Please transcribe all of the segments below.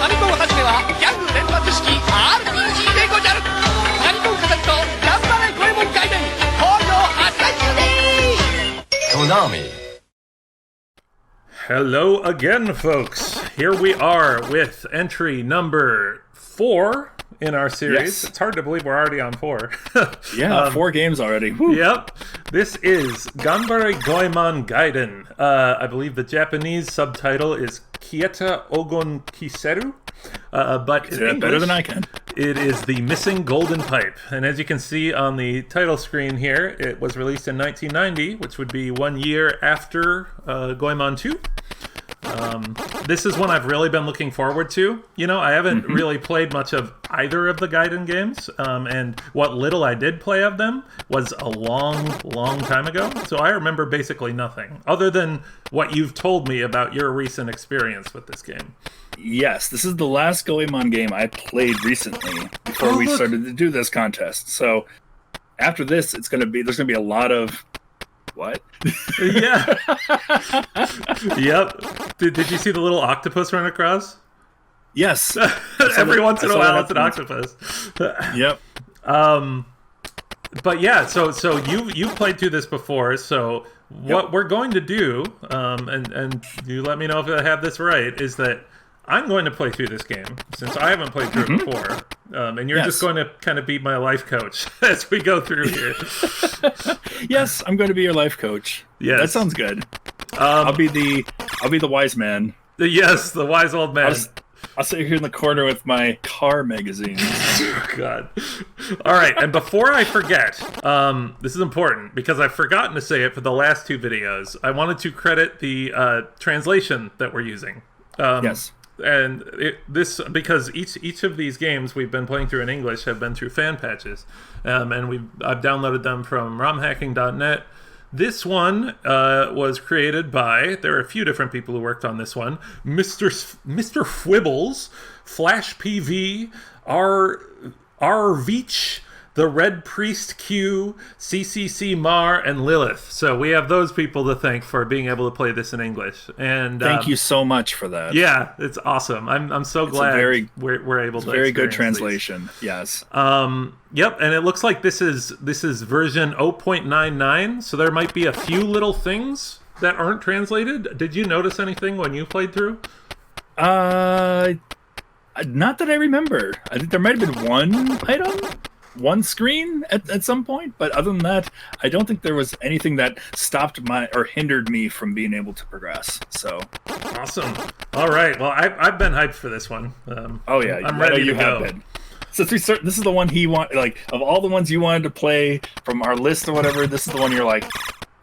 ァミコンはじめはギャグ連発式 RPG でごじゃる。ファミコン飾りと頑張れゴエモンガイデン好評発売中です。 Konami. Hello again, folks. Here we are with entry number 4 in our series. Yes. It's hard to believe we're already on 4. Yeah, 4 games already. Woo. Yep. This is Ganbare Goemon Gaiden. I believe the Japanese subtitle is Kieta, Ōgon, Kiseru. But in English, better than I can. It is the Missing Golden Pipe. And as you can see on the title screen here, it was released in 1990, which would be 1 year after Goemon 2. This is one I've really been looking forward to. You know, I haven't really played much of either of the Gaiden games, and what little I did play of them was a long, long time ago, so I remember basically nothing, other than what you've told me about your recent experience with this game. Yes, this is the last Goemon game I played recently before we started to do this contest. So after this, there's going to be a lot of... What? Yeah. Yep. Did you see the little octopus run across? Yes. Every once in a while, it's an octopus. Yep. But yeah, so you played through this before. So what we're going to do, and you let me know if I have this right, is that I'm going to play through this game since I haven't played through it before, and you're just going to kind of be my life coach as we go through here. Yes, I'm going to be your life coach. Yes. That sounds good. I'll be the wise man. Yes, the wise old man. I'll sit here in the corner with my car magazines. Oh, God. All right, and before I forget, this is important because I've forgotten to say it for the last 2 videos. I wanted to credit the translation that we're using. Yes. And because each of these games we've been playing through in English have been through fan patches, and I've downloaded them from romhacking.net. This one was created by, there are a few different people who worked on this one. Mr. Fwibbles, Flash PV, R Veach, the Red Priest Q, CCC Mar, and Lilith. So we have those people to thank for being able to play this in English. And thank you so much for that. Yeah, it's awesome. I'm so glad we're able to. Very good translation. These. Yes. Yep, and it looks like this is version 0.99. So there might be a few little things that aren't translated. Did you notice anything when you played through? Not that I remember. I think there might have been one item. One screen at some point, but other than that, I don't think there was anything that stopped or hindered me from being able to progress. So awesome! All right, well, I've been hyped for this one. Oh yeah, I'm ready to go. Been. Since this is the one he like of all the ones you wanted to play from our list or whatever. This is the one you're like,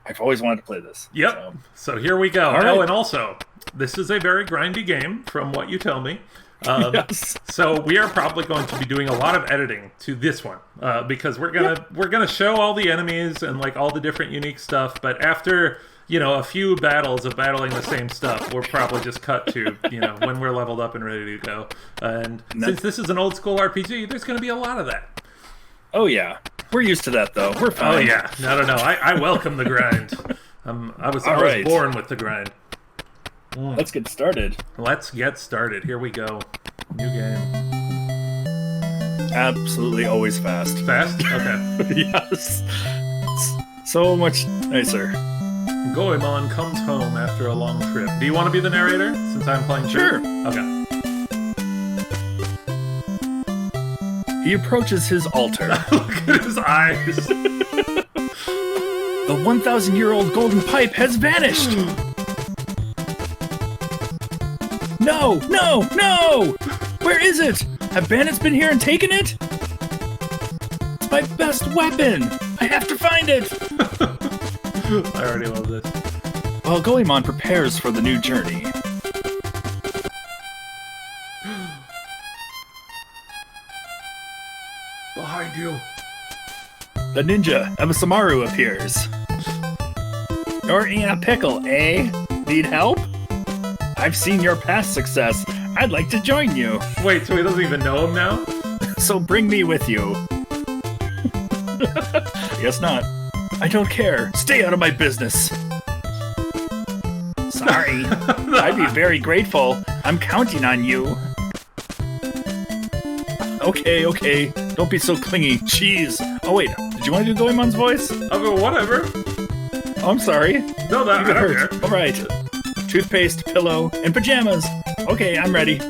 I've always wanted to play this. Yep. So here we go. Right. Oh, and also, this is a very grindy game, from what you tell me. Yes. So we are probably going to be doing a lot of editing to this one because we're gonna show all the enemies and like all the different unique stuff. But after a few battles of battling the same stuff, we'll probably just cut to when we're leveled up and ready to go. And since this is an old school RPG, there's going to be a lot of that. Oh yeah, we're used to that though. We're fine. Oh yeah, no. I welcome the grind. I was born with the grind. Let's get started. Let's get started. Here we go. New game. Absolutely always fast. Fast? Okay. Yes. So much nicer. Goemon comes home after a long trip. Do you want to be the narrator since I'm playing? Sure. Okay. He approaches his altar. Look at his eyes. The 1,000-year-old golden pipe has vanished. No! No! No! Where is it? Have bandits been here and taken it? It's my best weapon! I have to find it! I already love this. While Goemon prepares for the new journey. Behind you. The ninja, Emisamaru, appears. You're in a pickle, eh? Need help? I've seen your past success. I'd like to join you. Wait, so he doesn't even know him now? So bring me with you. Guess not. I don't care. Stay out of my business. Sorry. I'd be very grateful. I'm counting on you. Okay. Don't be so clingy. Jeez. Oh, wait. Did you want to do Goemon's voice? Whatever. Oh, I'm sorry. No, that You get I don't hurt. care. All right. Toothpaste, pillow, and pajamas. Okay, I'm ready.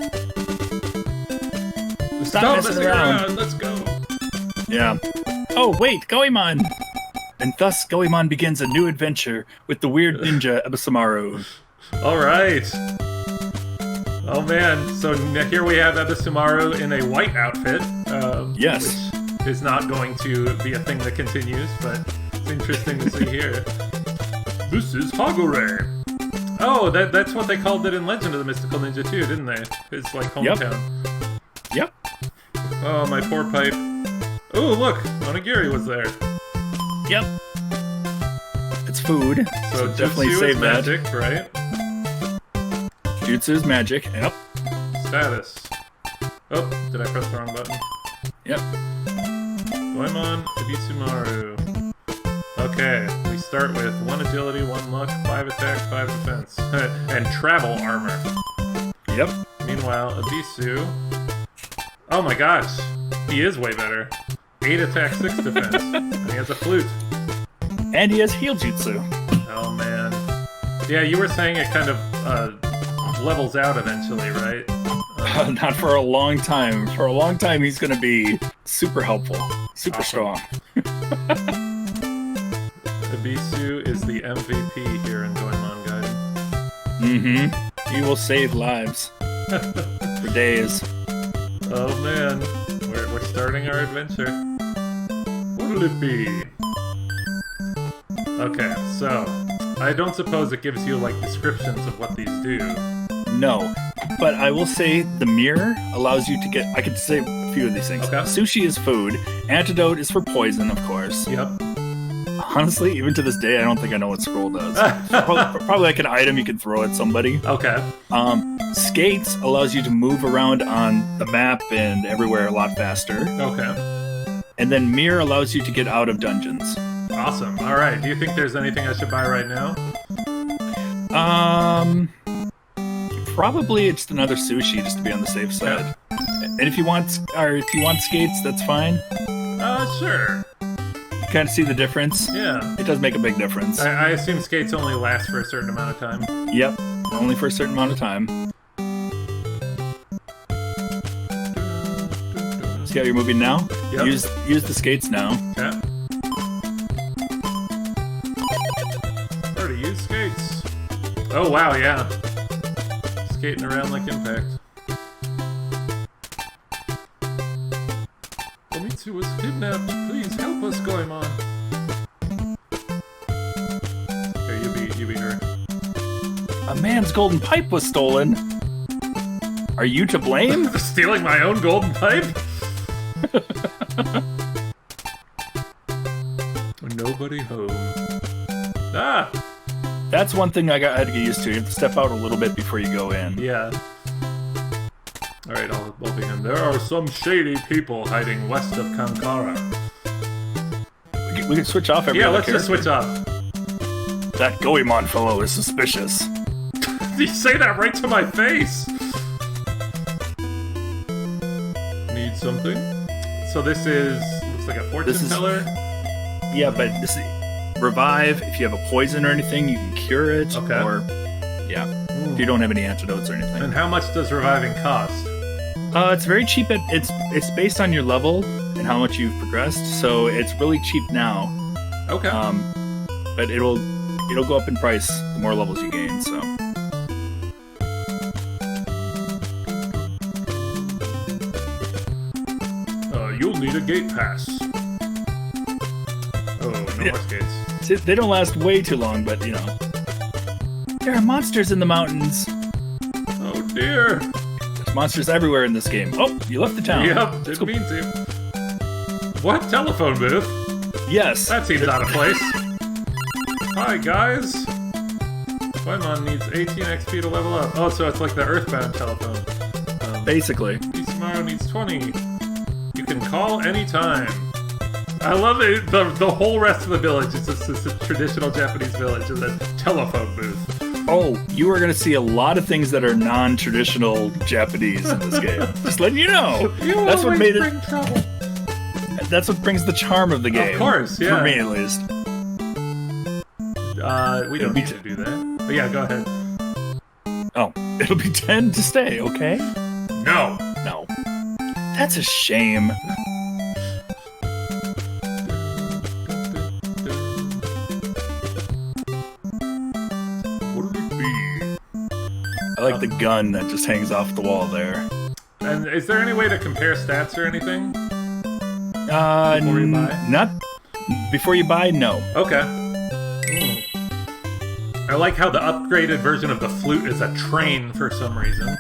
Stop messing around. Let's go. Yeah. Oh, wait, Goemon! And thus, Goemon begins a new adventure with the weird ninja Ebisumaru. All right. Oh man, so here we have Ebisumaru in a white outfit. Yes. Which is not going to be a thing that continues, but it's interesting to see here. This is Hagure. Oh, that's what they called it in Legend of the Mystical Ninja too, didn't they? His like hometown. Yep. Oh, my poor pipe. Oh, look, Onigiri was there. Yep. It's food. So definitely Jutsu save is that. magic, right? Jutsu is magic. Yep. Status. Oh, did I press the wrong button? Yep. Goemon Ebisumaru. Okay, we start with 1 agility, 1 luck, 5 attack, 5 defense. And travel armor. Yep. Meanwhile, Ebisu... Oh my gosh, he is way better. 8 attack, 6 defense. And he has a flute. And he has heal jutsu. Oh man. Yeah, you were saying it kind of levels out eventually, right? Not for a long time. For a long time, he's going to be super helpful. Super Awesome. strong. Ebisu is the MVP here in Goemon Gaiden. Mm-hmm. He will save lives. For days. Oh man, we're starting our adventure. What'll it be? Okay, so I don't suppose it gives you like descriptions of what these do. No. But I will say the mirror allows you to get... I could say a few of these things. Okay. Sushi is food. Antidote is for poison, of course. Yep. Honestly, even to this day, I don't think I know what scroll does. Probably like an item you can throw at somebody. Okay. Skates allows you to move around on the map and everywhere a lot faster. Okay. And then mirror allows you to get out of dungeons. Awesome. All right. Do you think there's anything I should buy right now? Probably it's another sushi just to be on the safe side. And if you want skates, that's fine. Sure. You kind of see the difference. Yeah. It does make a big difference. I assume skates only last for a certain amount of time. Yep, only for a certain amount of time. See how you're moving now? Yep. Use the skates now. Yeah. Already used skates. Oh wow, yeah. Skating around like Impact. Omitsu was kidnapped. Please help us, Goemon. Here, you be her. A man's golden pipe was stolen. Are you to blame? Stealing my own golden pipe? Nobody home. Ah! That's one thing I had to get used to. You have to step out a little bit before you go in. Yeah. Alright, I'll begin. There are some shady people hiding west of Kankara. We can switch off every Yeah, other let's just switch off. That Goemon fellow is suspicious. You say that right to my face! Need something? So this is... looks like a fortune teller? Yeah, but this is... Revive, if you have a poison or anything, you can cure it. Okay. Or, yeah, if you don't have any antidotes or anything. And how much does reviving cost? It's very cheap. It's based on your level and how much you've progressed, so it's really cheap now. Okay. But it'll go up in price the more levels you gain. So. You'll need a gate pass. Oh, no more skates. See, they don't last way too long, but you know. There are monsters in the mountains. Oh dear. There's monsters everywhere in this game. Oh, you left the town. Yep, didn't mean to. What? Telephone booth? Yes. That seems out of place. Hi, guys. Goemon needs 18 XP to level up. Oh, so it's like the Earthbound telephone. Basically. Tomorrow needs 20. You can call anytime. I love it. The whole rest of the village is just a traditional Japanese village with a telephone booth. Oh, you are going to see a lot of things that are non-traditional Japanese in this game. Just letting you know. That's what made it. Trouble. That's what brings the charm of the game. Of course, yeah. For me, at least. We don't need to do that. But yeah, go ahead. Oh, it'll be 10 to stay, okay? No. No. That's a shame. I like the gun that just hangs off the wall there. And is there any way to compare stats or anything? Before you buy? Not before you buy, no. Okay. I like how the upgraded version of the flute is a train for some reason.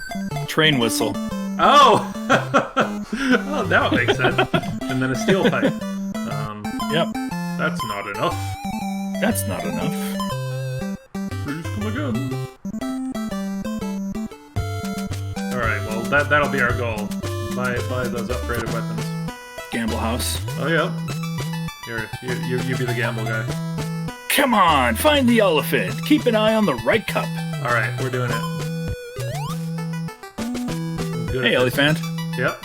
Train whistle. Oh! Oh, that makes sense. And then a steel pipe. Yep. That's not enough. That's not enough. Please come again. Alright, well, that'll be our goal. Buy those upgraded weapons. Gamble house. Oh, yeah. You be the gamble guy. Come on, find the elephant. Keep an eye on the right cup. Alright, we're doing it. Good. Hey, elephant. Yep.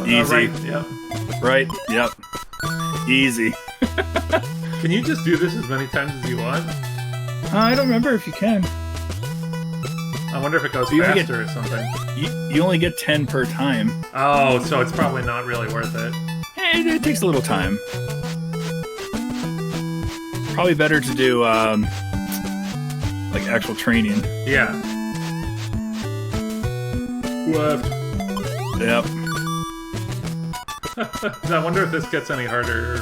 Easy. Right, yep. Right, yep. Easy. Can you just do this as many times as you want? I don't remember if you can. I wonder if it goes You only faster or something. You only get 10 per time. Oh, so it's probably not really worth it. Hey, it takes a little time. Probably better to do, like, actual training. Yeah. Left. Yep. I wonder if this gets any harder, or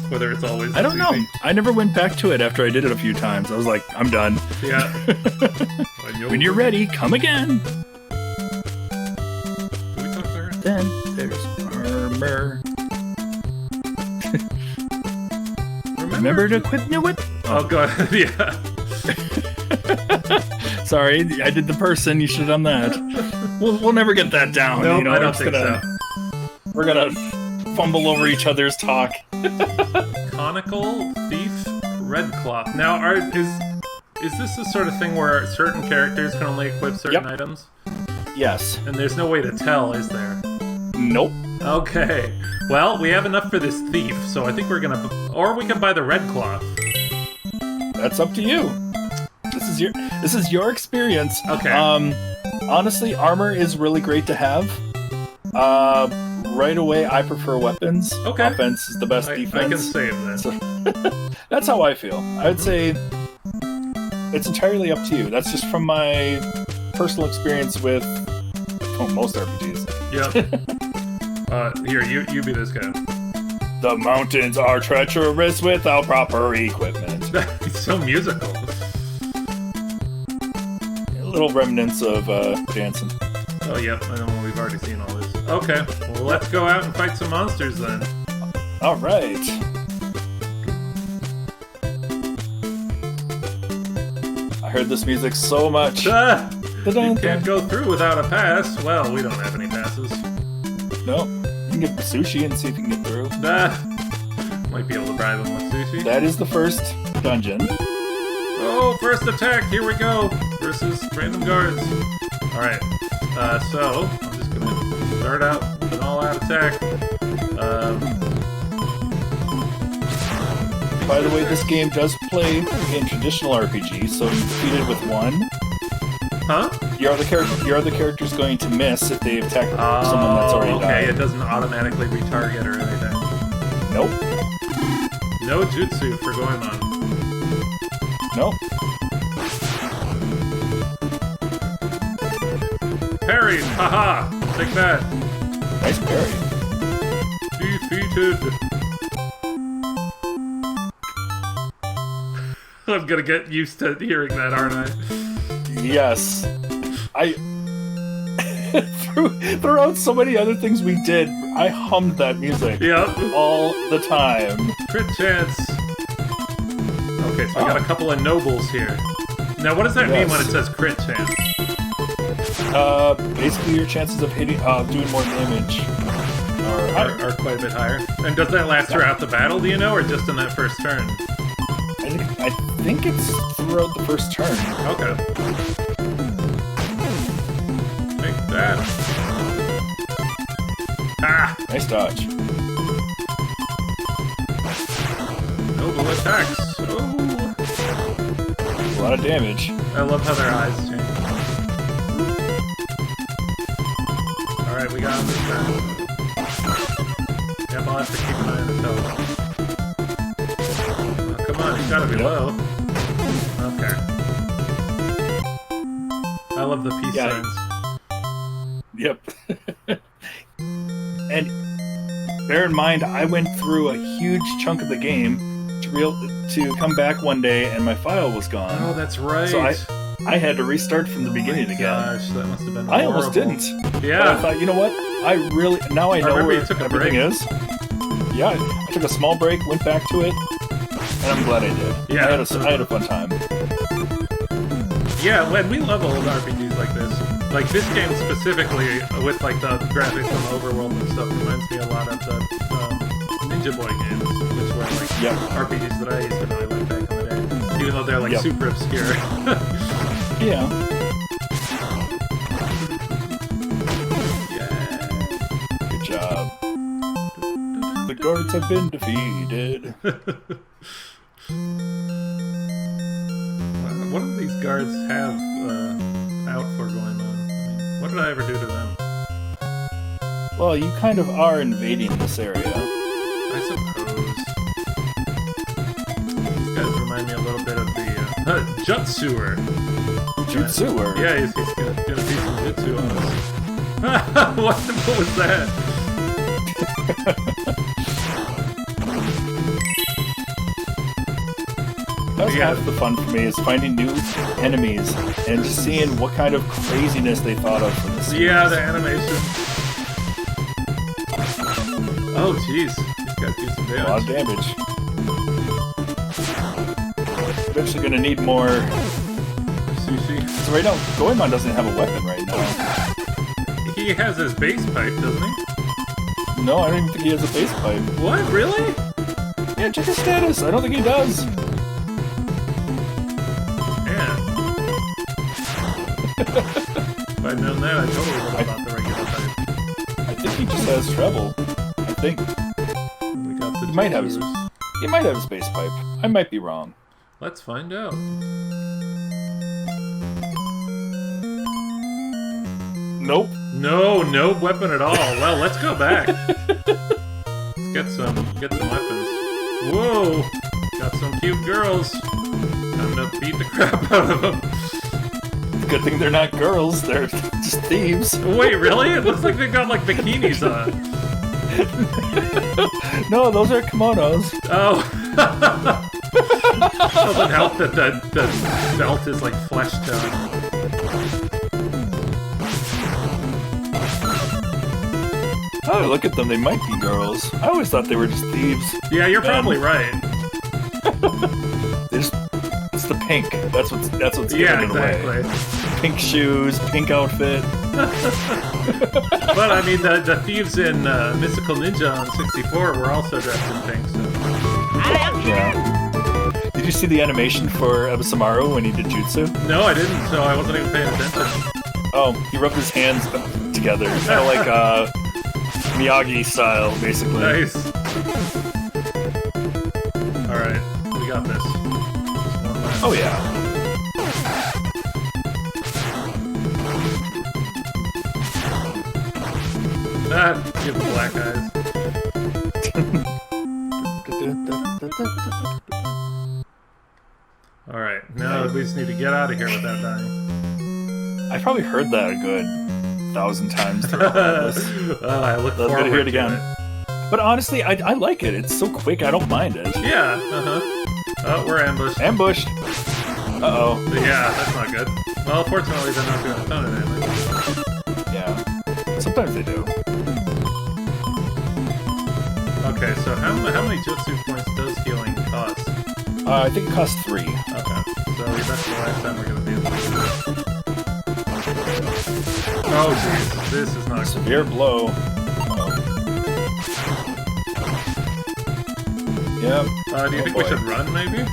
whether it's always I don't know. easy. I never went back to it after I did it a few times. I was like, I'm done. Yeah. When you're ready, come again. Do we talk to her? Then there's armor. Remember to equip new whip? Oh, God. Yeah. Sorry, I did the person. You should have done that. We'll never get that down. No, you know, I don't think so. We're gonna fumble over each other's talk. Conical Thief Red Cloth. Now, is this the sort of thing where certain characters can only equip certain items? Yes. And there's no way to tell, is there? Nope. Okay. Well, we have enough for this thief, so I think we're gonna... Or we can buy the red cloth. That's up to you. This is your experience. Okay. Honestly, armor is really great to have. Right away, I prefer weapons. Okay. Offense is the best defense. I can save this. So, that's how I feel. I would say it's entirely up to you. That's just from my personal experience with most RPGs. Yep. Here, you be this guy. The mountains are treacherous without proper equipment. He's so musical. Little remnants of dancing. Oh, yep. I know we've already seen all this. Okay. Well, let's go out and fight some monsters then. All right. I heard this music so much. You can't go through without a pass. Well, we don't have any passes. No. You can get sushi and see if you can get through. Might be able to bribe him with sushi. That is the first dungeon. Oh, first attack. Here we go. Versus random guards. Alright. So, I'm just gonna start out with an all-out attack. By the way, this game does play in traditional RPG, so you defeat it with one. Huh? Your other character's going to miss if they attack someone that's already died. It doesn't automatically retarget or anything. Nope. No jutsu for Goemon. Nope. Parry! Haha! Take that! Nice parry. Defeated! I'm gonna get used to hearing that, aren't I? Yes. Throughout so many other things we did, I hummed that music. Yep. All the time. Crit chance! Okay, so I got a couple of nobles here. Now, what does that mean when it says crit chance? Basically, your chances of hitting, doing more damage Are quite a bit higher. And does that last throughout the battle, do you know, or just in that first turn? I think it's throughout the first turn. Okay. Take that. Ah! Nice dodge. Noble attacks. Oh! A lot of damage. I love how their eyes change. Alright, we got him this time. Yep, I'll have to keep an eye on his health. Oh, come on, he's gotta be low. Okay. I love the peace signs. Yep. And bear in mind, I went through a huge chunk of the game to come back one day, and my file was gone. Oh, that's right. So I had to restart from the beginning again. Gosh, that must have been horrible. I almost didn't. Yeah. But I thought, you know what? Now I know remember where you took a everything break. is. Yeah, I took a small break, went back to it, and I'm glad I did. Yeah. I had a fun time. Yeah, when we love old RPGs like this. Like this game specifically, with like the graphics from Overworld and stuff, reminds me a lot of the Ninja Boy games, which were like RPGs that I used to really like back in the day, even though they're like super obscure. Yeah. Good job. The guards have been defeated. What do these guards have out for going on? I mean, what did I ever do to them? Well, you kind of are invading this area. I suppose. These guys remind me a little bit of the Jutsuer. Jutsuer? Yeah, he's gonna do some jutsu on us. What was that? That was half the fun for me, is finding new enemies and just seeing what kind of craziness they thought of for this series. Yeah, the animation. Oh, jeez. These guys do some damage. A lot of damage. Eventually gonna need more sushi. So right now, Goemon doesn't have a weapon right now. He has his base pipe, doesn't he? No, I don't even think he has a base pipe. What? Really? Yeah, check his status. I don't think he does. If I'd known that, I totally would have bought the regular pipe. I think he just has treble. I think. We got the he might have his base pipe. I might be wrong. Let's find out. Nope. No weapon at all. Well, let's go back. Let's get some weapons. Whoa! Got some cute girls. Time to beat the crap out of them. Good thing they're not girls, they're just thieves. Wait, really? It looks like they've got like bikinis on. No, those are kimonos. Oh. Doesn't help that the belt is like flesh tone. Oh, look at them, they might be girls. I always thought they were just thieves. Yeah, you're probably right. It's the pink. That's what's giving it away. Pink shoes, pink outfit. But I mean, the thieves in Mystical Ninja on 64 were also dressed in pink. So. Yeah. Did you see the animation for Ebisamaru when he did jutsu? No, I didn't. So I wasn't even paying attention. Oh, he rubbed his hands together, kind of like Miyagi style, basically. Nice. All right, we got this. Oh yeah. Ah, give the black eyes. Alright, now we just need to get out of here without dying. I probably heard that a good 1,000 times throughout this. Oh, I look forward to hear it again. it. But honestly, I like it. It's so quick, I don't mind it. Yeah, Oh, we're ambushed. Ambushed. Uh-oh. Yeah, that's not good. Well, fortunately, they're not doing a ton of damage. Yeah. Sometimes they do. Okay, so how many jutsu points does healing cost? I think it costs 3. Okay, so that's the last time we're gonna be able to do Oh, jeez. This is not Severe blow. Yep. Do you think we should run, maybe?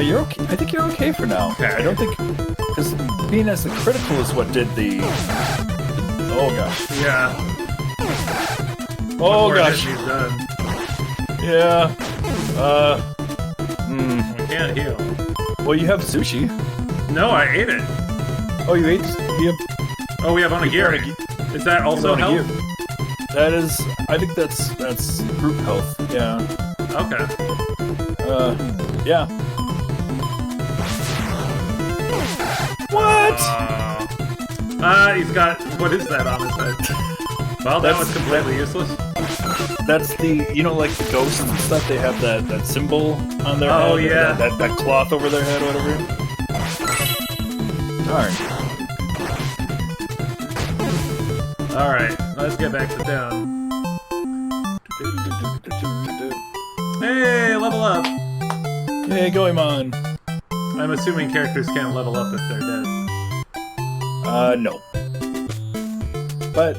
You're okay. I think you're okay for now. Okay. I don't think... Because being as the critical is what did the... Oh, gosh. Yeah. Oh, One more gosh. hit, he's done. Yeah. We can't heal. Well, you have sushi. No, I ate it. Oh, you ate... You Oh, we have onigiri. Is that also health? That is... I think that's group health. Yeah. Okay. Yeah. What? He's got... What is that on his head? Well, that was completely useless. That's the... You know, like the ghosts and stuff, they have that symbol on their head. Oh, yeah. That cloth over their head or whatever. Darn. Alright, let's get back to town. Hey, level up! Hey, Goemon. I'm assuming characters can't level up if they're dead. No. But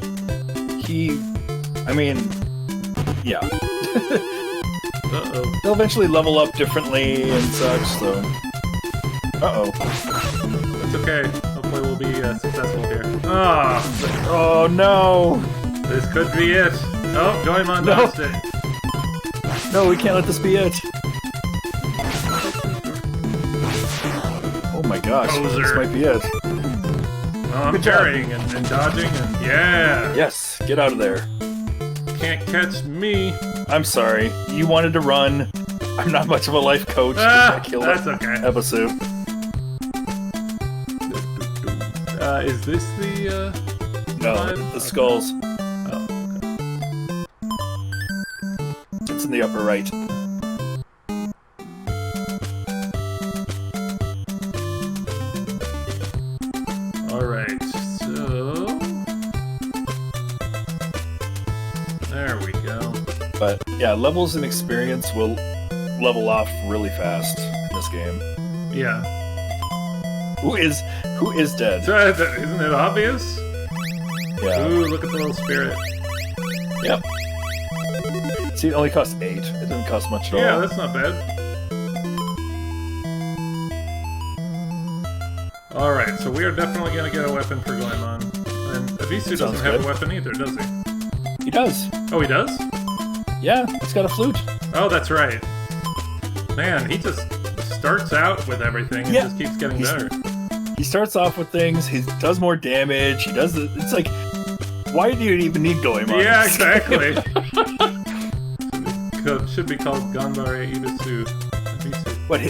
he... I mean... Yeah. Uh-oh. They'll eventually level up differently and such, so... Uh-oh. It's okay. Hopefully we'll be successful here. Ah! Oh, no! This could be it. Oh, Goemon dodged it. No, we can't let this be it. Oh my gosh, Poser. this might be it. Oh, I'm parrying and dodging and yeah! Yes, get out of there. Can't catch me. I'm sorry, you wanted to run. I'm not much of a life coach. I killed that's okay. episode. Is this the, No, line? the skulls. Oh, It's in the upper right. Alright, so... There we go. But yeah, levels and experience will level off really fast in this game. Yeah. Who is dead? So, isn't it obvious? Yeah. Ooh, look at the little spirit. Yep. See, it only costs 8. It doesn't cost much at all. Yeah, that's not bad. Alright, so we are definitely going to get a weapon for Goemon. And Avisu doesn't have a weapon either, does he? He does. Oh, he does? Yeah, he's got a flute. Oh, that's right. Man, he just starts out with everything and just keeps getting better. He starts off with things, he does more damage, he does the... It's like, why do you even need Goemon? Yeah, exactly. Should be called Ganbare Ibisu. But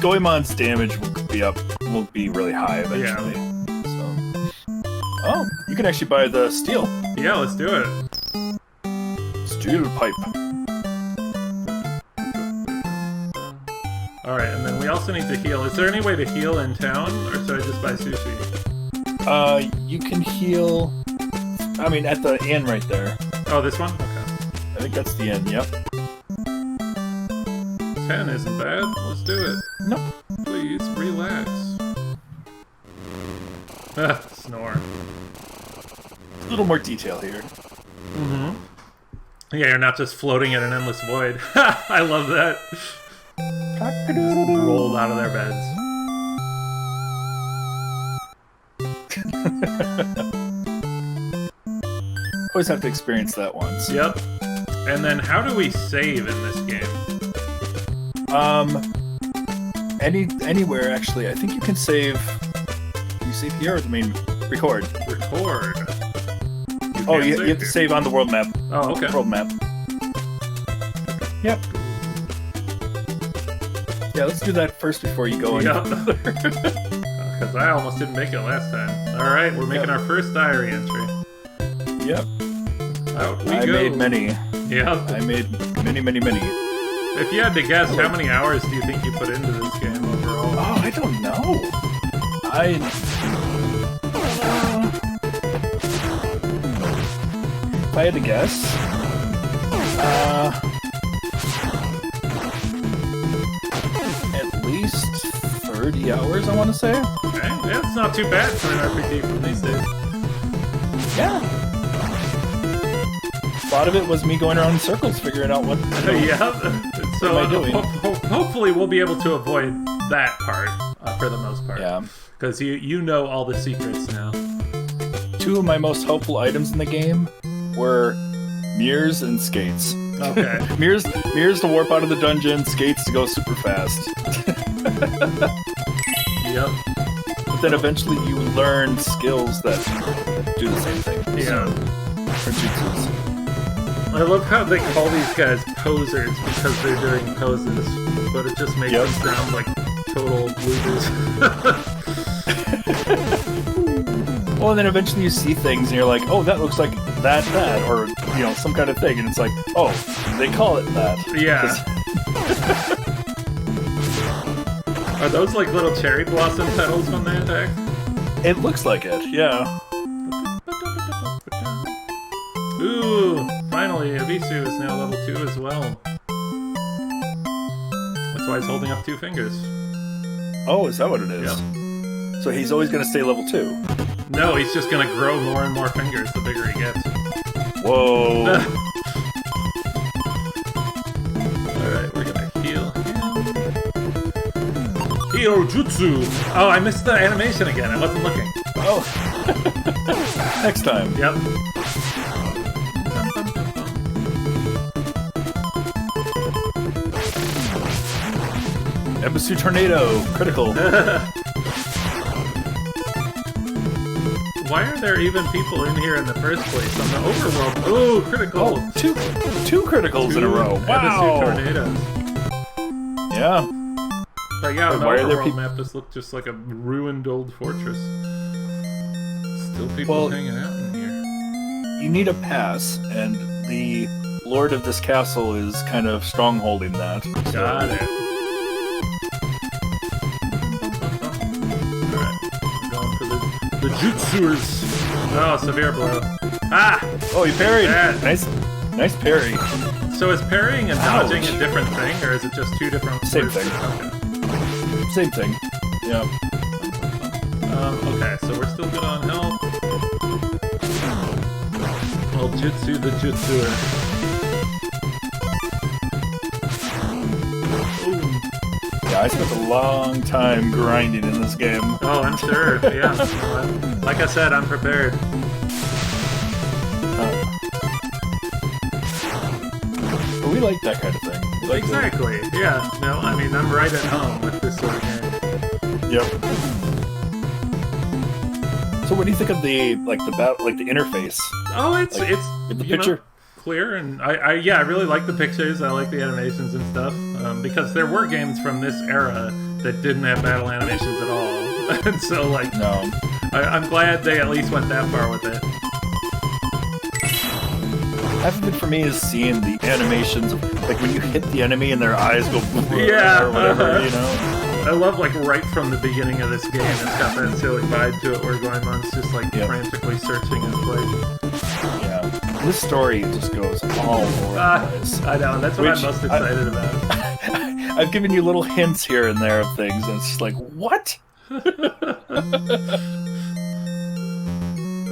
Goemon's damage will be really high eventually. Yeah. So. Oh, you can actually buy the steel. Yeah, let's do it. Steel pipe. Alright, and then we also need to heal. Is there any way to heal in town, or should I just buy sushi? You can heal... I mean, at the inn right there. Oh, this one? Okay. I think that's the inn, yep. 10 isn't bad. Let's do it. Nope. Please, relax. Snore. A little more detail here. Mm-hmm. Yeah, you're not just floating in an endless void. I love that. Rolled out of their beds. Always have to experience that once. Yep. And then how do we save in this game? Anywhere actually. I think you can save. Can you save here or the main record? Record. Oh, you have to save on the world map. Oh, okay. World map. Yep. Yeah, let's do that first before you go in. Yep. Because I almost didn't make it last time. Alright, we're making our first diary entry. Yep. Out we I go. made many. Yep. I made many. If you had to guess, how many hours do you think you put into this game overall? Oh, I don't know. If I had to guess, at least 30 hours, I want to say. Okay, yeah, it's not too bad for an RPG from these days. Yeah. A lot of it was me going around in circles, figuring out what. Yeah. So am I doing? hopefully we'll be able to avoid that part for the most part. Yeah. Because you know all the secrets now. 2 of my most helpful items in the game were mirrors and skates. Okay. mirrors to warp out of the dungeon, skates to go super fast. Yep. But then eventually you learn skills that do the same thing. Yeah. So, jutsus. I love how they call these guys posers because they're doing poses, but it just makes them sound like total losers. Well, and then eventually you see things and you're like, oh, that looks like that, or, some kind of thing. And it's like, oh, they call it that. Yeah. Are those like little cherry blossom petals when they attack? It looks like it, yeah. Ooh, finally, Abisu is now level 2 as well. That's why he's holding up 2 fingers. Oh, is that what it is? Yep. So he's always going to stay level 2? No, he's just gonna grow more and more fingers the bigger he gets. Whoa. Alright, we're gonna heal him. Heal Jutsu! Oh, I missed the animation again, I wasn't looking. Oh. Next time. Yep. Ebisu Tornado. Critical. Why are there even people in here in the first place on the overworld? Ooh, critical! Oh, two criticals in a row. Wow. Ebisu tornadoes. Yeah. But yeah, the why are there overworld map just looked just like a ruined old fortress. Still people hanging out in here. You need a pass, and the lord of this castle is kind of strongholding that. Got it. Alright, we're going for the jutsuers. Oh, severe blow. Ah! Oh, you parried! Bad. Nice parry. So is parrying and dodging Ouch. a different thing, or is it just 2 different Same words? thing. Okay. Same thing. Yeah. Okay, so we're still good on health. Well, Jutsu the Jutsuer. Ooh. Yeah, I spent a long time grinding in this game. Oh, I'm sure, yeah. Like I said, I'm prepared. But we like that kind of thing. We like Exactly, yeah. No, I mean, I'm right at home with this sort of game. Yep. So what do you think of the interface? Oh, it's the you picture? know, clear, and I really like the pictures. I like the animations and stuff because there were games from this era that didn't have battle animations at all, and so No. I'm glad they at least went that far with it. Half of it for me is seeing the animations, like when you hit the enemy and their eyes go Yeah, or whatever, I love right from the beginning of this game, it's got that silly vibe to it where Goemon's just frantically searching his place. Yeah. This story just goes all over the place. I know, that's what I'm most excited about. I've given you little hints here and there of things, and it's just like, what?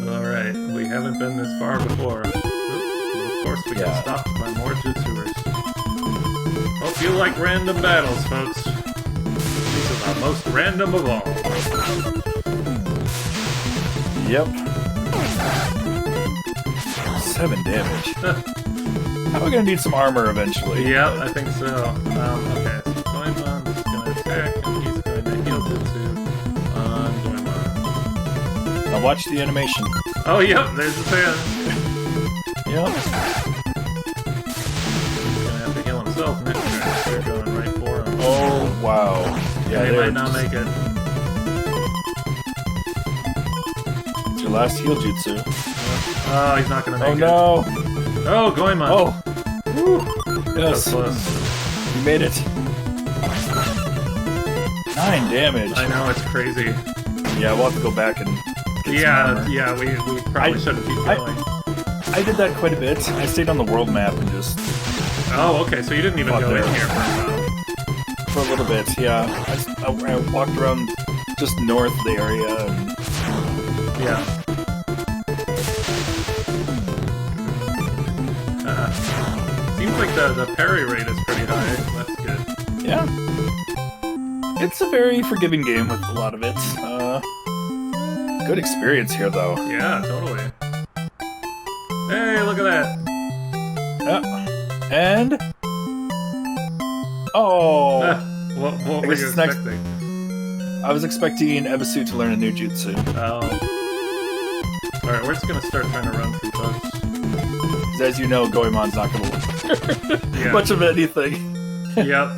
Alright, we haven't been this far before. Of course we get stopped by more Jutsuers. Hope you like random battles, folks. These are the most random of all. Yep. 7 damage. We're gonna need some armor eventually. Yep, I think so. Okay, so Goemon is gonna attack, and he's going to heal Jutsu on Goemon. Now watch the animation. Oh, yep, there's his hand. Yep. He's gonna have to heal himself next turn. They're going right for him. Oh, wow. Yeah, he they might not make it. It's your last heal jutsu. Oh, he's not gonna make it. Oh, no. Oh, Goemon. Oh. Woo. Yes. So close. You made it. 9 damage. I know, it's crazy. Yeah, we'll have to go back and get some armor. Yeah, we probably shouldn't keep going. I did that quite a bit. I stayed on the world map and just... Oh, okay, so you didn't even go in here for a little bit, yeah. I walked around just north of the area and... Yeah. like the parry rate is pretty high. That's good. Yeah. It's a very forgiving game with a lot of it. Good experience here, though. Yeah, totally. Hey, look at that. And... Oh! What were you expecting? I was expecting Ebisu to learn a new jutsu. Oh. Alright, we're just gonna start trying to run through folks. Because as you know, Goemon's not going to learn much of anything. Yep.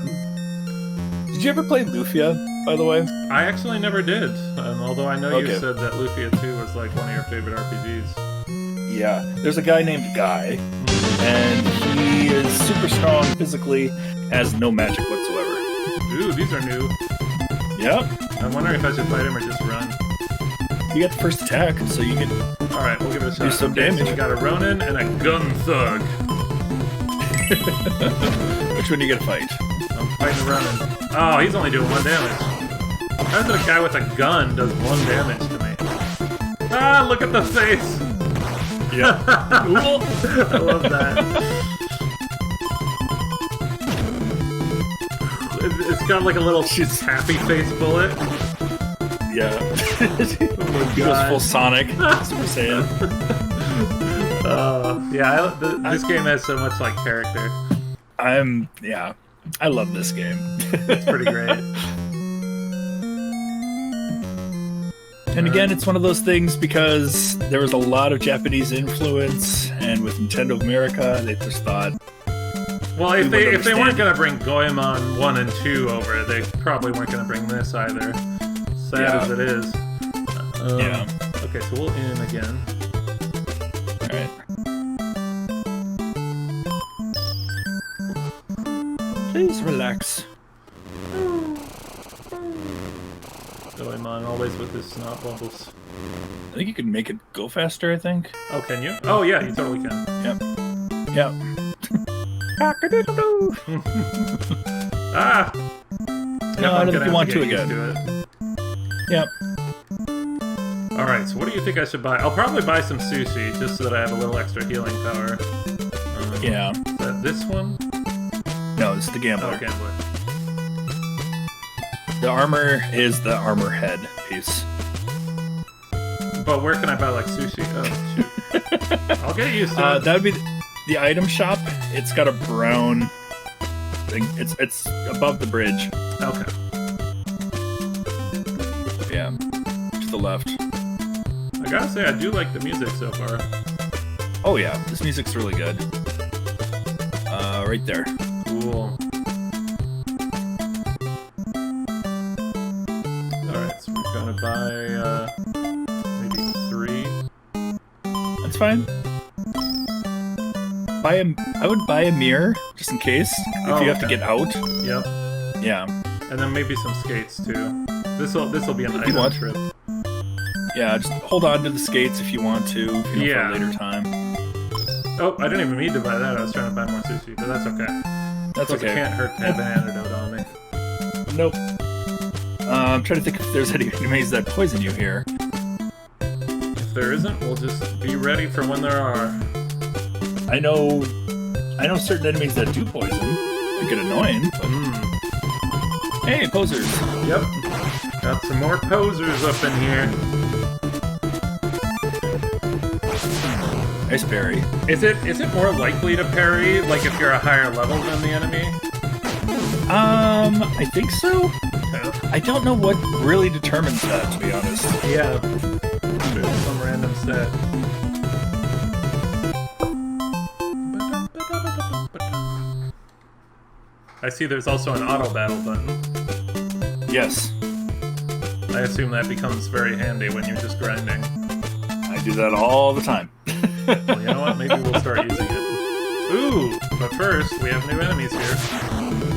Did you ever play Lufia, by the way? I actually never did. Although I know you Okay. said that Lufia 2 was like one of your favorite RPGs. Yeah. There's a guy named Guy, and he is super strong physically, has no magic whatsoever. Ooh, these are new. Yep. I'm wondering if I should fight him or just run. You got the first attack, so you can... Alright, we'll give it a shot. Do some Okay, so damage. we got a Ronin and a Gun Thug. Which one are you gonna fight? I'm fighting the Ronin. Oh, he's only doing 1 damage. How is it a guy with a gun does 1 damage to me? Ah, look at the face! Yeah. Cool. I love that. It's got like a little happy face bullet. Yeah. Oh my He goes full Sonic. Super Saiyan. Yeah, this game has so much like character. Yeah. I love this game. It's pretty great. And again, it's one of those things because there was a lot of Japanese influence, and with Nintendo of America, they just thought... Well, if would they weren't understand. gonna bring Goemon 1 and 2 over, they probably weren't gonna bring this either. Sad as it is. Yeah. Okay, so we'll in again. Alright. Please relax. Goemon always with his snot bubbles. I think you can make it go faster, I think. Oh, can you? Oh, yeah, you totally can. Yep. Cock-a-doodle-doo. Ah! No, I don't think you want to again. Yep. Alright, so what do you think I should buy? I'll probably buy some sushi, just so that I have a little extra healing power. Yeah. Is that this one? No, it's the Gambler. Oh, Gambler. The armor is the armor head piece. But where can I buy, like, sushi? Oh, shoot. I'll get used to it. That would be the item shop. It's got a brown thing. It's above the bridge. Okay. Yeah. To the left. I gotta say, I do like the music so far. Oh yeah, this music's really good. Right there. Cool. Alright, so we're gonna buy, maybe 3. That's fine. I would buy a mirror, just in case, if you have to okay. get out. Yep. Yeah. And then maybe some skates, too. This'll be an you item want. trip. Yeah, just hold on to the skates if you want to, for Yeah. a later time. Oh, I didn't even mean to buy that. I was trying to buy more sushi, but that's okay. That's Plus, okay. It can't hurt to have an antidote on me. Nope. I'm trying to think if there's any enemies that poison you here. If there isn't, we'll just be ready for when there are. I know certain enemies that do poison. They get annoying, but... Hey, posers! Yep. Got some more posers up in here. Nice parry. Is it more likely to parry, like if you're a higher level than the enemy? I think so. Okay. I don't know what really determines that, to be honest. Yeah. Some random set. I see there's also an auto battle button. Yes. I assume that becomes very handy when you're just grinding. I do that all the time. Well, you know what? Maybe we'll start using it. Ooh! But first, we have new enemies here.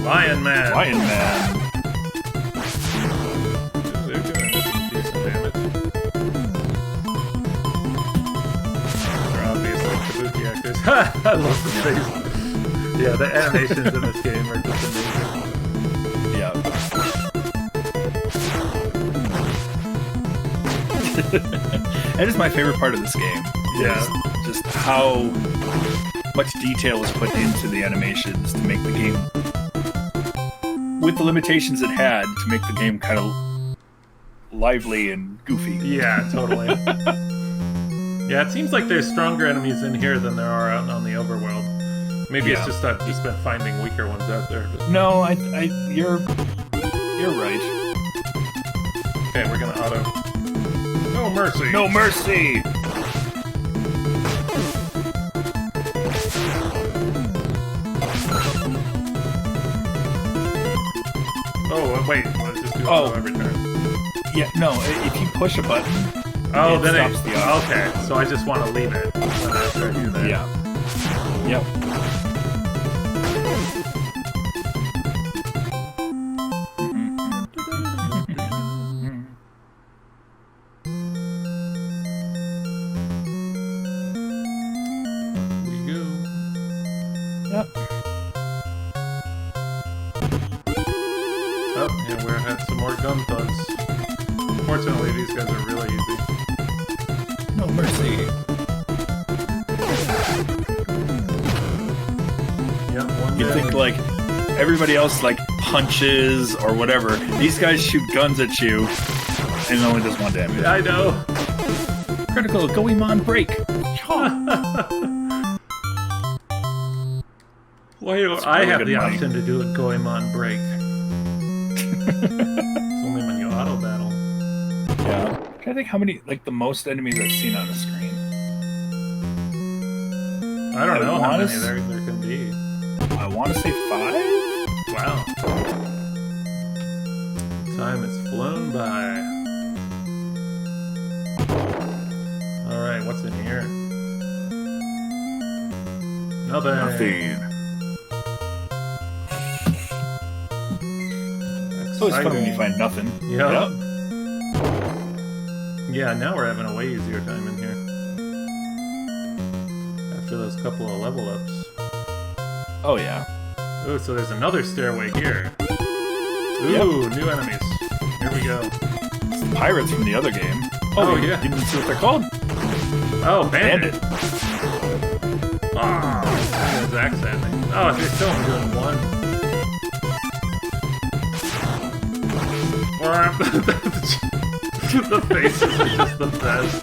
Lion Man! Lion Man. Ooh, they're doing some decent damage. They're obviously kabuki actors. Ha! I love the face. Yeah, the animations in this game are just amazing. Yeah. That is my favorite part of this game. Yeah. Is just how much detail was put into the animations to make the game, with the limitations it had, to make the game kind of lively and goofy. Yeah, totally. Yeah, it seems like there's stronger enemies in here than there are out on the overworld. Maybe it's just I've just been finding weaker ones out there. But... No, you're right. Okay, we're gonna auto. No mercy. No mercy. Oh wait, let's just do auto every turn. Yeah, no. If you push a button, then stops the auto. Okay, so I just want to leave it when I start doing that. Yeah. Yep. Yep. Oh, and we're had some more gun thugs. Fortunately, these guys are really easy. No mercy. Yep, one You think like everybody else like punches or whatever. These guys shoot guns at you and it only does 1 damage. I know. Critical Goemon break. Why do I really have good the money. option to do a Goemon break? It's only when you auto battle. Yeah. Can I think how many, like the most enemies I've seen on the screen? I don't know how wanna many there can be. I want to say 5? Wow. Time has flown by. Alright, what's in here? Nothing. It's always fun when you find nothing. Yep. Yeah, now we're having a way easier time in here. After those couple of level ups. Oh, yeah. Ooh, so there's another stairway here. Ooh, new enemies. Here we go. It's the pirates from the other game. Oh, yeah. You didn't see what they're called? Oh, bandit. Bandit. Ah, oh, Zach's at me. Oh, they're still only doing one. The faces are just the best.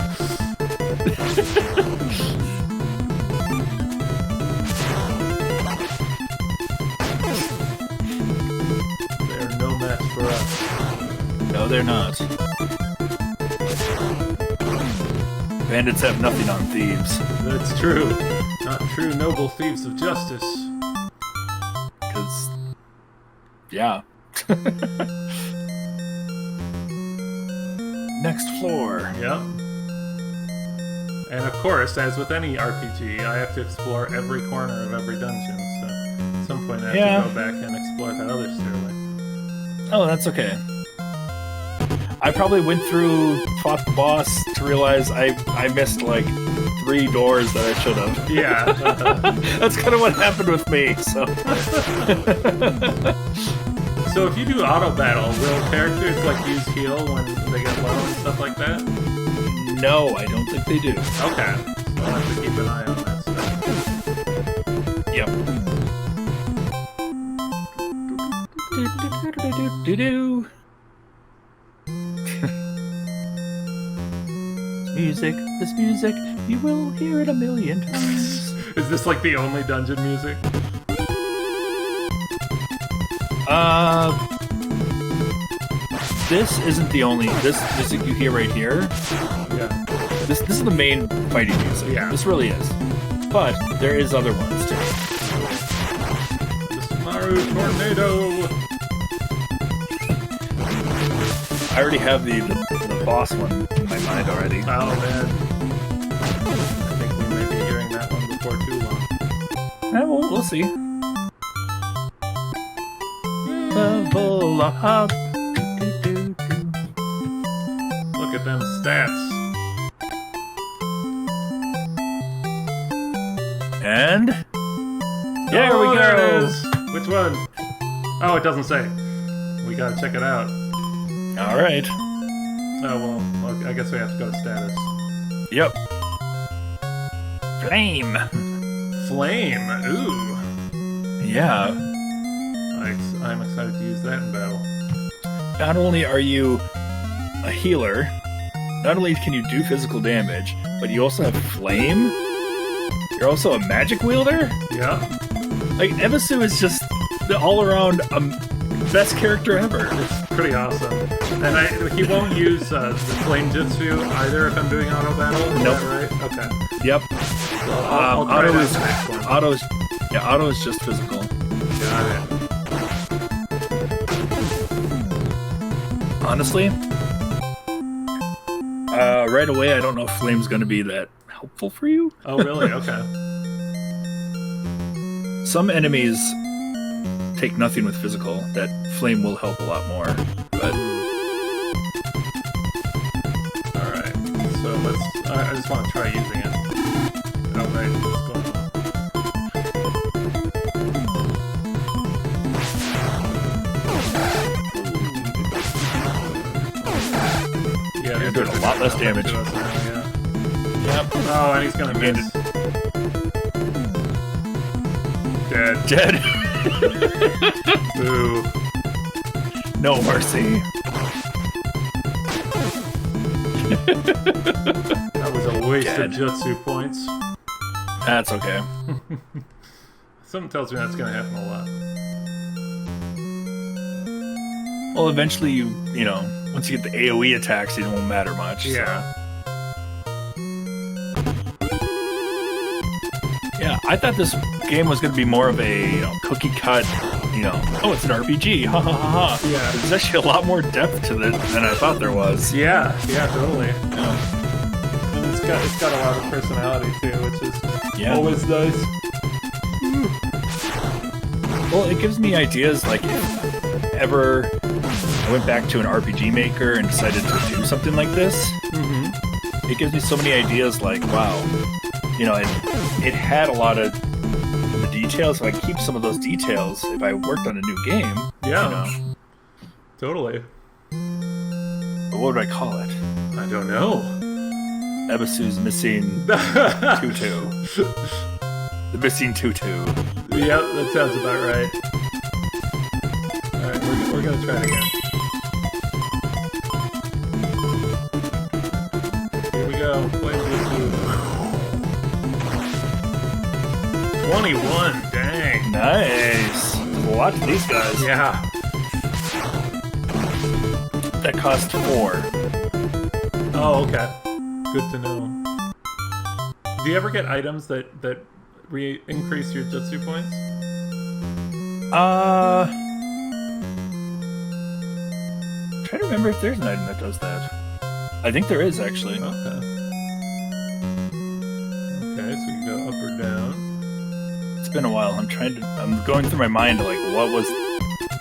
They're no match for us. No, they're not. Bandits have nothing on thieves. That's true. Not true noble thieves of justice. Because, yeah. Next floor. Yep. And of course, as with any RPG, I have to explore every corner of every dungeon, so at some point I have to go back and explore that other stairway. Oh, that's okay. I probably went through, fought the boss to realize I missed like 3 doors that I should have. Yeah. That's kind of what happened with me, so. So if you do auto battle, will characters like use heal when they get low and stuff like that? No, I don't think they do. Okay. So I'll have to keep an eye on that stuff. Yep. Do-do-do-do-do-do. This music, you will hear it a million times. Is this like the only dungeon music? This isn't the only. This music you hear right here. Yeah. This is the main fighting music. Yeah. This really is. But there is other ones too. The Smaru Tornado! I already have the boss one in my mind already. Oh man. I think we may be hearing that one before too long. Yeah, we'll see. Level up. Look at them stats. And there we go. There it is. Which one? Oh, it doesn't say. We gotta check it out. All right. Oh well, I guess we have to go to status. Yep. Flame. flame. Ooh. Yeah. I'm excited to use that in battle. Not only are you a healer, not only can you do physical damage, but you also have flame. You're also a magic wielder. Yeah. Like, Ebisu is just the all-around best character ever. It's pretty awesome. And he won't use the flame jutsu either if I'm doing auto battle. Is Nope. that right? Okay. Yep. Well, I'll try that in the next one. Auto is just physical. Got it. Honestly, right away, I don't know if flame's going to be that helpful for you. Oh, really? Okay. Some enemies take nothing with physical. That flame will help a lot more. But All right. So I just want to try using it. Oh, right. What's going on? Yeah, you're doing a lot less damage. Yeah. Yep. Oh, and he's gonna miss. Dead. Dead. Boo. No mercy. That was a waste Dead. of jutsu points. That's okay. Something tells me that's gonna happen a lot. Well, eventually you know, once you get the AoE attacks, it won't matter much. Yeah. So. Yeah, I thought this game was going to be more of a cookie cut, oh, it's an RPG, ha ha ha ha. Yeah. There's actually a lot more depth to it than I thought there was. Yeah, totally. Yeah. And it's got a lot of personality too, which is always nice. Well, it gives me ideas, like, if ever I went back to an RPG maker and decided to do something like this, it gives me so many ideas, like, wow, it had a lot of the details, so I keep some of those details if I worked on a new game. Yeah. Totally. But what would I call it? I don't know. Ebisu's missing tutu. The missing tutu. Yep, that sounds about right. Alright, we're gonna try it again. Here we go. Play this move. 21, dang. Nice. There's a lot to these guys. Yeah. That cost 4. Oh, okay. Good to know. Do you ever get items that increase your jutsu points? Trying to remember if there's an item that does that. I think there is, actually. Okay. Okay, so you go up or down. It's been a while. I'm going through my mind, like,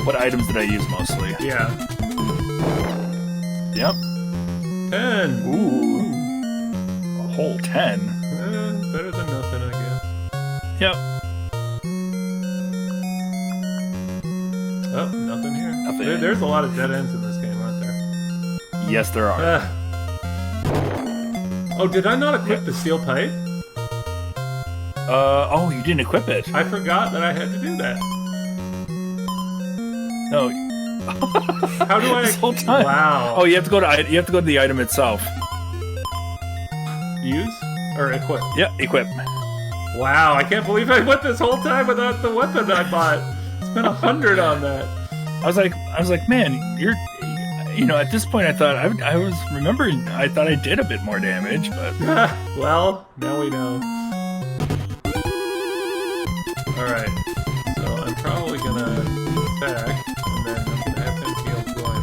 what items did I use mostly? Yeah. Yep. 10. Ooh. A whole 10. Better than nothing, I guess. Yep. Oh, nothing here. Nothing. There's a lot of dead ends in this game, aren't there? Yes, there are. Oh, did I not equip the steel pipe? Oh, you didn't equip it. I forgot that I had to do that. No. How do I? This whole time. Wow. Oh, you have to go to the item itself. Use or equip? Yeah, equip. Wow, I can't believe I went this whole time without the weapon I bought. Spent 100 on that. I was like, man, you're. At this point, I thought I was remembering. I thought I did a bit more damage, but well, now we know. All right, so I'm probably gonna attack, and then I'm gonna have him heal Goemon.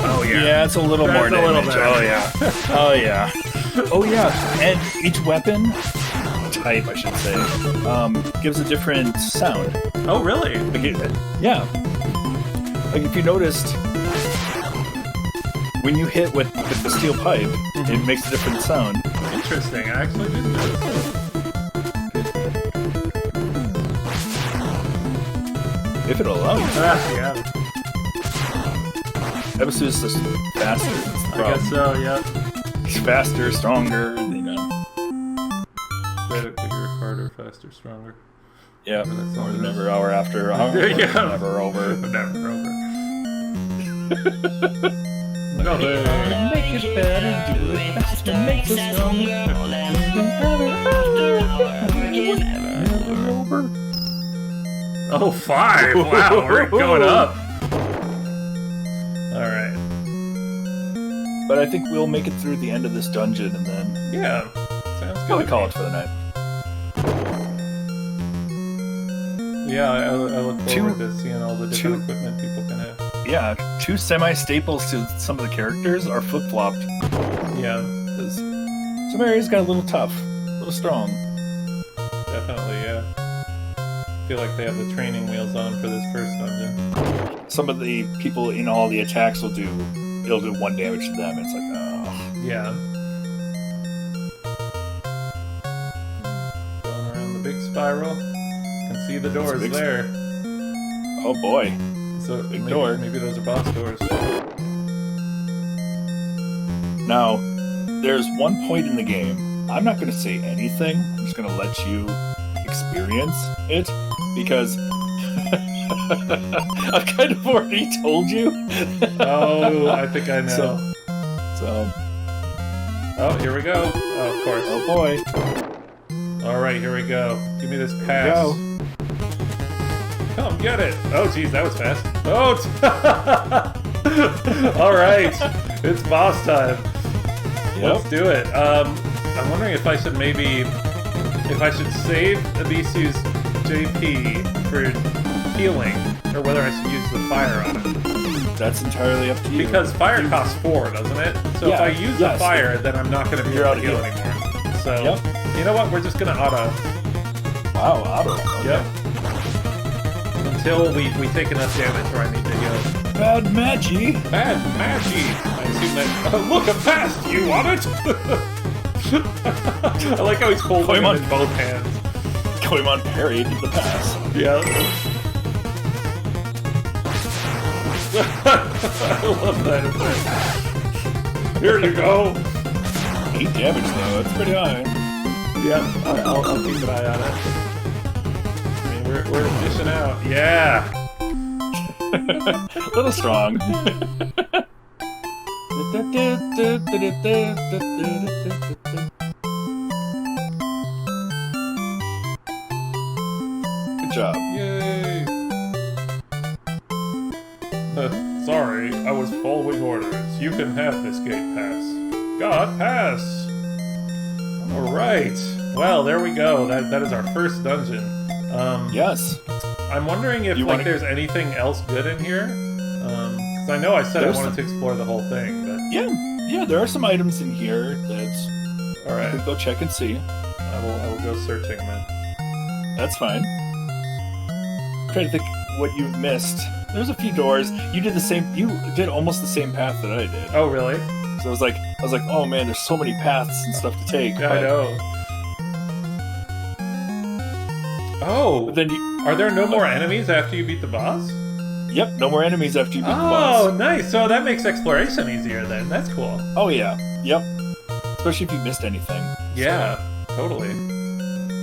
Oh yeah. yeah, it's a little That's more a little damage. better. Oh yeah. Oh yeah. Oh yeah. And each weapon type, I should say, gives a different sound. Oh really? Yeah. Like if you noticed, when you hit with the steel pipe, it makes a different sound. Interesting. I actually didn't notice that. If it'll allow you. Yeah. Ebisu's just faster. I guess so. Yeah. He's faster, stronger, Better, bigger, harder, faster, stronger. Yeah, That's more all than it is. ever, hour after hour. Yeah. Never over. Never over. Nothing. Make it better, do it faster, make it stronger. Never over. Oh, 5! Wow, we're going up. Alright. But I think we'll make it through the end of this dungeon and then Yeah. Sounds good. probably call it for the night. Yeah, I look forward to seeing all the different equipment people can have. Yeah, 2 semi-staples to some of the characters are flip-flopped. Yeah, Some areas got a little tough, a little strong. definitely, yeah. I feel like they have the training wheels on for this first dungeon. Some of the people in all the attacks it'll do 1 damage to them. It's like, oh. Yeah. Going around the big spiral. Can see the doors big there. Oh boy. So big maybe, door. maybe those are boss doors. Now, there's one point in the game. I'm not going to say anything. I'm just going to let you experience it because I've kind of already told you. Oh, I think I know. So. Oh, here we go. Oh, of course. Oh boy. Alright, here we go. Give me this pass. Go. Come get it. Oh, geez, that was fast. Oh, alright. It's boss time. Let's do it. I'm wondering if I should save Abisu's JP for healing, or whether I should use the fire on it. That's entirely up to you. Because fire costs 4, doesn't it? So if Yeah, I use the fire, then I'm not going to be You're able out to of heal heal. anymore. So, you know what? We're just going to auto. Wow, auto. Yep. Until we take enough damage where I need to heal. Bad magi. Bad magi! I assume that... look, a fast! You want it? I like how he's holding it in both hands. Goemon parried the pass. Yeah. I love that effect. Here you go. 8 damage though, that's pretty high. Yep, I'll keep an eye on it. I mean, we're dishing out. Yeah. A little strong. Good job. Yay. Sorry, I was following orders. You can have this gate pass. God, pass! Alright. Well, there we go. That is our first dungeon. Yes. I'm wondering if there's anything else good in here. Because I know I said I wanted to explore the whole thing, but Yeah, there are some items in here that all right, you can go check and see. I will go searching then. That's fine. I'm trying to think what you've missed. There's a few doors. You did almost the same path that I did. Oh, really? So I was like, oh man, there's so many paths and stuff to take. Yeah, I know. Oh, But then are there no more enemies after you beat the boss? Yep, no more enemies after you beat the boss. Oh, nice. So that makes exploration easier then. That's cool. Oh yeah, yep. Especially if you missed anything. Yeah, totally.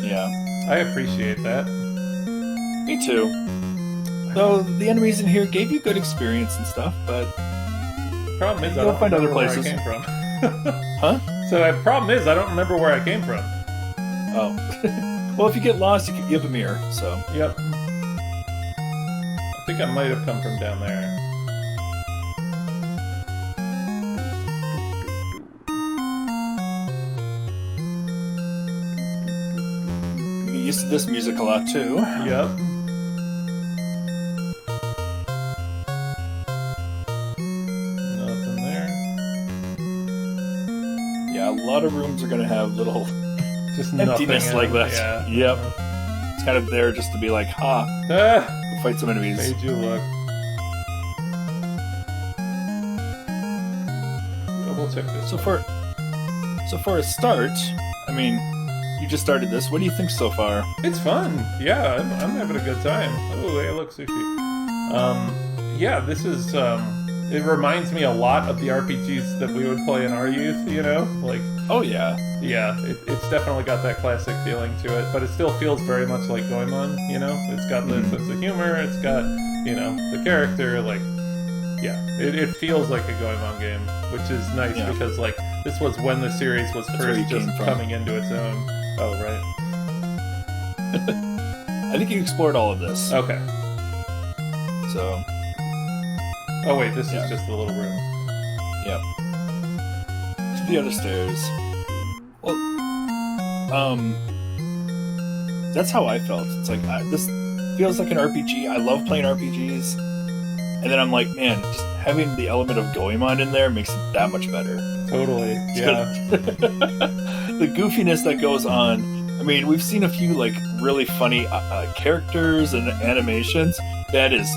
Yeah, I appreciate that. me too. Though the enemies in here gave you good experience and stuff, but Problem is, I You'll don't find other remember where I places. came from. Huh? So the problem is, I don't remember where I came from. oh. Well, if you get lost, you have a mirror, so. Yep. I think I might have come from down there. You get used to this music a lot too. Yep. Nothing there. Yeah, a lot of rooms are gonna have little Just emptiness nothing like in that. it. Yeah. Yep. It's kind of there just to be like, ha, Ah, we'll fight some enemies. made you look. We'll check this. So for a start, I mean, you just started this. What do you think so far? It's fun. Yeah, I'm having a good time. Oh, hey, look, sushi. Yeah, this is it reminds me a lot of the RPGs that we would play in our youth, you know? Like, Oh yeah. yeah, it's definitely got that classic feeling to it, but it still feels very much like Goemon, you know? It's got the sense of humor, it's got, you know, the character, like, yeah, it feels like a Goemon game, which is nice because, like, this was when the series was first just coming into its own. Oh, right. I think you explored all of this. Okay. So. Oh, wait, this is just the little room. Yep. To the other stairs. Well, that's how I felt. It's like, this feels like an RPG. I love playing RPGs. And then I'm like, man, just having the element of Goemon in there makes it that much better. Totally, yeah. The goofiness that goes on. I mean, we've seen a few, like, really funny characters and animations. That is...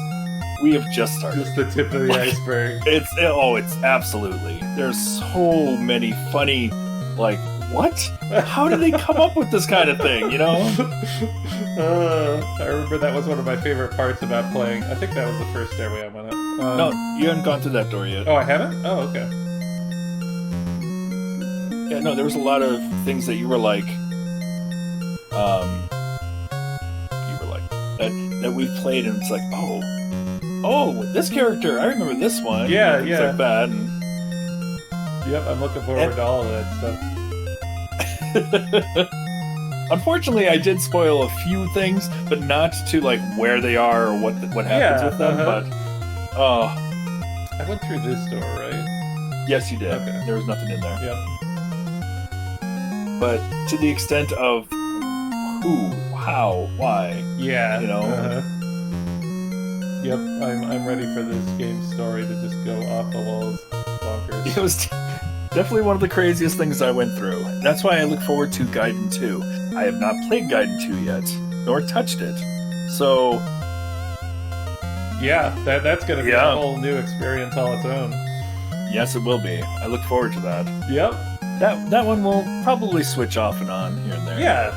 We have just started. Just the tip of the iceberg. It's absolutely. There's so many funny, like, what? How did they come up with this kind of thing, you know? I remember that was one of my favorite parts about playing. I think that was the first stairway I went up. No, you haven't gone through that door yet. Oh, I haven't? Oh, okay. Yeah, no, there was a lot of things that you were like, that we've played, and it's like, oh, this character, I remember this one. Yeah, things yeah. like that. And... Yep, I'm looking forward to all of that stuff. Unfortunately, I did spoil a few things, but not to like where they are or what happens with them. But I went through this door, right? Yes, you did. Okay. There was nothing in there. Yep. But to the extent of who, how, why, Yeah. you know. Yep, I'm ready for this game's story to just go off the walls, bonkers. It was definitely one of the craziest things I went through. That's why I look forward to Gaiden 2. I have not played Gaiden 2 yet, nor touched it. So... Yeah, that's going to be a whole new experience all its own. Yes, it will be. I look forward to that. Yep. That one will probably switch off and on here and there. Yeah,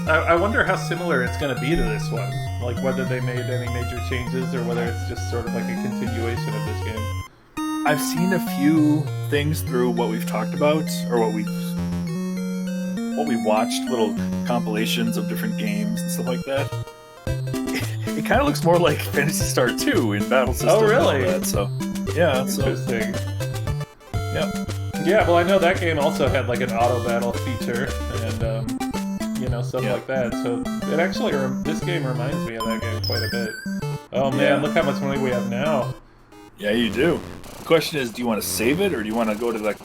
I wonder how similar it's going to be to this one. Like, whether they made any major changes or whether it's just sort of like a continuation of this game. I've seen a few things through what we've talked about, or what we've watched, little compilations of different games and stuff like that. It kind of looks more like Phantasy Star 2 in battle system. Oh, really? And all that, so, yeah. Interesting. Yeah. Yeah, well, I know that game also had like an auto battle feature and stuff like that. So it actually this game reminds me of that game quite a bit. Oh man, look how much money we have now. Yeah, you do. The question is, do you want to save it, or do you want to go to the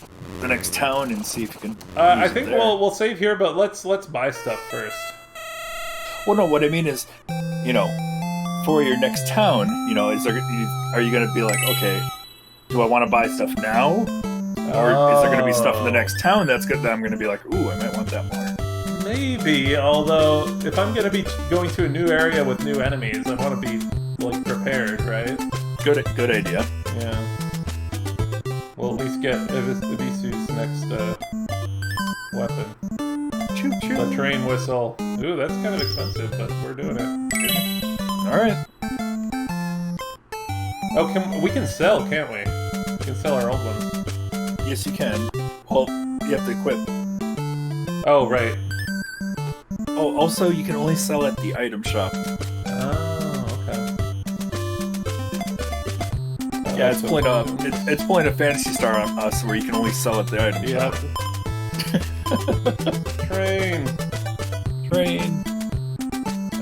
next town and see if you can? I think we'll save here, but let's buy stuff first. Well, no, what I mean is, for your next town, are you going to be like, okay, do I want to buy stuff now? Or is there going to be stuff in the next town that's good that I'm going to be like, ooh, I might want that more? Maybe, although if I'm going to be going to a new area with new enemies, I want to be like prepared, right? Good idea. Yeah. We'll at least get Ibisu's next weapon. Choo choo. The train whistle. Ooh, that's kind of expensive, but we're doing it. Alright. Oh, we can sell, can't we? We can sell our old ones. Yes, you can. Well, you have to equip. Oh, right. Oh, also, you can only sell at the item shop. Oh, okay. Yeah, it's pulling a Phantasy Star on us where you can only sell at the item shop. Train.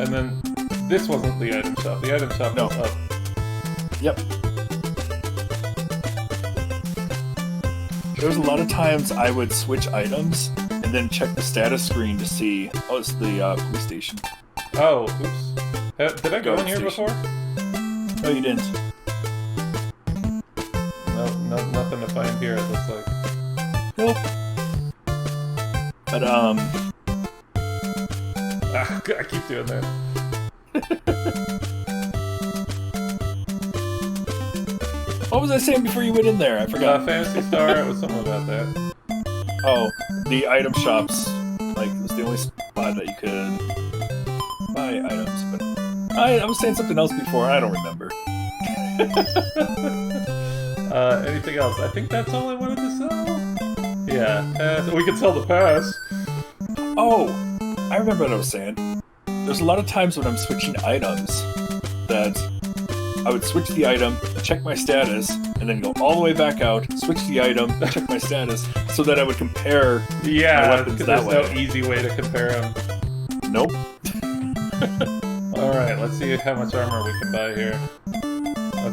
And then this wasn't the item shop. The item shop was up. Yep. There was a lot of times I would switch items and then check the status screen to see, it's the police station. Oh, oops. Did I go in here before? No, you didn't. No, nothing to find here, it looks like. Nope. But, I keep doing that. What was I saying before you went in there? I forgot. Phantasy Star, it was something about that. Oh, the item shops, it was the only spot that you could buy items, but I was saying something else before, I don't remember. Anything else? I think that's all I wanted to sell. Yeah, so we can sell the pass. Oh, I remember what I was saying. There's a lot of times when I'm switching items that I would switch the item, check my status, and then go all the way back out, switch the item, check my status, so that I would compare my weapons that there's way. no easy way to compare them. Nope. Alright, let's see how much armor we can buy here.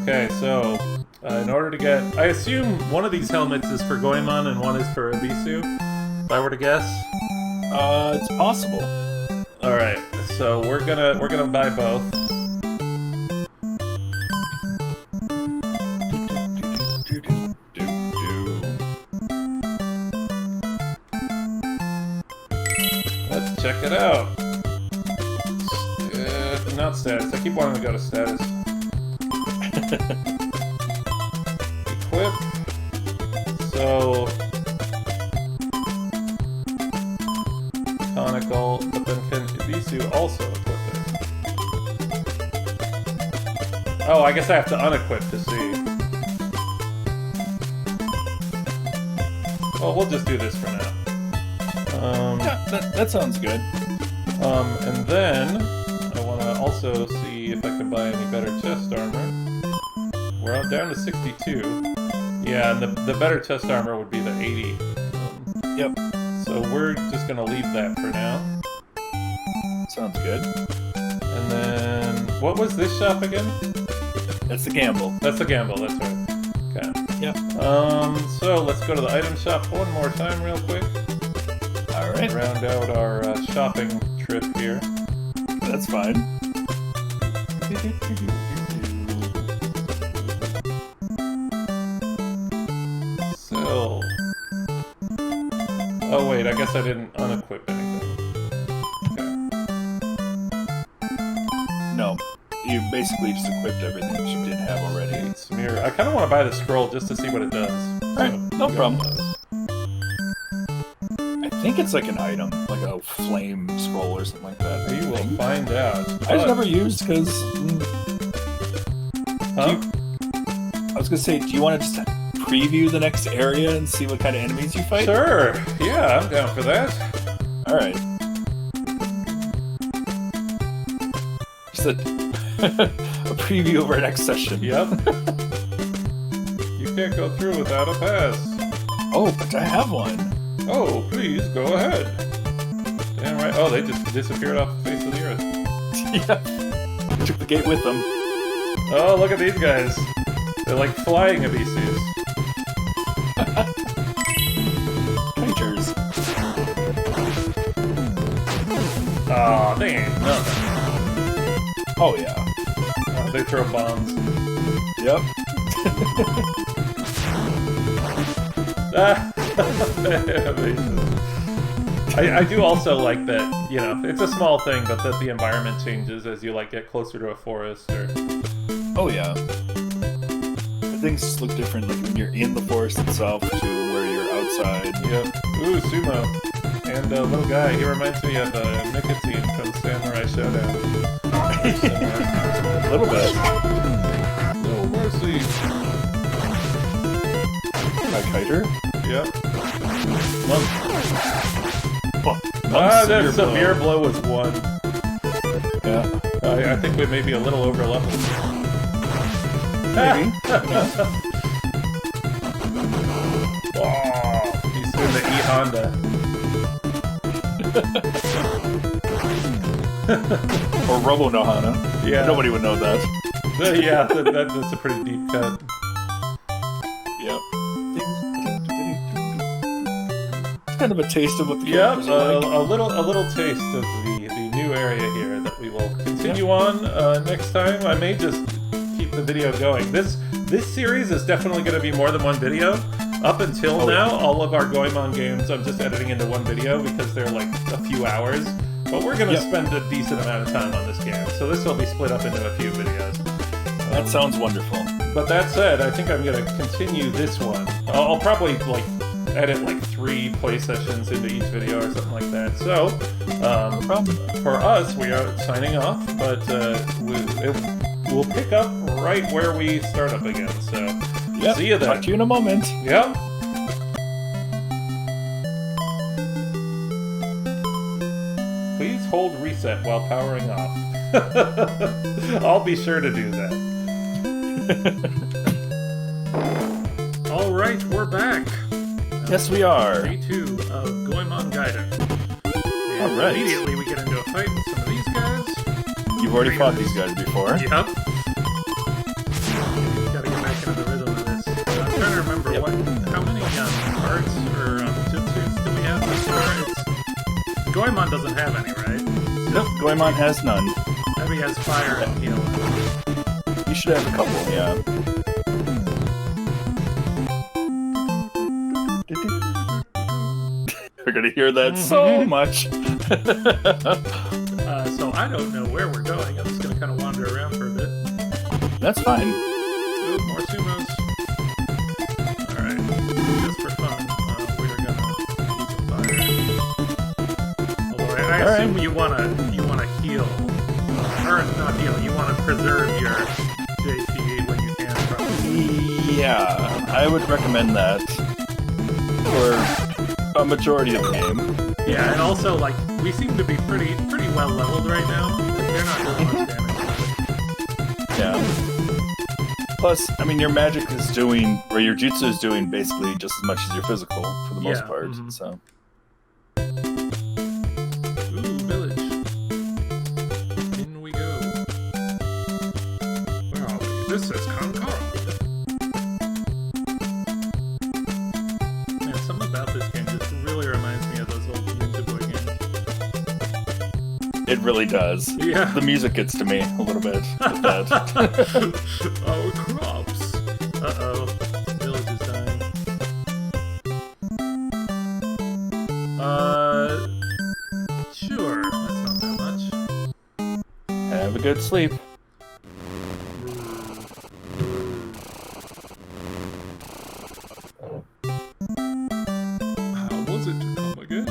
Okay, so, in order to get... I assume one of these helmets is for Goemon and one is for Abisu, if I were to guess. It's possible. Alright, so we're gonna buy both. Let's check it out. Not status. I keep wanting to go to status. Equip. So conical, but then can Ibisu also equip it? Oh, I guess I have to unequip to see. Well, we'll just do this for now. Yeah, that sounds good. And then I want to also see if I can buy any better chest armor. We're down to 62. Yeah, and the better chest armor would be the 80. Yep. So we're just going to leave that for now. Sounds good. And then, what was this shop again? That's the gamble. That's the gamble, that's right. Okay. Yep. So let's go to the item shop one more time real quick. Alright. Round out our shopping trip here. That's fine. So... Oh wait, I guess I didn't unequip anything. Okay. No. You basically just equipped everything that you did have already. Smear. I kind of want to buy the scroll just to see what it does. Alright, no problem. I think it's like an item, like a flame scroll or something like that. We will find out. I just never used because... Huh? I was gonna say, do you want to just preview the next area and see what kind of enemies you fight? Sure. Yeah, I'm down for that. Alright. Just a preview of our next session. Yep. You can't go through without a pass. Oh, but I have one. Oh, please go ahead. Damn right. Oh, they just disappeared off the face of the earth. Yeah. Took the gate with them. Oh, look at these guys. They're like flying Abisus. Creatures. Aw, they ain't nothing. Oh, yeah. They throw bombs. Yep. I do also like that, you know, it's a small thing, but that the environment changes as you, like, get closer to a forest, or... Oh, yeah. Things just look different, like when you're in the forest itself to where you're outside. Yep. Ooh, Sumo. And a little guy, he reminds me of Nicotine from Samurai Showdown. A little bit. No mercy. My kiter? Yep. That severe blow was 1. Yeah. I think we may be a little over leveled. Maybe. Oh, he's doing the E-Honda. Or Robo Nohana. Yeah. Nobody would know that. Yeah, that's a pretty deep cut. Yep. It's kind of a taste of what the Yep, characters are like. a little taste of the new area here that we will continue on next time. I may just keep the video going. This series is definitely going to be more than one video. Up until now, all of our Goemon games I'm just editing into one video because they're like a few hours. But we're going to spend a decent amount of time on this game, so this will be split up into a few videos. That sounds wonderful. But that said, I think I'm going to continue this one. I'll probably like edit like 3 play sessions into each video or something like that. So, for us, we are signing off, but we'll pick up right where we start up again. So, Yep. See you then. Talk to you in a moment. Yep. Please hold reset while powering off. I'll be sure to do that. All right, we're back. Yes, we are. Day 2 of Goemon Gaiden. And All right. immediately we get into a fight with some of these guys. You've already fought these guys before. Yep. Gotta get back into the rhythm of this. I'm trying to remember how many cards or jutsus do we have so far? Goemon doesn't have any, right? Nope, Goemon has none. Maybe he has fire and heal. You should have a couple, yeah. We're gonna hear that so much. So I don't know where we're going. I'm just gonna kind of wander around for a bit. That's fine. Ooh, more sumos. Alright, just for fun, we're gonna use a fire. Although I assume you wanna heal, or not heal. You wanna preserve your JP when you can. Probably. Yeah, I would recommend that for a majority of the game. Yeah, and also like we seem to be pretty well leveled right now. Like, they're not doing much damage. Yeah. Plus, I mean, your magic is doing, or your jutsu is doing basically just as much as your physical for the most part. So. Ooh, village. In we go. Where are we? This is Kankara. Man, something about this game just really reminds me of those old Ninja Boy games. It really does. Yeah. The music gets to me a little bit with that. Our crops. Uh-oh. Village is dying. Sure. That's not that much. Have a good sleep. How was it to come again?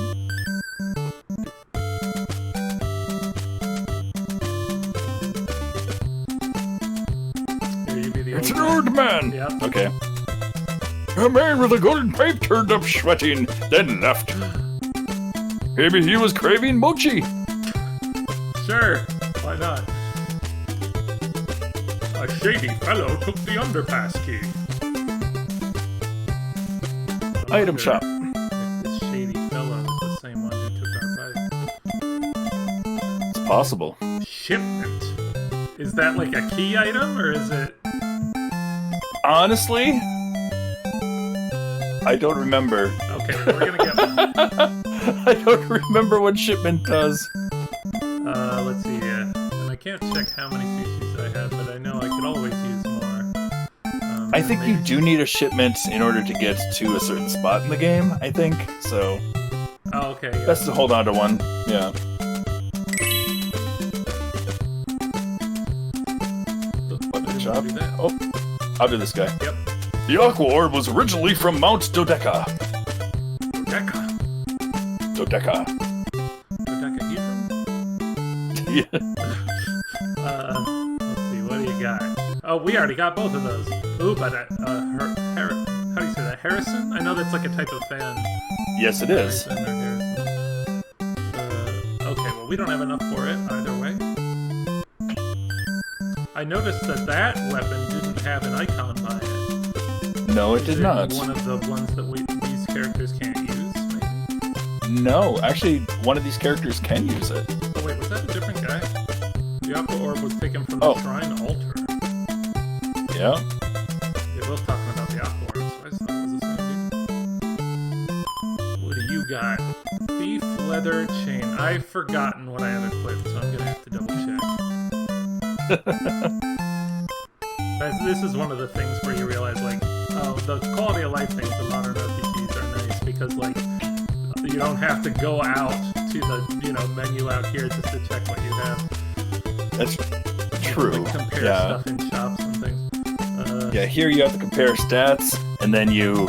Here you be the It's old an old man! Yep. Okay. A man with a golden pipe turned up sweating, then left. Maybe he was craving mochi. Sure, why not? A shady fellow took the underpass key. Item shop. If this shady fellow is the same one who took our pipe. It's possible. Shipment. Is that like a key item, or is it... Honestly, I don't remember. Okay, we're gonna get one. I don't remember what shipment does. Let's see, and I can't check how many species I have, but I know I could always use more. I think you do need a shipment in order to get to a certain spot in the game, I think. So, Oh, okay, yeah. best to hold on to one. Yeah. What Shop. Oh, I'll do this guy. Yep. The Aqua Orb was originally from Mount Dodeka. Dodeka. Dodeka. Dodecahedron? Yeah. Let's see, what do you got? Oh, we already got both of those. Ooh, but, how do you say that? Harrison? I know that's like a type of fan. Yes, it is. Harrison or Harrison. Okay, well, we don't have enough for it either way. I noticed that weapon didn't have an icon by it. No, it Is did it not. one of the ones that these characters can't use, maybe? No, actually, one of these characters can use it. Oh, wait, was that a different guy? The Aqua Orb was taken from the Oh. Shrine Altar. Yeah. They're both talking about the Aqua Orb, so I just thought it was the same dude. What do you got? Thief Leather Chain. I've forgotten what I have equipped, so I'm gonna have to double check. This is one of the things where you realize, like, oh, the quality of life things in modern RPGs are nice because, like, you don't have to go out to the, menu out here just to check what you have. That's You true. have to, like, compare Yeah. stuff in shops and things. Yeah, here you have to compare stats, and then you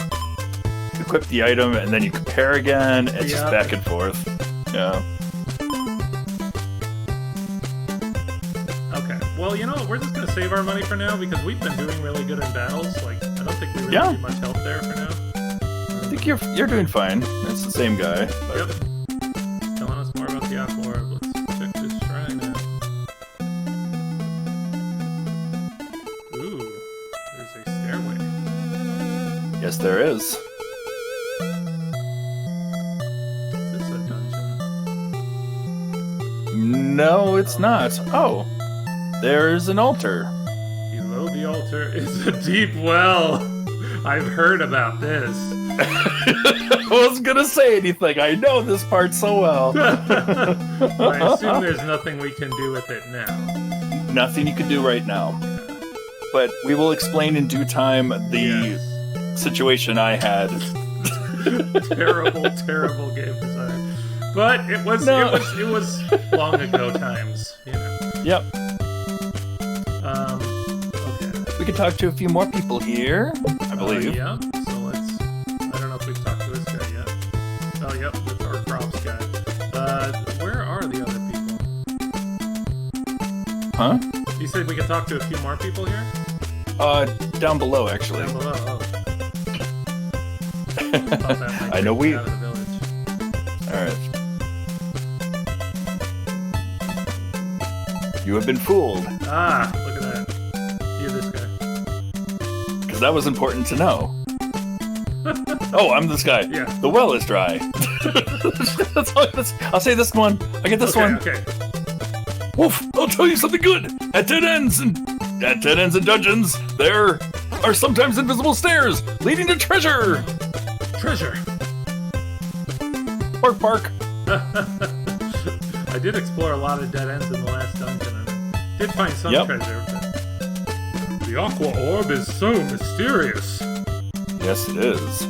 equip the item, and then you compare again. It's just Yeah. back and forth. Yeah. Okay. Well, you know what? We're just gonna save our money for now because we've been doing really good in battles. Like, don't think we really Yeah. need much help there for now. I think you're doing fine. It's the same guy. But... Yep. Telling us more about the Aqua Orb. Let's check this shrine out. Ooh, there's a stairway. Yes, there is. Is this a dungeon? No, it's not. Oh, there's an altar. Below the altar is a deep well. I've heard about this. I wasn't gonna say anything. I know this part so well. I assume there's nothing we can do with it now. Nothing you can do right now. But we will explain in due time the situation I had. Terrible, terrible game design. But it was long ago times, you know. Yep. Okay. We can talk to a few more people here, I believe. Yeah. So let's. I don't know if we've talked to this guy yet. Oh, yep, that's our props guy. Where are the other people? Huh? You said we could talk to a few more people here? Down below, actually. Down below. Oh. Thought that might I know take we. me out of the village. All right. You have been fooled. Ah, look at that. You, this guy. Because that was important to know. Oh, I'm this guy. Yeah. The well is dry. I'll say this one. I get this one. Okay. Wolf, I'll tell you something good. At dead ends and dungeons, there are sometimes invisible stairs leading to treasure. Treasure. Bark, bark. I did explore a lot of dead ends in the last dungeon and did find some treasure. But the Aqua Orb is so mysterious. Yes, it is.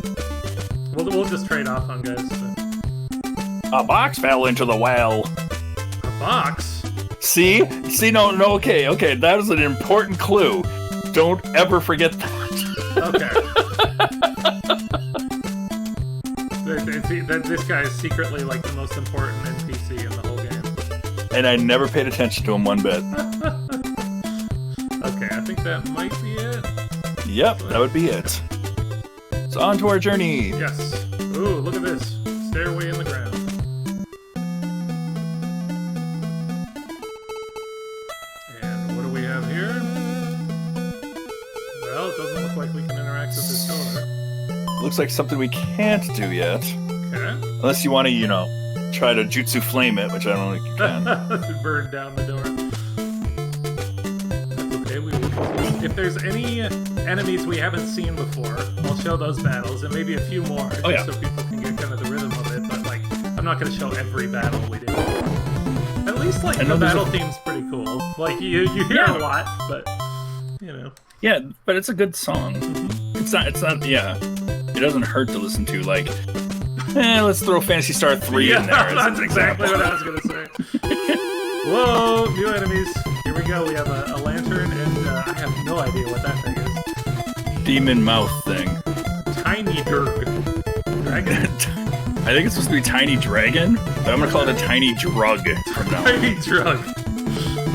We'll just trade off on guys. A box fell into the well. A box? See, no, okay. That is an important clue. Don't ever forget that. Okay. This guy is secretly like the most important NPC in the whole game. And I never paid attention to him one bit. Okay, I think that might be it. Yep, that would be it. So on to our journey. Yes. Ooh, look at this. Stairway in the ground. And what do we have here? Well, it doesn't look like we can interact with this door. Looks like something we can't do yet. Okay. Unless you want to, try to jutsu flame it, which I don't think you can. Burn down the door. That's okay. We will. If there's any enemies we haven't seen before, I'll show those battles and maybe a few more, just so people can get kind of the rhythm of it. But like, I'm not going to show every battle we do. At least like the battle theme's pretty cool. Like you hear a lot, but Yeah, but it's a good song. It's not. Yeah, it doesn't hurt to listen to. Like, let's throw Phantasy Star 3 in there. That's exactly what I was going to say. Whoa, new enemies. Here we go. We have a lantern, and I have no idea what that thing is. Demon mouth thing. Tiny Dragon. I think it's supposed to be Tiny Dragon, but I'm going to call it a Tiny Drug from now on. Tiny Drug.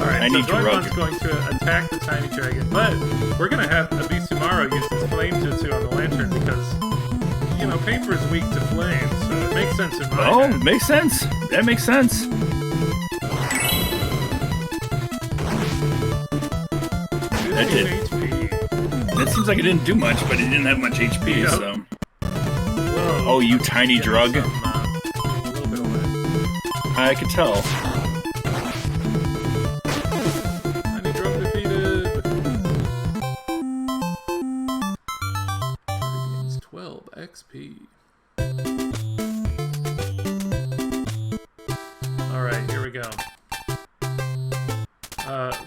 Alright, so Drug. Goemon's going to attack the Tiny Dragon, but we're going to have Abisumaru use his flame jutsu on the lantern because, paper is weak to flame, so it makes sense in my head. Makes sense. That makes sense. That did. HP. It seems like it didn't do much, but it didn't have much HP, so... Whoa. Oh, you tiny drug. A little bit away. I could tell. Tiny drug defeated. He gains 12 XP. Alright, here we go.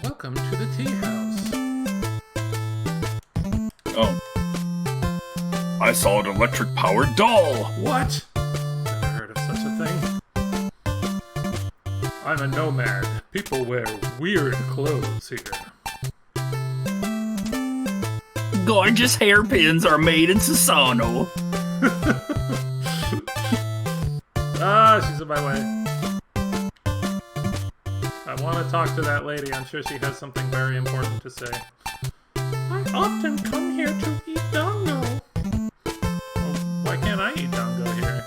Welcome to the tea house. Oh. I saw an electric-powered doll! What? Never heard of such a thing. I'm a nomad. People wear weird clothes here. Gorgeous hairpins are made in Susono. She's in my way. I want to talk to that lady. I'm sure she has something very important to say. I often come here here to eat dango. Well, why can't I eat dango here?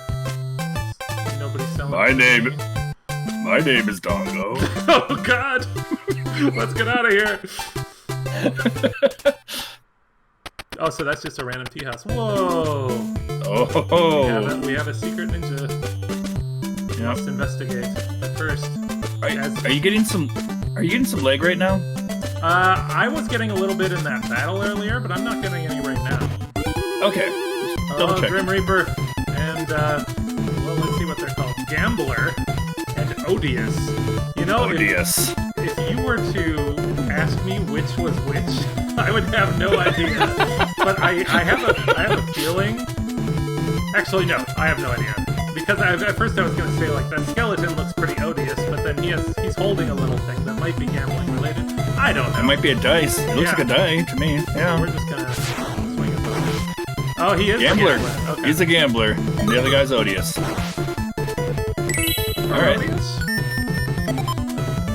Nobody's selling. My name is Dango. Oh God! Let's get out of here. Oh, so that's just a random tea house. Whoa! Oh, We have a secret ninja. yeah. Let's investigate. But first, Are you getting some? Are you getting some leg right now? I was getting a little bit in that battle earlier, but I'm not getting any right now. Okay. Double check. Grim Reaper and well, let's see what they're called. Gambler and Odious. You know, Odious. if you were to ask me which was which, I would have no idea. But I have a feeling. Actually, no, I have no idea. Because at first I was going to say, like, that skeleton looks pretty odious, but then he's holding a little thing that might be gambling related. I don't know. It might be a dice. It looks like a die to me. Yeah. So we're just going to swing it over. Oh, he is Gambler. a gambler. Okay. He's a gambler. And the other guy's odious. All right.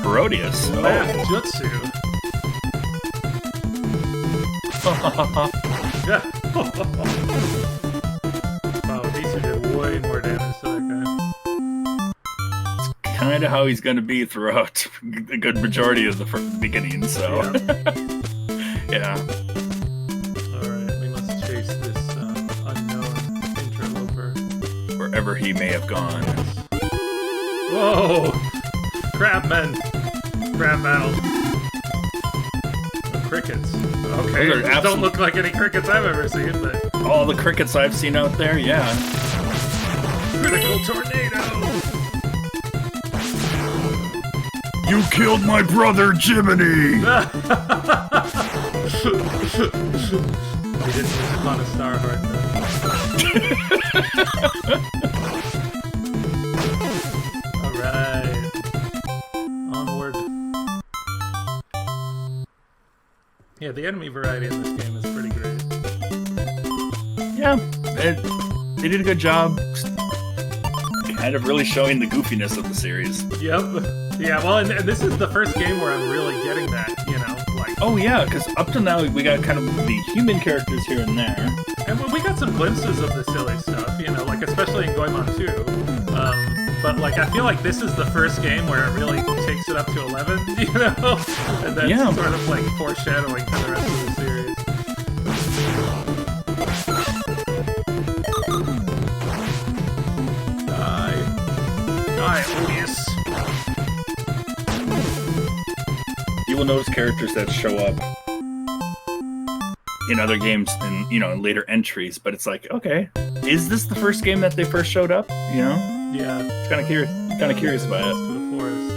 Herodious. Laugh Jutsu. Oh, these did way more damage to that guy. Kind of how he's going to be throughout a good majority of the beginning, so. Yeah. Alright, we must chase this unknown interloper. Wherever he may have gone. Whoa! Crabmen! Crab battle. The crickets. Okay, Those are these don't look like any crickets I've ever seen, but... All the crickets I've seen out there, yeah. Critical tornado! You killed my brother, Jiminy! He didn't use upon a star heart, though. Alright. Onward. Yeah, the enemy variety in this game is pretty great. Yeah, they did a good job kind of really showing the goofiness of the series. Yep. Yeah, well, and this is the first game where I'm really getting that, you know, like... Oh, yeah, because up to now, we got kind of the human characters here and there. And we got some glimpses of the silly stuff, you know, like, especially in Goemon 2. But, like, I feel like this is the first game where it really takes it up to 11, you know? And that's sort of, like, foreshadowing for the rest of the series. Die, Odious. You will notice characters that show up in other games and, you know, in later entries, but it's like, okay, is this the first game that they first showed up? You know? Yeah. It's kind of curious about it. To the forest.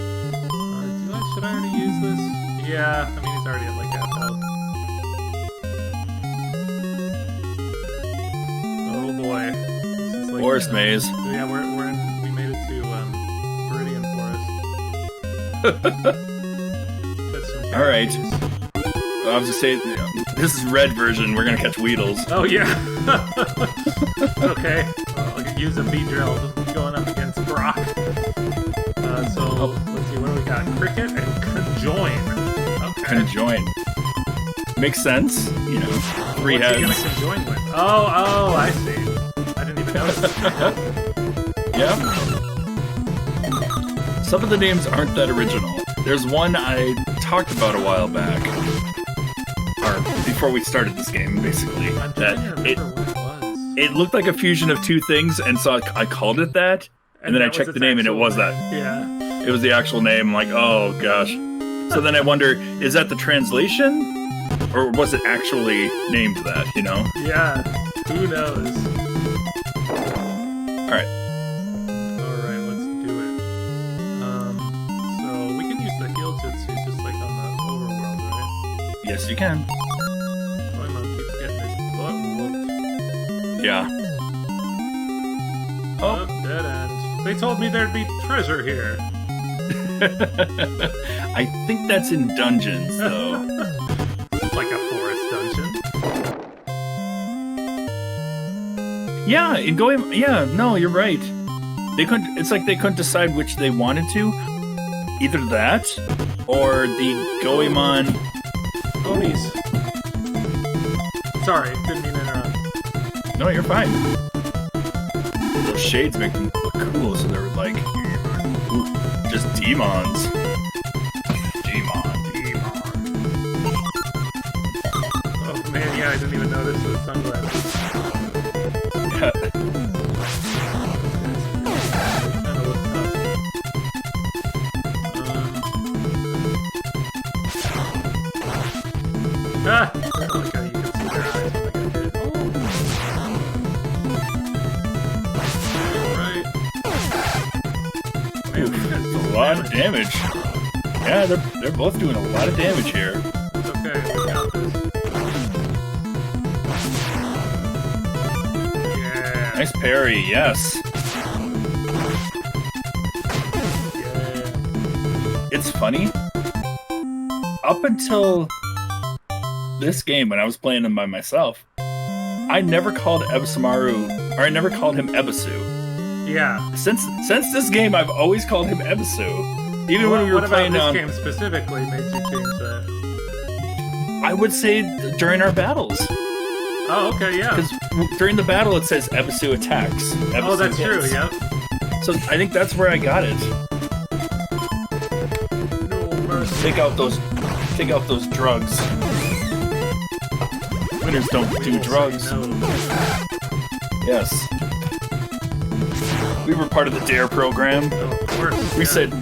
Should I already use this? Yeah, I mean, he's already at like half health. Oh boy. This is like, Forest maze. Yeah, we made it to Viridian Forest. All right. I was just saying, this is red version. We're gonna catch Weedles. Oh yeah. Okay. Well, I could use a Beedrill going up against Brock. Let's see. What do we got? Cricket and Conjoin. Okay. Conjoin. Makes sense. You know, three What's he heads. gonna conjoin with? Oh, I see. I didn't even notice. Yeah. Some of the names aren't that original. There's one I talked about a while back, or before we started this game, basically. I'm trying to remember what it was. It looked like a fusion of two things, and so I called it that. And then I checked the name, and it was that. Yeah. It was the actual name. I'm like, oh gosh. So then I wonder, is that the translation, or was it actually named that? You know? Yeah. Who knows? All right. Alright, let's do it. So we can use the heal jutsu just like on the overworld, right? Yes, you can. Goemon keeps getting his butt whooped. Yeah. Oh, dead end. They told me there'd be treasure here. I think that's in dungeons, though. It's like a forest dungeon. Yeah, in Goemon. Yeah, no, you're right. They couldn't. It's like they couldn't decide which they wanted to. Either that, or the Goemon. Ponies. Sorry, didn't mean to interrupt. No, you're fine. Those shades make them look cool, so they're like, ooh, just demons. Oh man, yeah, I didn't even notice the sunglasses. I like how you can see their eyes when they get hit. Right. Man, these guys do A lot of damage. Yeah, they're both doing a lot of damage here. It's okay, we got this. Yeah. Nice parry, yes. Yeah. It's funny. Up until this game, when I was playing him by myself, I never called Ebisumaru, or I never called him Ebisu. Yeah. Since this game, I've always called him Ebisu. Even when we were playing what on, about this game specifically made you change that? I would say during our battles, Oh, okay, yeah. because during the battle it says Ebisu attacks. Ebisu Oh, that's true, hits. yep. So I think that's where I got it. No mercy. Take out those drugs. Winners don't do We'll drugs. say no. Yes. We were part of the DARE program. Oh, of course. We yeah. said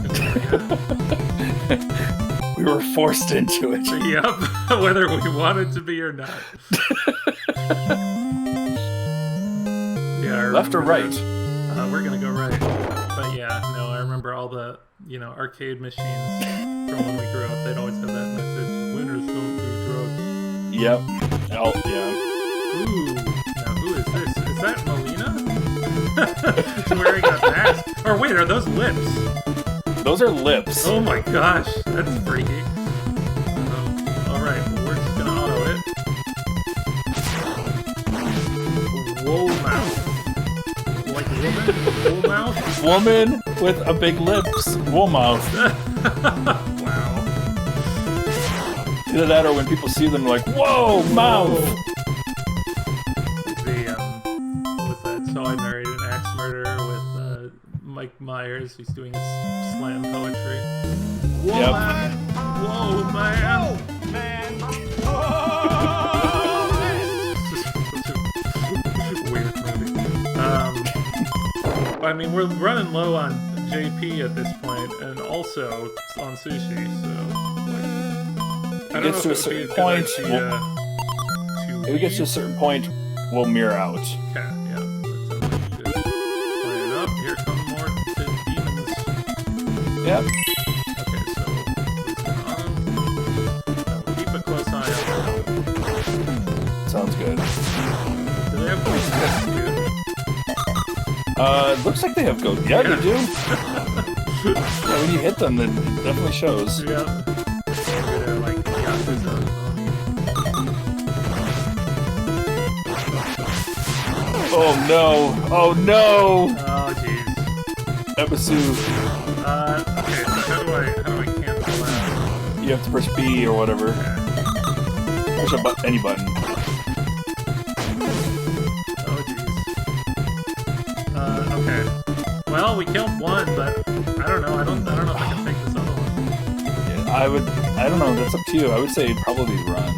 we were forced into it. Yep, whether we wanted to be or not. Yeah, I Left or remember right? that. We're gonna go right. But yeah, no, I remember all the, arcade machines from when we grew up. They'd always have that message: "Winners don't do drugs." Yep. Oh, yeah. Ooh, now who is this? Is that Melina? She's wearing a mask. Or wait, are those lips? Those are lips. Oh my gosh, that's freaky. Alright, well, we're just gonna auto it. Whoa mouth. Like woman? Whoa mouth? Woman with a big lips. Wool mouth. Wow. Either that or when people see them, like, whoa, mouth. What's that? So I narrated an axe murder with Mike Myers. He's doing his slam poetry. Whoa, Yep. man! Whoa, man! Weird movie. I mean, we're running low on JP at this point, and also on sushi. So, like, I don't Gets know to a if it would be certain good point, idea If it gets to a certain point, we'll mirror out. Okay, yeah, that sounds like good. Playing up, here come more demons. Yep. Okay, so we'll keep a close eye on them. Sounds good. Do they have voice tests, dude? Looks like they have goat. Yeah, they do. Yeah, when you hit them, it definitely shows. Yeah. They're like Yakuza on Oh no! Oh no! Oh, jeez. Ebisu, Okay, so how do I cancel that? you have to press B or whatever. Push any button. Oh, jeez. Okay. Well, we killed one, but I don't know. I don't know if I can take this other one. Yeah, I don't know. That's up to you. I would say probably run.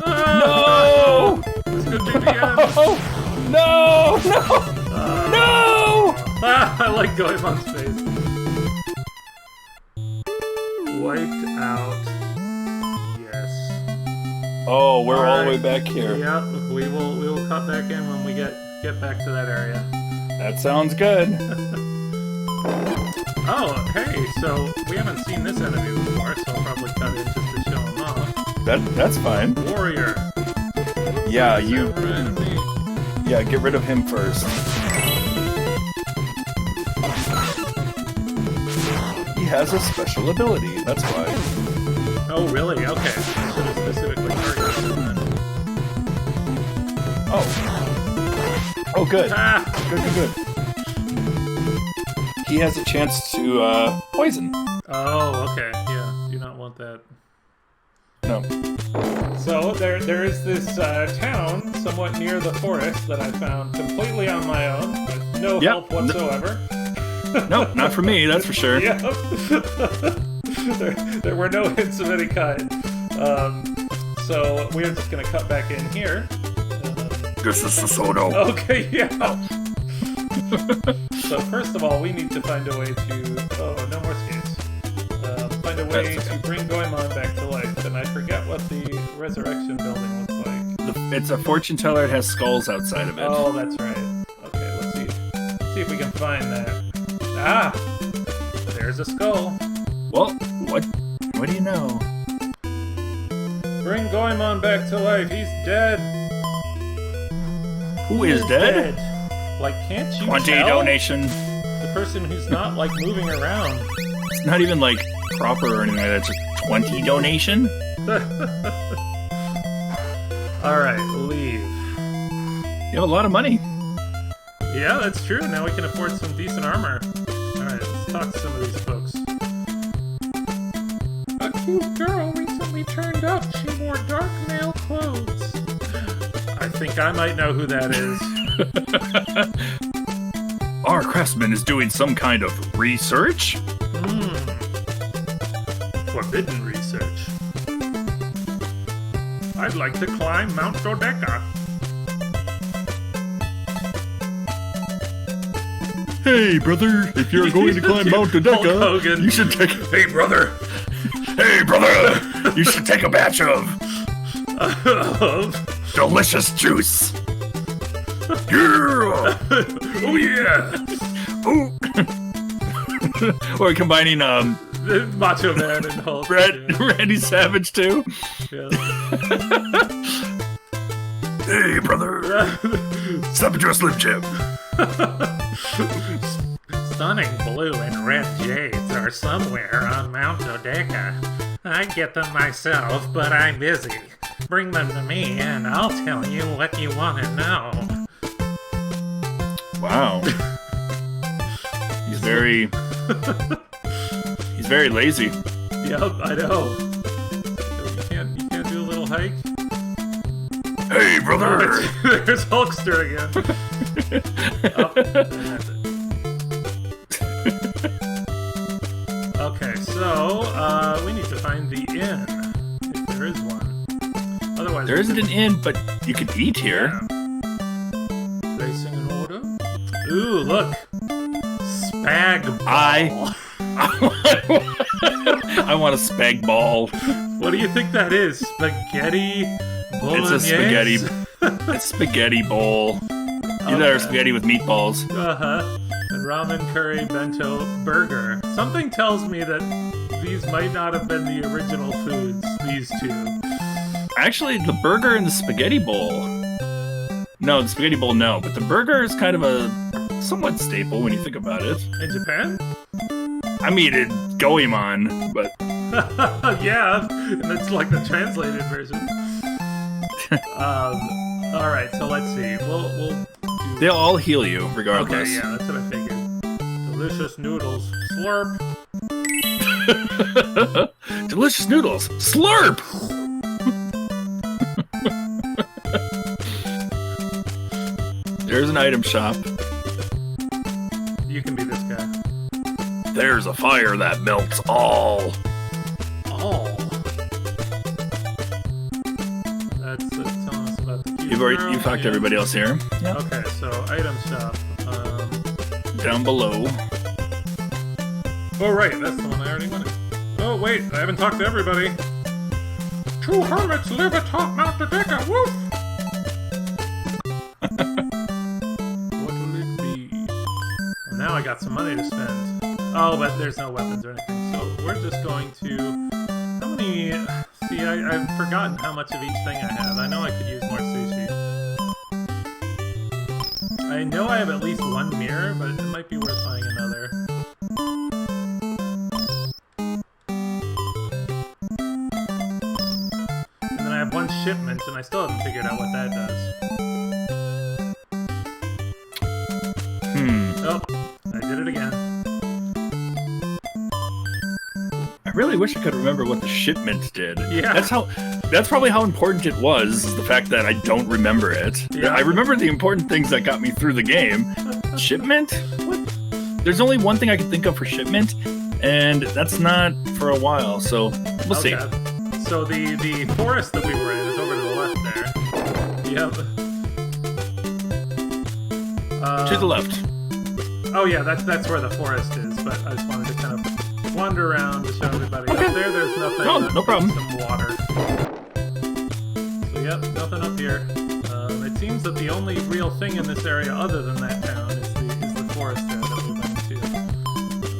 No! This could be the end. No! No! No! I like Goemon's face. Wiped out. Yes. Oh, we're all the way Alright. back here. Yep. We will cut back in when we get back to that area. That sounds good. Oh, hey. So we haven't seen this enemy before, so I'll probably cut in just to show him off. That's fine. Warrior. Yeah, Separate enemy. Yeah, get rid of him first. He has a special ability, that's why. Oh, really? Okay. I should have specifically targeted him then. Oh, good. Ah! Good. He has a chance to, poison. Oh, okay. Yeah. Do not No. So there is this town somewhat near the forest that I found completely on my own, with no help whatsoever. No, not for me, that's for sure. Yep. there were no hints of any kind. So we're just gonna cut back in here. This is Susono. Okay, yeah. So first of all, we need to find a way to... Oh, no more skates. Find a way to bring Goemon back to life, and I forget what the resurrection building looks like. It's a fortune teller. It has skulls outside of it. Oh, that's right. Okay, let's see. Let's see if we can find that. Ah! There's a skull. Well, what do you know? Bring Goemon back to life. He's dead. Who is dead? Like, can't you 20 tell? donation. The person who's not, like, moving around. It's not even, like, proper or anything like that. Just 20 donation? Alright, leave. You have a lot of money. Yeah, that's true. Now we can afford some decent armor. Alright, let's talk to some of these folks. A cute girl recently turned up. She wore dark male clothes. I think I might know who that is. Our craftsman is doing some kind of research? Forbidden research. I'd like to climb Mount Dodeka. Hey, brother, if you're going to climb Mount Dodeka, you should take... Hey, brother! Hey, brother! You should take a batch of... delicious juice! Yeah! Oh, yeah! Ooh! We're combining, Macho Man and Hulk. Randy Savage, too? Yeah. Hey, brother! Step into a Slim Jim! Stunning blue and red jades are somewhere on Mount Dodeka. I'd get them myself, but I'm busy. Bring them to me and I'll tell you what you want to know. Wow. He's very lazy. Yep, I know. You can't do a little hike? Hey, brother! There's Hulkster again. Oh, that's it. Okay, so we need to find the inn, if there is one. Otherwise, there isn't an inn, but you can eat here. Yeah. Placing an order. Ooh, look, spag ball. I want a spag ball. What do you think that is? Spaghetti bolognese? It's a spaghetti. It's spaghetti bowl. Either spaghetti with meatballs. And ramen curry bento burger. Something tells me that these might not have been the original foods, these two. Actually, the burger and the spaghetti bowl. No, the spaghetti bowl, no. But the burger is kind of a somewhat staple when you think about it. In Japan? I mean, in Goemon, but... Yeah, and it's like the translated version. Alright, so let's see. We'll do... They'll all heal you, regardless. Okay, yeah, that's what I figured. Delicious noodles. Slurp! Delicious noodles. Slurp! There's an item shop. You can be this guy. There's a fire that melts all. All? That's telling us about the You've talked to everybody else here. Yep. Okay, so item shop. Down below. Oh, right, that's the one I already wanted. Oh, wait, I haven't talked to everybody. 2 hermits live atop Mount Dodeka. Woof! What will it be? Well, now I got some money to spend. Oh, but there's no weapons or anything, so we're just going to... How many... See, I've forgotten how much of each thing I have. I know I could use more sushi. I know I have at least one mirror, but it might be worth buying another. And then I have one shipment, and I still haven't figured out what that does. Hmm. Oh, I did it again. I really wish I could remember what the shipment did. Yeah. That's probably how important it was, is the fact that I don't remember it. Yeah. I remember the important things that got me through the game. Shipment? What? There's only one thing I can think of for shipment, and that's not for a while, so we'll see. So the forest that we were in is over to the left there. Yep. To the left. Oh yeah, that's where the forest is, but I just wanted to kind of wander around to show everybody. Okay. Up there's nothing. No problem. Some water. So yep, nothing up here. It seems that the only real thing in this area other than that town is the forest there that we went to.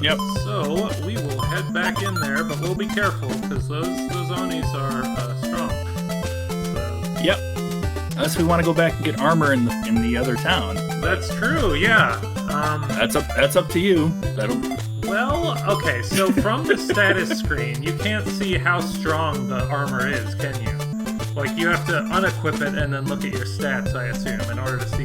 Yep. So we will head back in there, but we'll be careful because those Onis are strong. So. Yep. Unless we want to go back and get armor in the other town. That's true. Yeah. That's up to you. Well, okay. So from the status screen, you can't see how strong the armor is, can you? Like you have to unequip it and then look at your stats, I assume, in order to see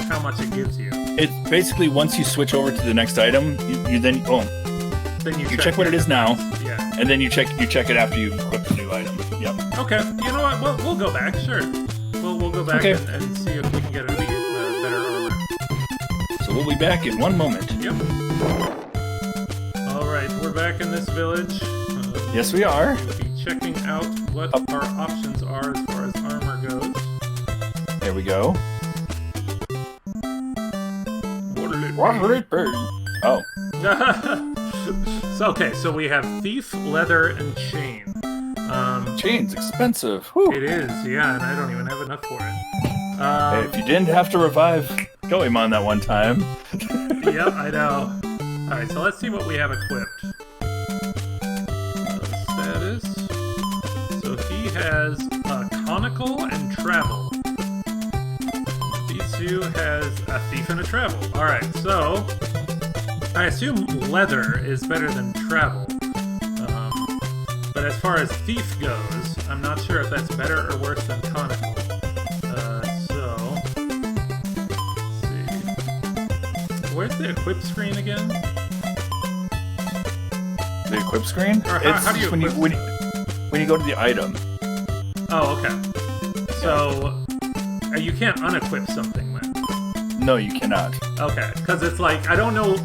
how much it gives you. It's basically once you switch over to the next item, you then you check what it is now. Yeah. And then you check it after you equip the new item. Yep. Okay. You know what? We'll go back. Sure. We'll go back Okay. and see if we can get a better armor. So we'll be back in one moment. Yep. All right, we're back in this village. Yes, we are. We'll be checking out what our options are as far as armor goes. There we go. What will it be? Oh. So we have thief, leather, and chain. Chain's expensive. Whew. It is, yeah, and I don't even have enough for it. Hey, if you didn't have to revive Goemon that one time. Yep, I know. Alright, so let's see what we have equipped. Status. So he has conical and travel. Bitsu has a thief and a travel. Alright, so I assume leather is better than travel. But as far as thief goes, I'm not sure if that's better or worse than conical. So let's see. Where's the equip screen again? The equip screen? Or how do you when equip when you go to the item. Oh, okay. So you can't unequip something then. No, you cannot. Okay, because it's like I don't know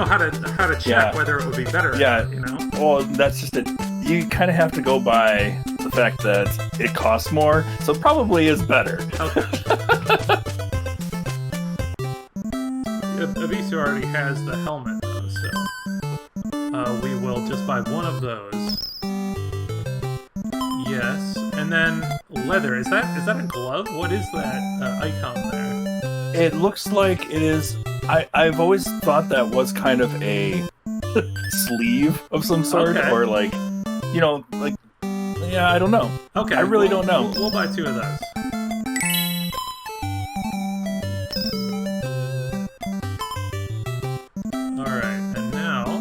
how to check Yeah. whether it would be better. Or Yeah. not, you know. Well, that's just it. You kind of have to go by the fact that it costs more, so it probably is better. Okay. Abisu already has the helmet though, so we will just buy one of those. Yes, and then leather. Is that a glove? What is that icon there? It looks like it is. I've always thought that was kind of a sleeve of some sort, Okay. or like, yeah, I don't know. Okay, I really don't know. We'll buy two of those. Alright, and now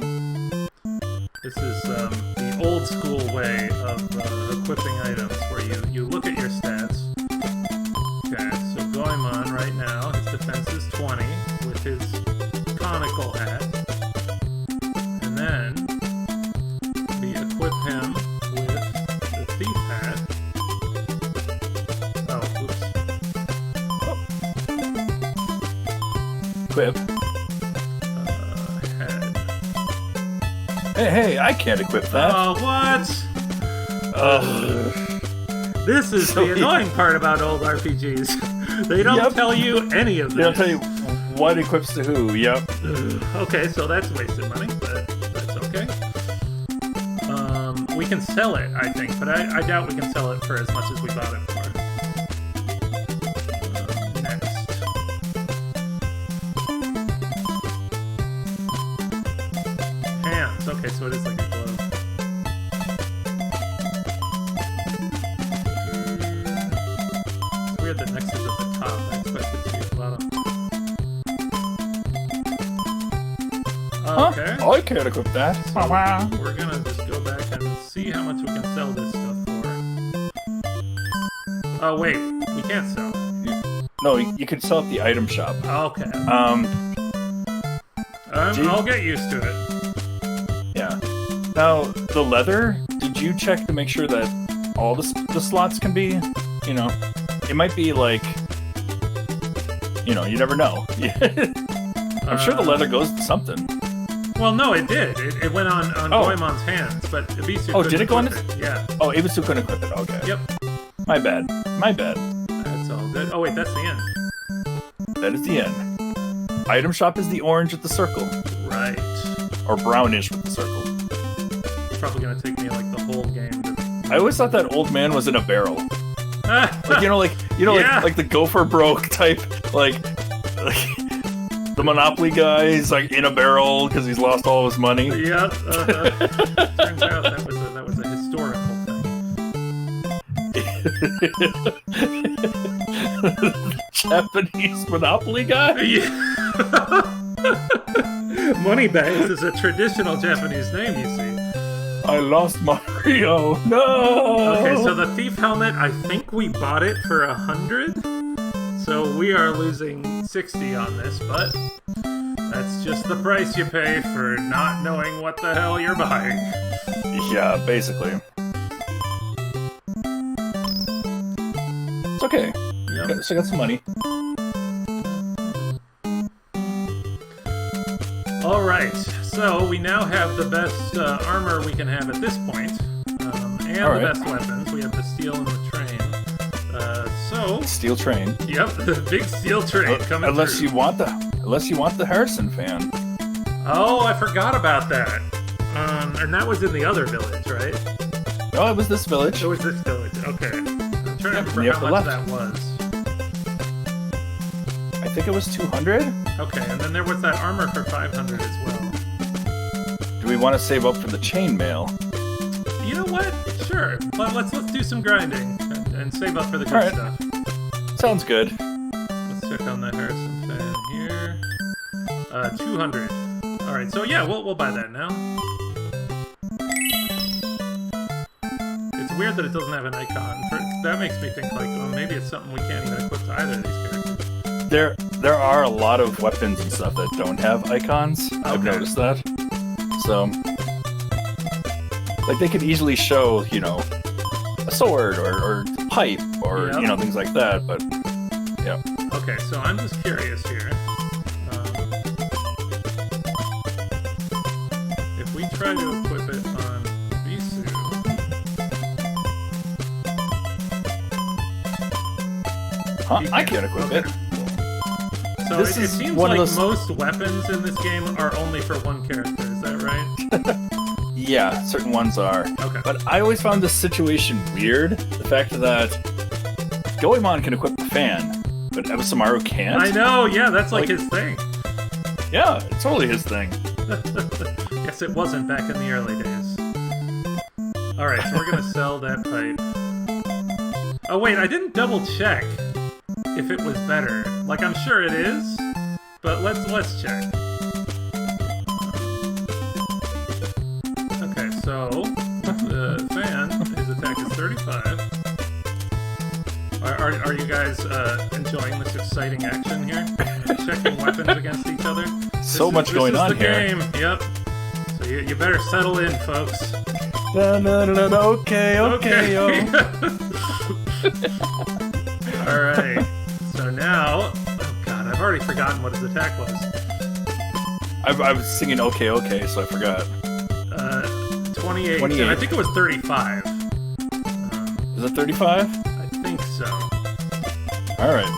this is the old school way of equipping items where you look at your stats. Okay, so Goemon right now, his defense is 20 with his conical hat. And then we equip him with the thief hat. Oh, oops. Equip. Head. Hey, I can't equip that. Oh, what? This is So the annoying part about old RPGs. They don't Yep. tell you any of this. They don't tell you what equips to who. Yep. Okay, so that's wasted money, but that's okay. We can sell it, I think, but I doubt we can sell it for as much as we bought it for. Next. Hands. Okay, so it is like a glove. It's weird that next is at the top. I expected to be at the bottom. Okay. Huh? I can't equip that. So we're gonna just go back and see how much we can sell this stuff for. Oh wait, we can't sell. No, you can sell at the item shop. Okay. Gee. I'll get used to it. Yeah. Now, the leather, did you check to make sure that all the slots can be, you know, it might be like, you know, you never know. I'm sure the leather goes to something. Well, no, it did. It went on Goemon's hands, but Ibisu couldn't did it go on equip it. Yeah. Oh, Ibisu couldn't equip it. Okay. Yep. My bad. That's all good. Oh, wait, that's the end. That is the end. Item shop is the orange with the circle. Right. Or brownish with the circle. It's probably going to take me, like, the whole game to... I always thought that old man was in a barrel. Like, Yeah. like the gopher broke type, like the Monopoly guy is like in a barrel because he's lost all of his money. Yep. Turns out that was a historical thing. Japanese Monopoly guy? Yeah. Moneybags is a traditional Japanese name, you see. I lost my Rio. No. Okay, so the thief helmet, I think we bought it for 100. So we are losing 60 on this, but that's just the price you pay for not knowing what the hell you're buying. Yeah, basically. It's okay. Yep. So I got some money. Alright, so we now have the best armor we can have at this point, and the best weapons. We have the steel and the train. Steel train. Yep, the big steel train coming unless through. you want the Harrison fan. Oh, I forgot about that. And that was in the other village, right? No, it was this village. It was this village. Okay. I'm trying to remember you how have much the that was. I think it was 200. Okay, and then there was that armor for 500 as well. Do we want to save up for the chainmail? You know what? Sure. But let's do some grinding and save up for the good stuff. Sounds good. Let's check on that Harrison fan here. 200. All right. So yeah, we'll buy that now. It's weird that it doesn't have an icon. That makes me think like, well, maybe it's something we can't even equip to either of these characters. There are a lot of weapons and stuff that don't have icons. I've noticed that. So, like, they could easily show, you know, a sword or pipe or, you know, things like that, but, yeah. Okay, so I'm just curious here. If we try to equip it on Bisu... Huh? I can't equip it. So it seems like most weapons in this game are only for one character, is that right? Yeah, certain ones are. Okay. But I always found this situation weird. The fact that Goemon can equip the fan, but Ebisumaru can't. I know, yeah, that's like his thing. Yeah, it's totally his thing. Guess it wasn't back in the early days. Alright, so we're gonna sell that pipe. Oh wait, I didn't double check if it was better. Like, I'm sure it is, but let's check. Okay, so the fan, his attack is 35. Are you guys enjoying this exciting action here? Checking weapons against each other? So much going on here. This is the game, yep. So you better settle in, folks. Okay. Alright. So now, oh god, I've already forgotten what his attack was. I was singing okay, so I forgot. 28. 28. I think it was 35. Is it 35? I think so. Alright.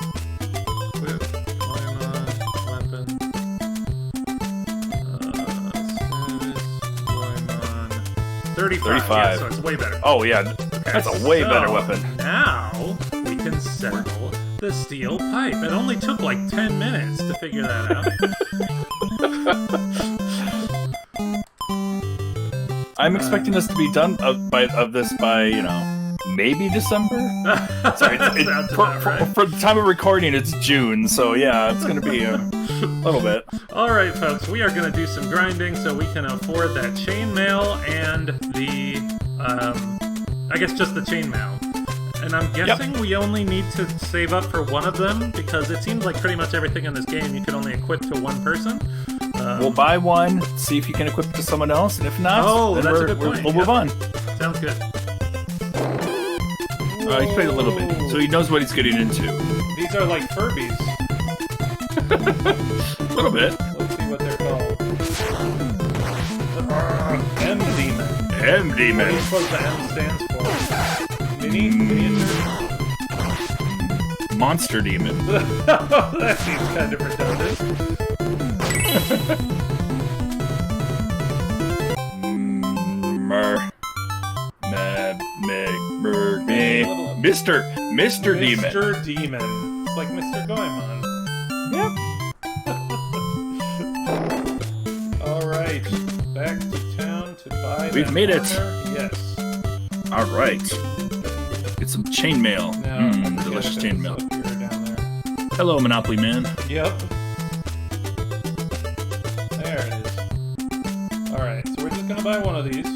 Whip, weapon. Status, 35. Yeah, so it's way better. Oh yeah, Okay, that's a way better weapon. Now we can sell the steel pipe. It only took like 10 minutes to figure that out. I'm expecting this to be done by you know, maybe December. Sorry, for the time of recording, it's June, so yeah, it's gonna be a little bit. All right, folks, we are gonna do some grinding so we can afford that chainmail and the, I guess just the chainmail. And I'm guessing we only need to save up for one of them because it seems like pretty much everything in this game you can only equip to one person. We'll buy one, see if you can equip it to someone else, and if not, then that's a good point. we'll move on. Sounds good. He's played a little bit, so he knows what he's getting into. These are like Furbies. A little bit. Let's see what they're called. M-Demon. What do M-Demon. you suppose the M stands for? Miniature? Monster Demon. That seems kind of redundant. Mr. Demon. Mr. Demon. It's like Mr. Goemon. Yep. Alright. Back to town to buy We've that made it. armor. Yes. All right. Get some chainmail. Now, Delicious okay, chainmail. so you're down there. Hello, Monopoly Man. Yep. There it is. Alright, so we're just gonna buy one of these.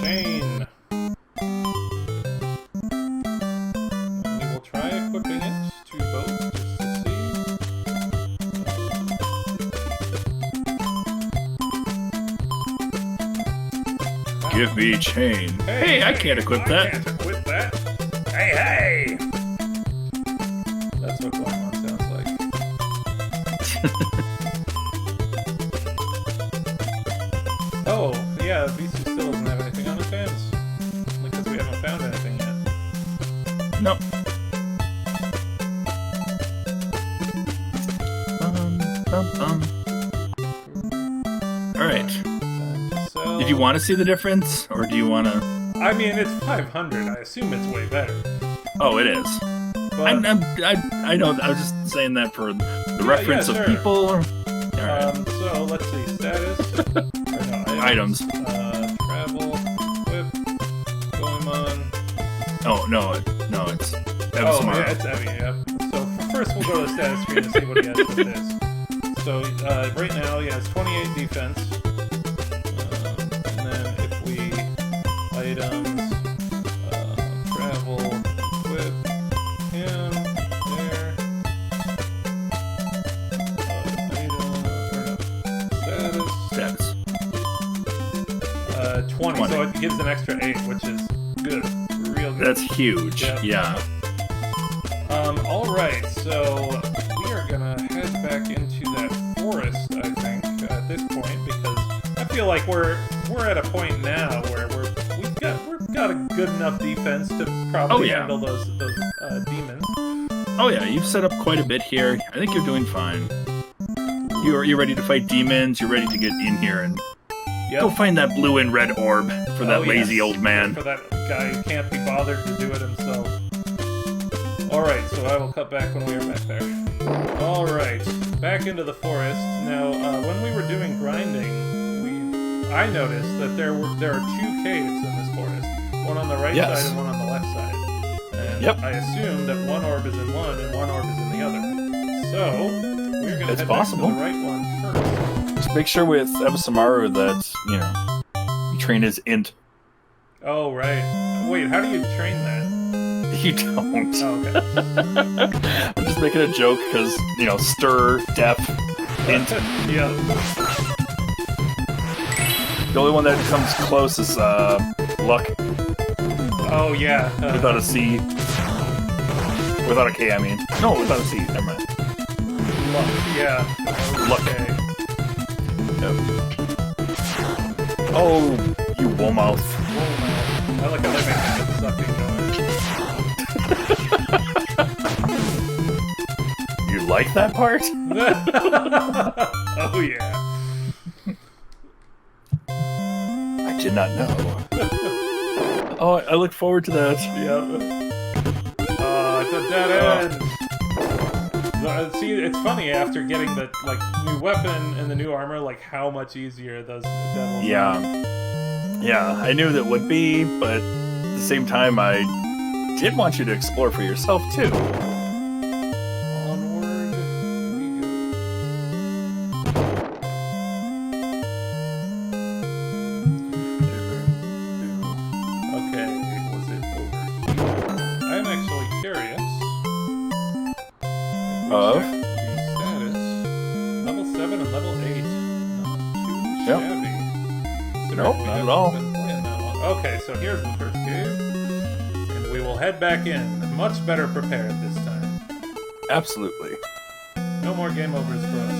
Chain. We will try equipping it to both just to see. Give me chain. Hey, I can't equip that. I can't equip that. Hey! That's what Goemon sounds like. Oh, yeah, VC still doesn't have anything on his hands. Because we haven't found anything yet. Nope. All right. Did you want to see the difference, or do you want to? I mean, it's 500. I assume it's way better. Oh, it is. But, I know. I was just saying that for the reference sure. of people. All right. So let's see. Status. Or no, Items. Travel. Whip. Goemon. Oh no, it's. Oh, yeah, it's Evie. Yep. So first, we'll go to the status screen and see what he has with this. So right now he has 28 defense. And then if we items, travel, whip, him, there. Status. 20. So it gives an extra 8, which is good. Real good. That's huge. Yep. Yeah. Alright, so we are gonna head back into that forest, I think, at this point, because I feel like we're at a point now where we've got a good enough defense to probably handle those demons. Oh yeah, you've set up quite a bit here. I think you're doing fine. You're ready to fight demons. You're ready to get in here and go find that blue and red orb for that lazy old man. For that guy who can't be bothered to do it himself. Alright, so I will cut back when we are back there. Alright, back into the forest. Now, when we were doing grinding, I noticed that there are 2 caves in this forest. One on the right side and one on the left side. And I assume that one orb is in one and one orb is in the other. So, we're going to head back to the right one first. Just make sure with Ebisamaru that, you train his int. Oh, right. Wait, how do you train that? You don't. Oh, okay. I'm just making a joke because, stir, def, int. Yeah. The only one that comes close is luck. Oh, yeah. Without a C. Without a K, I mean. No, without a C. Never mind. Luck, yeah. Luck. Okay. Yep. Oh, you woolmouth. I like how they make the sucking noise. You like that part? Oh, yeah. I did not know. Oh, I look forward to that. Yeah. It's a dead end. See, it's funny after getting the new weapon and the new armor, how much easier those devils are. Yeah, I knew that would be, but at the same time, I did want you to explore for yourself too. Onward we go. Okay, was it over here? I'm actually curious. Of? check the status. Level 7 and level 8. Not too Yep. shabby. Nope, We not at haven't all. been playing that long. Okay, so here's the first cave. And we will head back in, much better prepared this time. Absolutely. No more game overs for us.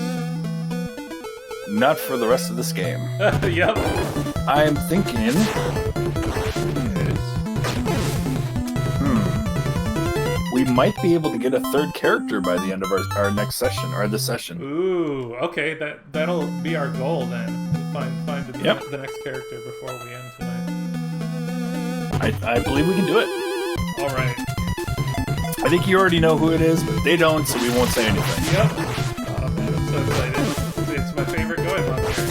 Not for the rest of this game. Yep. I'm thinking... We might be able to get a third character by the end of our next session, or this session. Ooh, okay, that'll be our goal then. Find the, Yep. the next character before we end tonight. I believe we can do it. All right. I think you already know who it is, but they don't, so we won't say anything. Yep. Oh man, I'm so excited. It's my favorite Goemon character.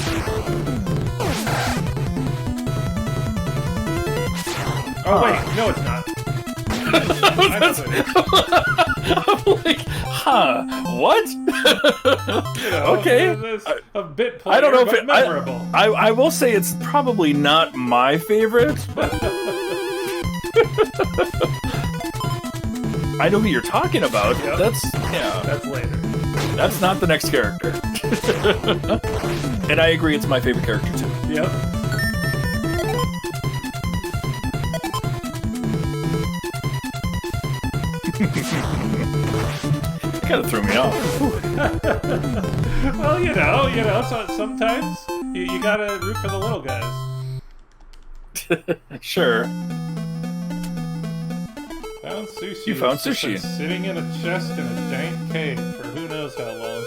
Oh wait, no, it's not. I know who it is. I'm like, huh? What? You know, Okay. it's a bit player, I don't know if but it. memorable. I will say it's probably not my favorite, but I know who you're talking about. Yep. That's later. That's not the next character. And I agree, it's my favorite character too. Yep. It kind of threw me off. Well, you know, so sometimes you gotta root for the little guys. Sure. Found sushi. You found It's just sushi. been sitting in a chest in a dank cave for who knows how long.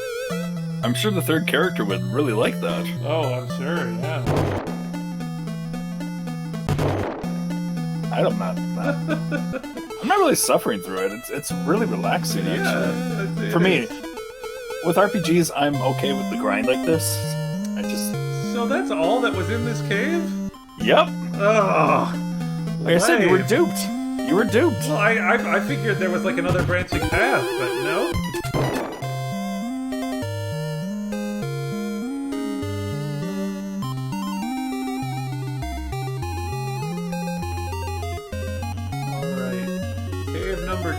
I'm sure the third character would really like that. Oh, I'm sure, yeah. I'm not really suffering through it. It's really relaxing, actually. Yeah. For me, with RPGs, I'm okay with the grind like this. So that's all that was in this cave? Yep. Oh. Like I said, you were lame. duped. You were duped. Well, I figured there was like another branching path, but no. Alright. Cave number 2.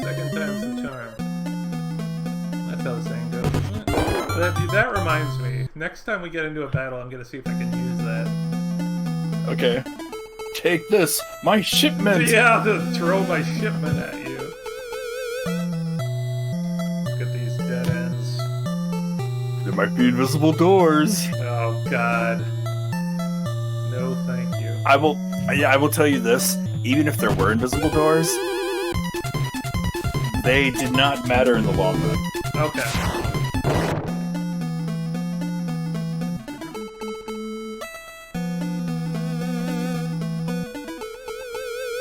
Second time's the charm. That's how the saying goes, isn't it? That reminds me. Next time we get into a battle, I'm gonna see if I can use that. Okay. Take this, my shipment. Yeah, to throw my shipment at you. Look at these dead ends. There might be invisible doors. Oh god. No, thank you. I will tell you this. Even if there were invisible doors, they did not matter in the long run. Okay.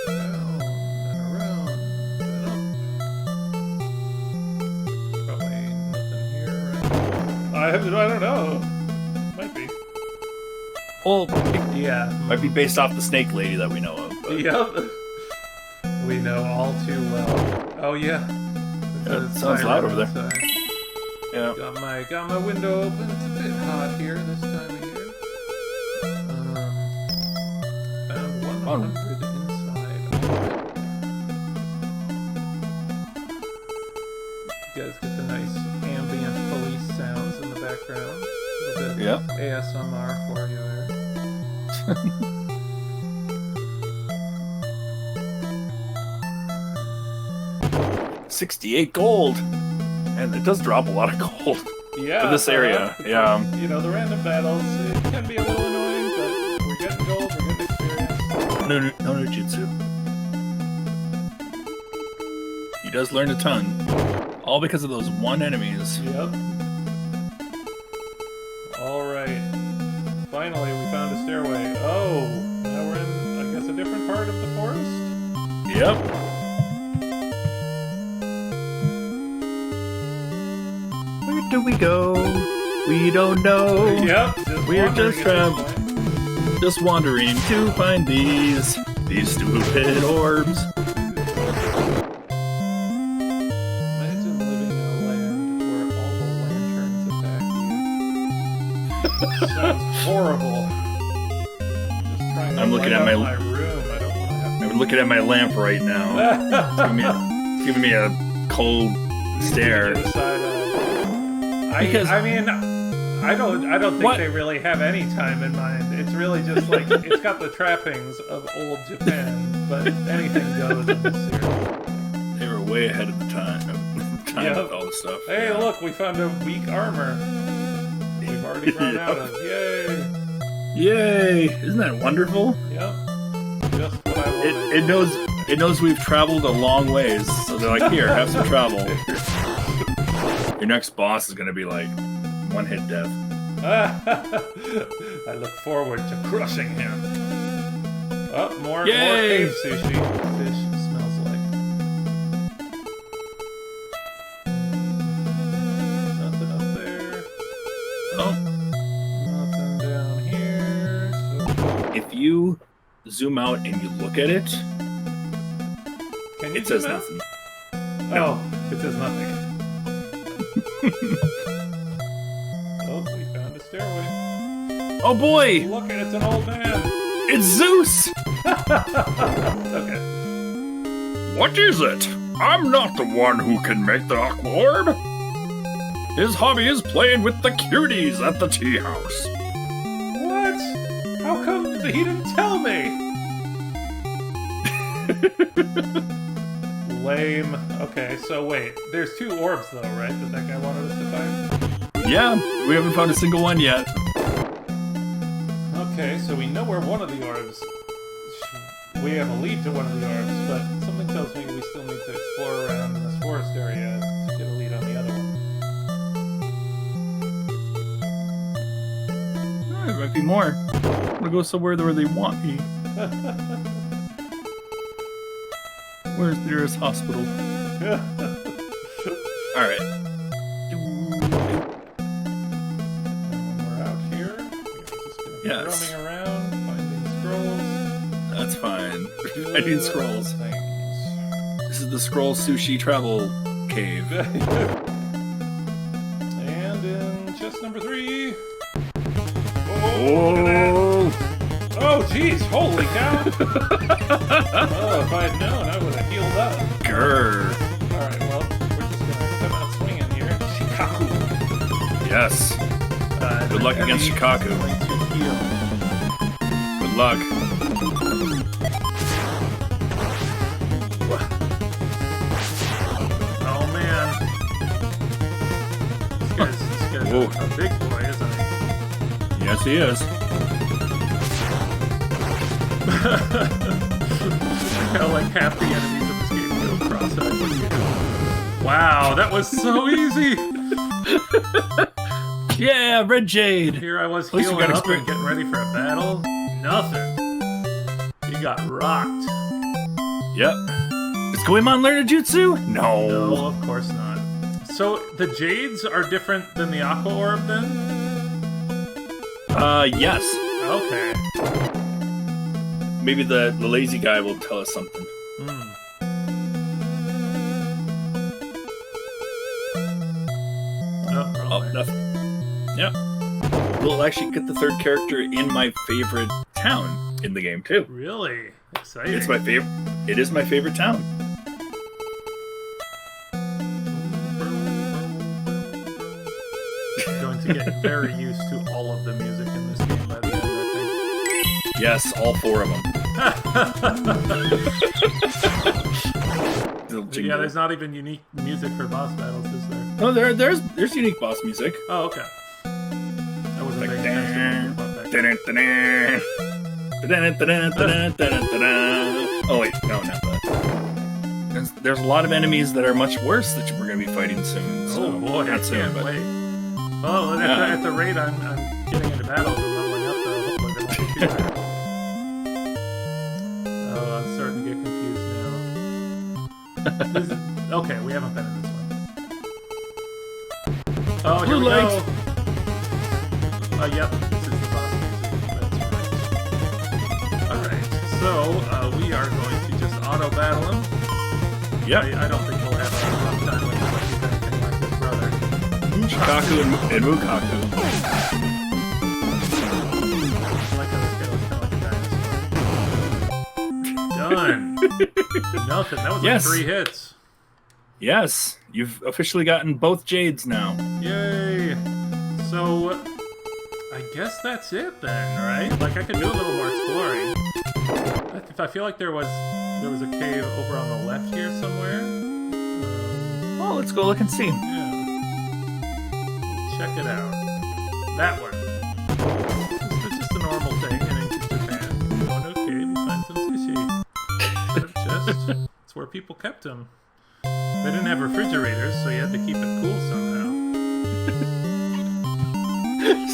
Down and around and up. Probably nothing here, right? I don't know. Might be. Well, Yeah. might be based off the snake lady that we know of. But Yep. We know all too well. Oh yeah. Yeah, It's it sounds loud over there. outside. Yeah. Got my window open. It's a bit hot here this time of year. Found 100 inside. You guys get the nice ambient police sounds in the background. A little bit Yep. ASMR for you there. 68 gold. And it does drop a lot of gold Yeah. for this area. Yeah. You know, the random battles, it can be a little annoying, but we're getting gold, we're getting experience. No jutsu. He does learn a ton. All because of those one enemies. Yep. Alright. Finally, we found a stairway. Oh, now we're in, I guess, a different part of the forest? Yep. Where do we go? We don't know. Yep. We're wandering just at this point. Just wandering to find these stupid orbs. Imagine living in a land where all the lanterns attack you. Sounds horrible. Just trying to I'm looking light at up my- my room. I don't want to have I'm looking at my lamp right now. It's giving me a cold stare. Get a side eye. Because- I mean, I don't think What? they really have any time in mind. It's really just like it's got the trappings of old Japan, but anything goes in this series. They were way ahead of the time. Yep. With all this stuff. Hey, Yeah. look, we found a weak armor. We've already run out of. Yay! Yay! Isn't that wonderful? Yep. Just what I wanted. It knows we've traveled a long ways, so they're like, here, have some travel. Your next boss is gonna be like one-hit death. I look forward to crushing him. Oh, more Yay! cave sushi. Fish smells like. Nothing up there. Oh, Nothing down here. So if you zoom out and you look at it, can you it says zoom out? nothing. Oh, it says nothing. Oh, we found a stairway. Oh boy! Look, it's an old man. It's Zeus! Okay. What is it? I'm not the one who can make the aqua orb. His hobby is playing with the cuties at the tea house. What? How come he didn't tell me? Lame. Okay, so wait. There's 2 orbs though, right? That guy wanted us to find? Yeah, we haven't found a single one yet. Okay, so we know where one of the orbs... We have a lead to one of the orbs, but something tells me we still need to explore around in this forest area to get a lead on the other one. Oh, there might be more. I'm gonna go somewhere where they want me. Where's the nearest hospital? Alright. And when we're out here, we're just gonna be Yes. roaming around, finding scrolls. That's fine. doing I need little scrolls. Things. This is the Scroll Sushi Travel Cave. And in chest number 3. Oh! Oh, jeez, holy cow! Oh, if I had known, I would have healed up. Grr. Alright, well, we're just gonna come out swinging here. Shikaku. Yes. Good luck against Shikaku. Going to heal. Good luck. Oh, man. This guy's Whoa. a big boy, isn't he? Yes, he is. How like half the enemies in this game go cross-eyed. Wow, that was so easy! Yeah, Red Jade. Here I was At least we healing got up and experience. getting ready for a battle. Nothing. You got rocked. Yep. Is Goemon learn a jutsu? No, No. of course not. So the Jades are different than the Aqua Orb then? Yes. Okay. Maybe the lazy guy will tell us something. Hmm. Oh, wrong Oh, way. nothing. Yep. We'll actually get the 3rd character in my favorite town in the game too. Really? Exciting. It's my favorite. It is my favorite town. Going to get very used to all of the music in this game by the end, I Yes, all 4 of them. think. Yeah, there's not even unique music for boss battles, is there? No, there's unique boss music. Oh, okay. I wasn't Like, paying attention about that. Oh wait, no, not that. There's a lot of enemies that are much worse that we're going to be fighting soon. So Oh boy, I not soon, can't but wait. Oh, and at the rate I'm getting into battles and leveling up, though, hopefully they won't be too bad. Oh, I'm starting to get confused now. Okay, we haven't been in this one. Oh, here Blue we light. go. Yep, this is the boss music. That's right. Alright, so we are going to just auto-battle him. Yep. I don't think we'll have a rough time with anything like this, brother. Shikaku and Mukaku. I like how this guy looks kind of like a dinosaur. Done. Nothing. That was Yes. like 3 hits. Yes, you've officially gotten both Jades now. Yay! So, I guess that's it then, right? Like, I could do a little more exploring. If I feel like there was a cave over on the left here somewhere. Oh, let's go look and see. Yeah. Check it out. That one. It's just a normal thing in ancient Japan. You go into a cave, you find some sushi. Just, it's where people kept them. They didn't have refrigerators, so you had to keep it cool somehow.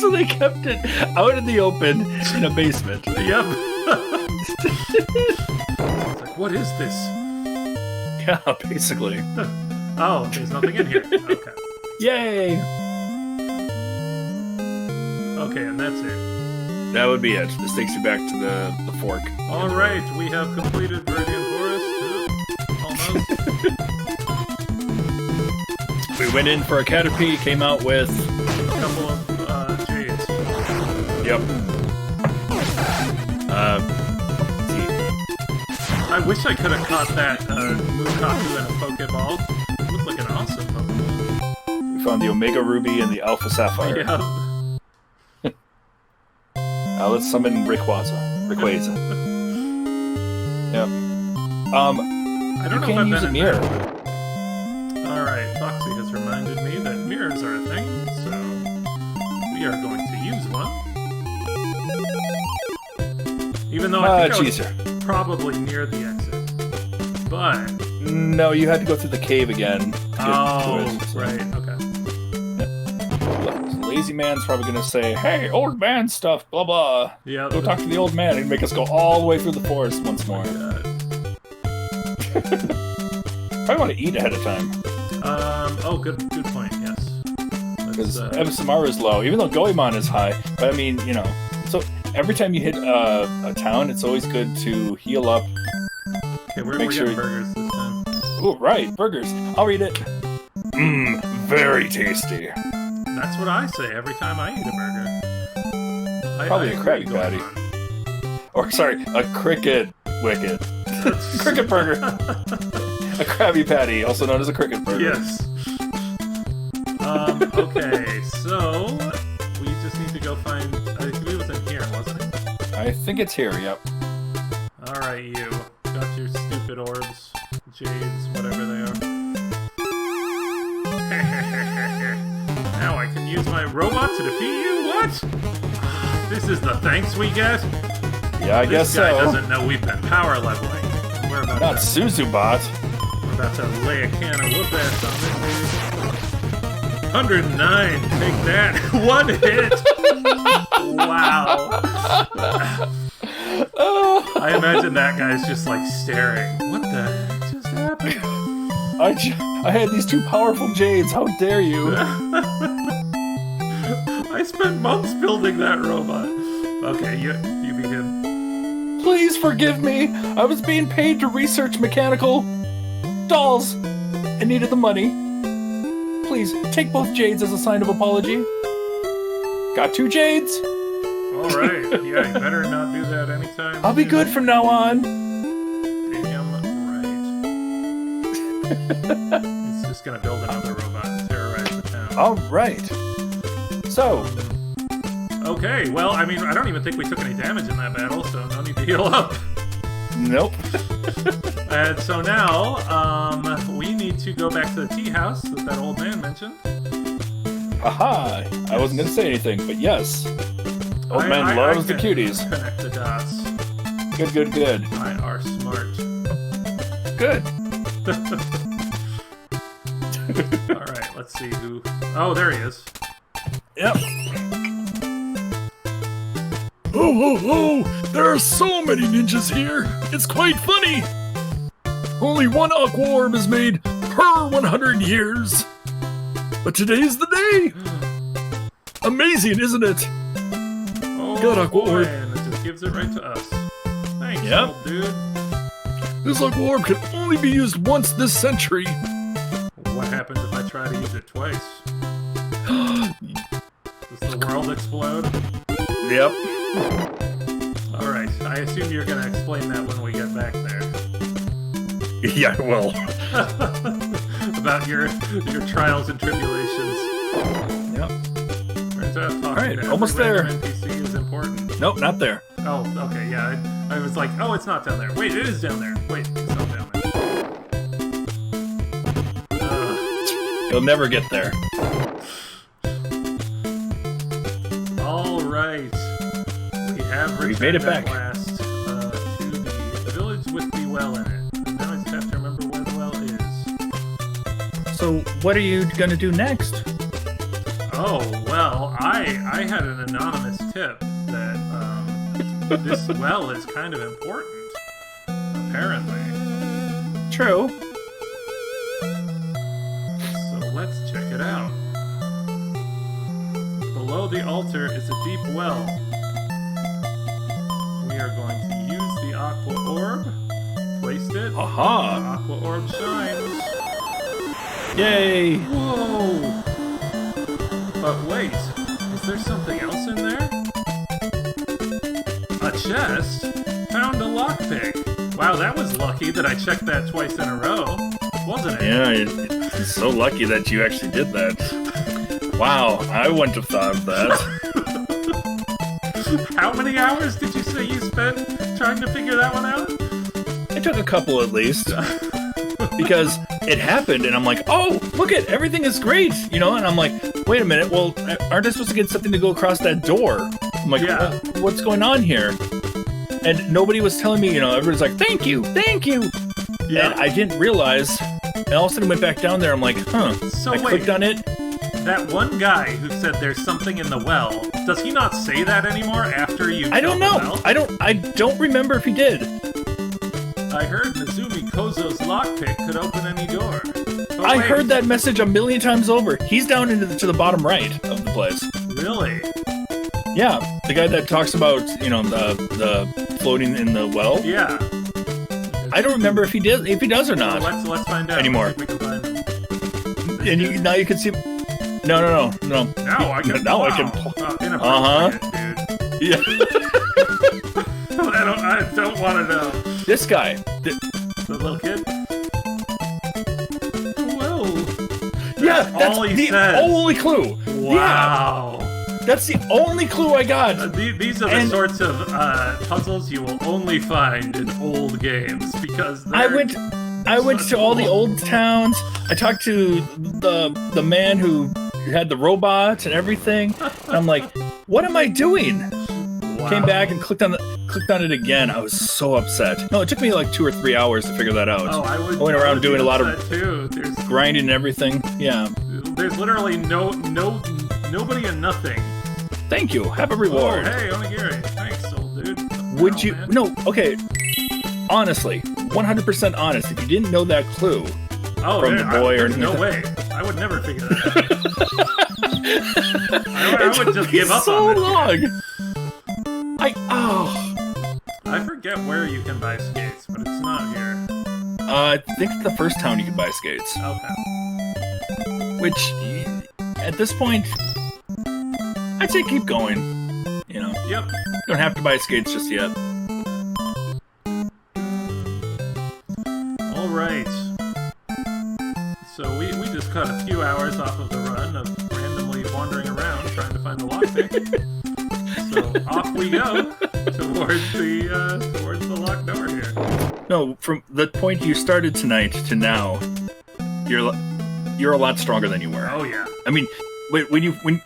So they kept it out in the open in a basement. Yep. It's like, what is this? Yeah, basically. Oh, there's nothing in here. Okay. Yay! Okay, and that's it. That would be it. This takes you back to the fork. All right, we have completed Viridian Forest. Almost. We went in for a Caterpie, came out with A couple of jades. Yep. I wish I could have caught that Mukaku in a Pokeball. It looked like an awesome Pokeball. We found the Omega Ruby and the Alpha Sapphire. Yeah. Now let's summon Rayquaza. Yep. I don't know if can I've use been a mirror. Alright, Foxy has reminded me that mirrors are a thing, so we are going to use one. Even though I think I was probably near the exit. But... No, you had to go through the cave again. Oh, right, okay. Lazy man's probably going to say, hey, old man stuff, blah, blah. Yeah. Go talk to the old man and make us go all the way through the forest once more. Probably want to eat ahead of time. Oh, good point, yes. Because MSMR is low, even though Goemon is high. But I mean, you know, so every time you hit a town, it's always good to heal up. Okay, we're getting burgers this time. Oh, right, burgers. I'll read it. Mmm, very tasty. That's what I say every time I eat a burger. Probably a Krabby Patty. Or, sorry, a Cricket Wicket. Cricket Burger. A Krabby Patty, also known as a Cricket Burger. Yes. Okay, so we just need to go find... I believe it was in here, wasn't it? I think it's here, yep. Alright, you. Got your stupid orbs, jades, whatever they are. Now I can use my robot to defeat you? What? This is the thanks we get? Yeah, I guess so. This guy doesn't know we've been power leveling. We're about Not Suzubot. We're about to lay a can of whoop ass on this dude. 109, take that. One hit! Wow. I imagine that guy's just like staring. What the heck just happened? I had these two powerful jades, how dare you? I spent months building that robot. Okay, you begin. Please forgive me. I was being paid to research mechanical dolls and needed the money. Please, take both jades as a sign of apology. Got 2 jades. Alright, yeah, you better not do that anytime. I'll be good from now on. Damn right. He's just gonna build another robot and terrorize the town. Alright. So. Okay, well, I mean, I don't even think we took any damage in that battle, so no need to heal up. Nope. And so now, we need to go back to the tea house that old man mentioned. Aha! I wasn't going to say anything, but yes. Old man loves the cuties. Connect the dots. Good. I are smart. Good. Alright, let's see who... Oh, there he is. Yep. Oh, there are so many ninjas here. It's quite funny. Only one Aqua Orb is made per 100 years. But today's the day. Amazing, isn't it? Oh, Got Aqua Orb. And it just gives it right to us. Thanks, Yep. old dude. This Aqua Orb can only be used once this century. What happens if I try to use it twice? Does the world explode? Yep. Alright, I assume you're gonna explain that when we get back there. Yeah, well. about your trials and tribulations. Yep. Turns out talking All right, to almost every there. random NPC is important. Nope, not there. Oh, okay, yeah. I was like, oh, it's not down there. Wait, it is down there. Wait, it's not down there. You'll never get there. All right. We have We returned made it at back. last to the village with the well in it. And now I just have to remember where the well is. So, what are you gonna do next? Oh, well, I had an anonymous tip that this well is kind of important, apparently. True. So let's check it out. Below the altar is a deep well. We are going to use the aqua orb. Placed it. Aha! The aqua orb shines. Yay! Whoa! But wait, is there something else in there? A chest? Found a lockpick. Wow, that was lucky that I checked that twice in a row, wasn't it? Yeah, it's so lucky that you actually did that. Wow, I wouldn't have thought of that. How many hours did you say you spent trying to figure that one out? It took a couple at least. Because it happened, and I'm like, oh, look at everything is great, you know? And I'm like, wait a minute, well, aren't I supposed to get something to go across that door? I'm like, Yeah. What's going on here? And nobody was telling me, you know, everybody's like, thank you, thank you. Yeah. And I didn't realize, and all of a sudden went back down there, I'm like, huh. So I wait. clicked on it. That one guy who said there's something in the well, does he not say that anymore after you I don't killed know. the well? I don't remember if he did. I heard Nezumi Kozo's lockpick could open any door. Oh, I wait, heard that message a million times over. He's down to the bottom right of the place. Really? Yeah, the guy that talks about, you know, the floating in the well. Yeah. I don't remember if he does or not. Well, let's find out. Anymore. See if we can find him. And now you can see. No. Now I can. Now I wow. can. Inappropriate, dude. Yeah. I don't want to know. This guy. The little kid. Whoa. Yeah, that's all he the says. only clue. Wow. Yeah, that's the only clue I got. These are the sorts of puzzles you will only find in old games because I went to all the old towns. I talked to the man who had the robot and everything. And I'm like, what am I doing? Wow. Came back and clicked on it again. I was so upset. No, it took me like 2 or 3 hours to figure that out. Oh, I would. Going around doing a lot of too. grinding and everything. Yeah. There's literally nobody and nothing. Thank you. Have a reward. Oh, hey, Onigiri. Thanks, old dude. Would Wow, you? man. No. Okay. Honestly, 100% honest. If you didn't know that clue from the boy or there's no way. I would never figure that out. I would just give up so on this. long. I forget where you can buy skates, but it's not here. I think the first town you could buy skates. Okay. Which, at this point, I'd say keep going. You know, Yep. you don't have to buy skates just yet. All right. So we just cut a few hours off of the run of randomly wandering around trying to find the lockpick. So off we go towards the locked door here. No, from the point you started tonight to now, you're a lot stronger than you were. Oh yeah. I mean, when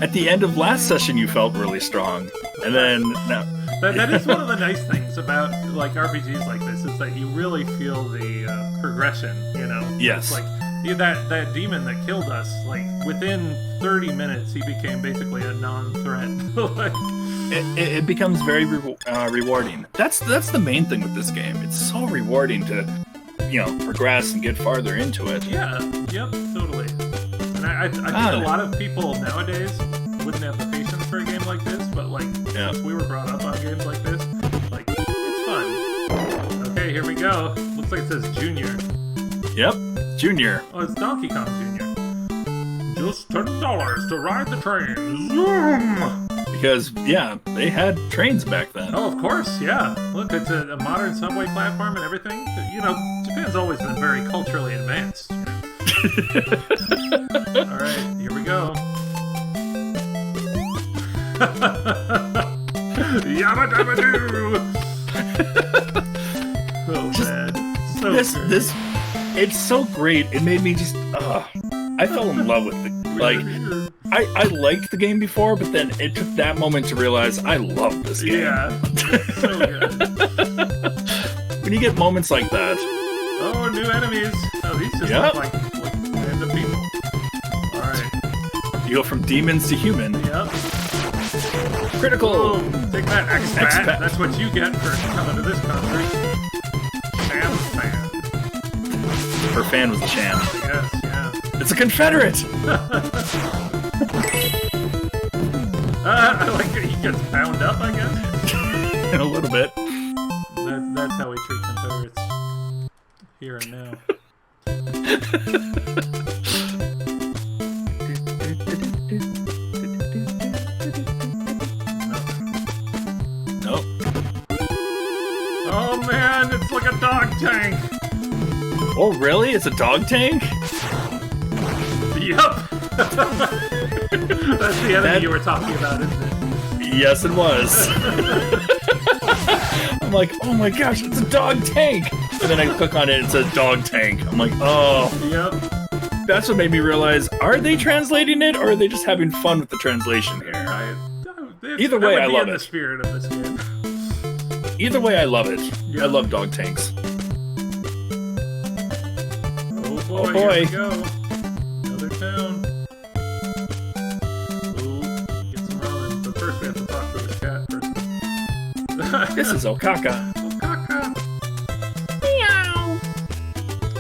at the end of last session you felt really strong, and then now. That is one of the nice things about like RPGs like this is that you really feel the progression. You know. Yes. It's like that demon that killed us. Like within 30 minutes, he became basically a non-threat. Like, It becomes very rewarding. That's the main thing with this game. It's so rewarding to, you know, progress and get farther into it. yeah. Yep. Totally. And I think a lot of people nowadays wouldn't have the patience for a game like this, but like since we were brought up on games like this, like it's fun. Okay, here we go. Looks like it says Junior. Yep, Junior. Oh, it's Donkey Kong Junior. Just $10 to ride the train. Zoom! Because, yeah, they had trains back then. Oh, of course, yeah. Look, it's a modern subway platform and everything. You know, Japan's always been very culturally advanced. You know? All right, here we go. Yabba dabba doo! So bad. So good. This, it's so great. It made me just, I fell in love with it. Like, I liked the game before, but then it took that moment to realize I love this game. Yeah, so good. When you get moments like that. Oh, new enemies. Oh, these just look like random people. Alright. You go from demons to human. Yep. Critical! Boom. Take that, X-Pat. That's what you get for coming to this concert. Sham fan. Her fan was a sham. Yes, yeah. It's a Confederate! I like that he gets bound up, I guess. In a little bit. That's how we treat Confederates here and now. Nope. Oh man, it's like a dog tank. Oh really? It's a dog tank? Yup. That's the enemy you were talking about, isn't it? Yes, it was. I'm like, oh my gosh, it's a dog tank! And then I click on it, it says dog tank. I'm like, oh. Yep. That's what made me realize, are they translating it, or are they just having fun with the translation here? Either way, I love the it. spirit of this game. Either way, I love it. Yeah. I love dog tanks. Oh boy, Oh boy. Here we go. Another town. Oh, get some ramen. But first we have to talk to the cat first. This is Okaka. Okaka. Meow.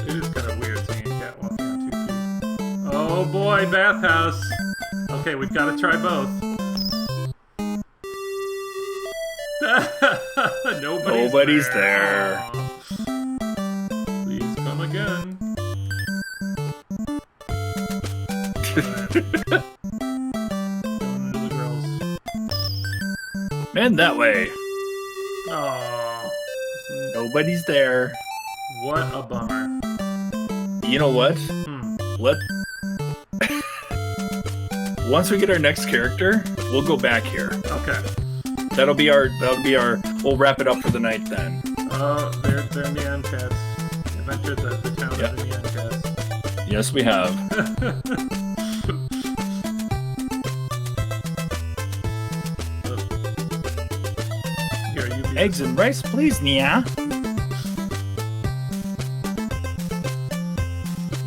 It is kind of weird seeing a cat walking on 2 feet. Oh boy, bathhouse. Okay, we've got to try both. Nobody's there. Aw. Please come again. Going into the grills. Man, that way. Aww. Nobody's there. What a bummer. You know what? Let. Once we get our next character, we'll go back here. Okay. That'll be our. We'll wrap it up for the night then. They're neon cats. I've entered the town of the neon cats. Yes, we have. Here, you be Eggs and rice, please, Nia.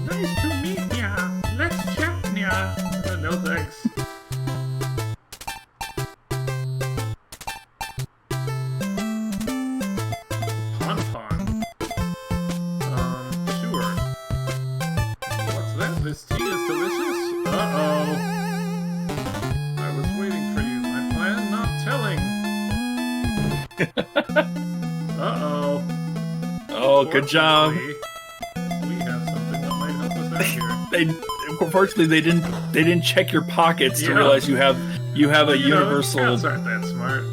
Nice to meet ya. Let's chat, ya. No thanks. Pon. Sure. What's that? This tea is delicious? Uh-oh. I was waiting for you. My plan, not telling. Uh-oh. Oh, good job. We have something that might help us out here. Unfortunately, they didn't check your pockets to realize you have a universal. Cats aren't that smart.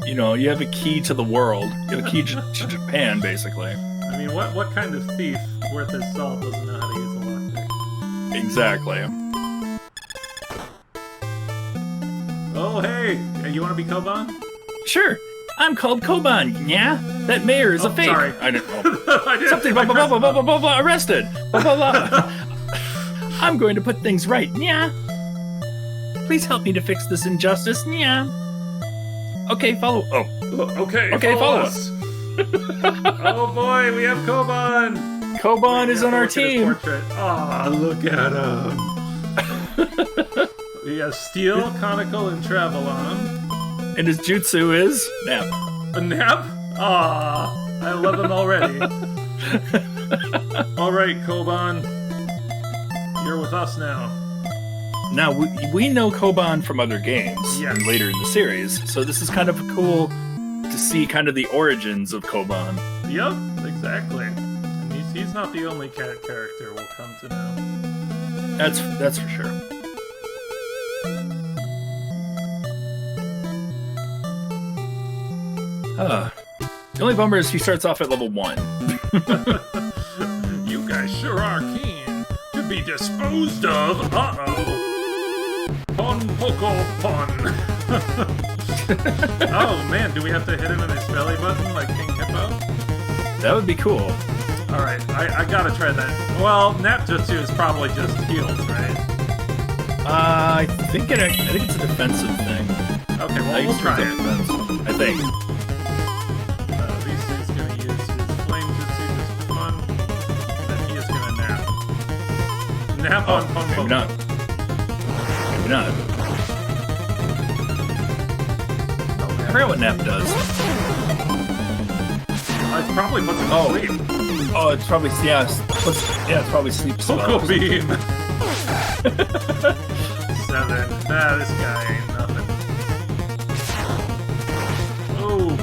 You have a key to the world. You have a key to Japan, basically. I mean, what kind of thief worth his salt doesn't know how to use a lockpick? Exactly. Oh, hey! You want to be Koban? Sure. I'm called Koban. Yeah, that mayor is a fake. Sorry. I didn't. Oh. I did. Something. Blah blah blah blah blah blah blah. Arrested. Blah blah blah. I'm going to put things right. Yeah. Please help me to fix this injustice. Yeah. Okay, follow. Oh. Okay, follow us. Oh boy, we have Koban. Koban is on our team. Aw, look at him. He has steel, conical, and travel on him. And his jutsu is nap. A nap? Aw, I love him already. Alright, Koban. You're with us now. Now, we know Koban from other games Yes. and later in the series, so this is kind of cool to see kind of the origins of Koban. Yep, exactly. And he's not the only cat character we'll come to know. That's for sure. The only bummer is he starts off at level 1. You guys sure are keen. be disposed of. Uh-oh. Pon poco pon. Oh, man, do we have to hit him in his belly button like King Hippo? That would be cool. Alright, I gotta try that. Well, Napjutsu is probably just heals, right? I think it's a defensive thing. Okay, well, we'll try it. I think. Risu's gonna use his flame jutsu just for fun. Then he is gonna nap. Nap on Pon Maybe Poco. not. Maybe not. I forgot what Nap does. It's probably puts him to sleep. Oh, it's probably it's probably sleep spell. Coco beam. 7. Nah, this guy ain't nothing. Oh.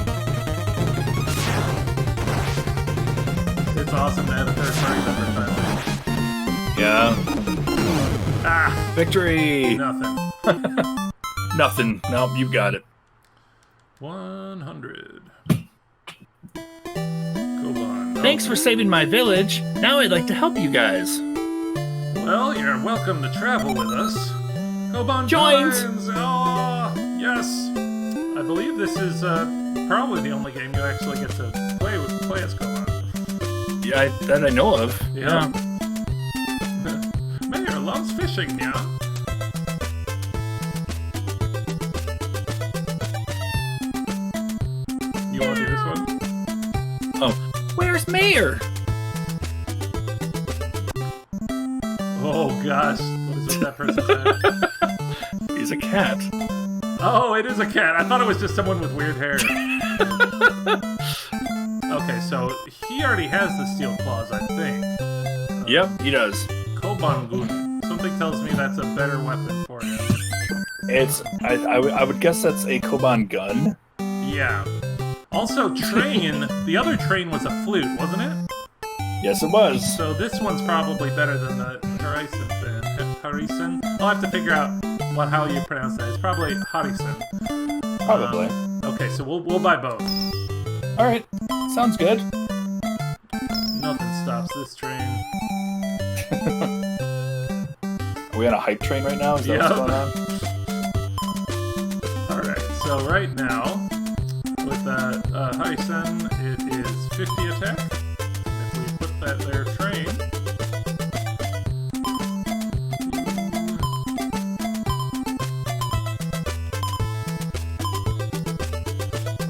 It's awesome to have a third party member finally. Yeah. Ah, Victory. nothing. Nothing. Nope, you got it. 100. Koban. Thanks for saving my village. Now I'd like to help you guys. Well, you're welcome to travel with us. Koban Joins. joins! Oh, yes! I believe this is probably the only game you actually get to play as Koban. Yeah, that I know of. Yeah. Mayor loves fishing, yeah? You want to do this one? Oh, where's Mayor? Oh gosh, what is that person's name? He's a cat. Oh, it is a cat. I thought it was just someone with weird hair. Okay, so he already has the steel claws, I think. Yep, he does. Koban Gun. Something tells me that's a better weapon for him. I would guess that's a Koban gun. Yeah. Also, train. The other train was a flute, wasn't it? Yes, it was. So this one's probably better than the Harisen thing. Harisen? I'll have to figure out how you pronounce that. It's probably Harisen. Probably. Okay, so we'll buy both. All right, sounds good. Nothing stops this train. Are we on a hype train right now? Is that what's going on? Alright, so right now, with Harisen, it is 50 attack. If we put that there train...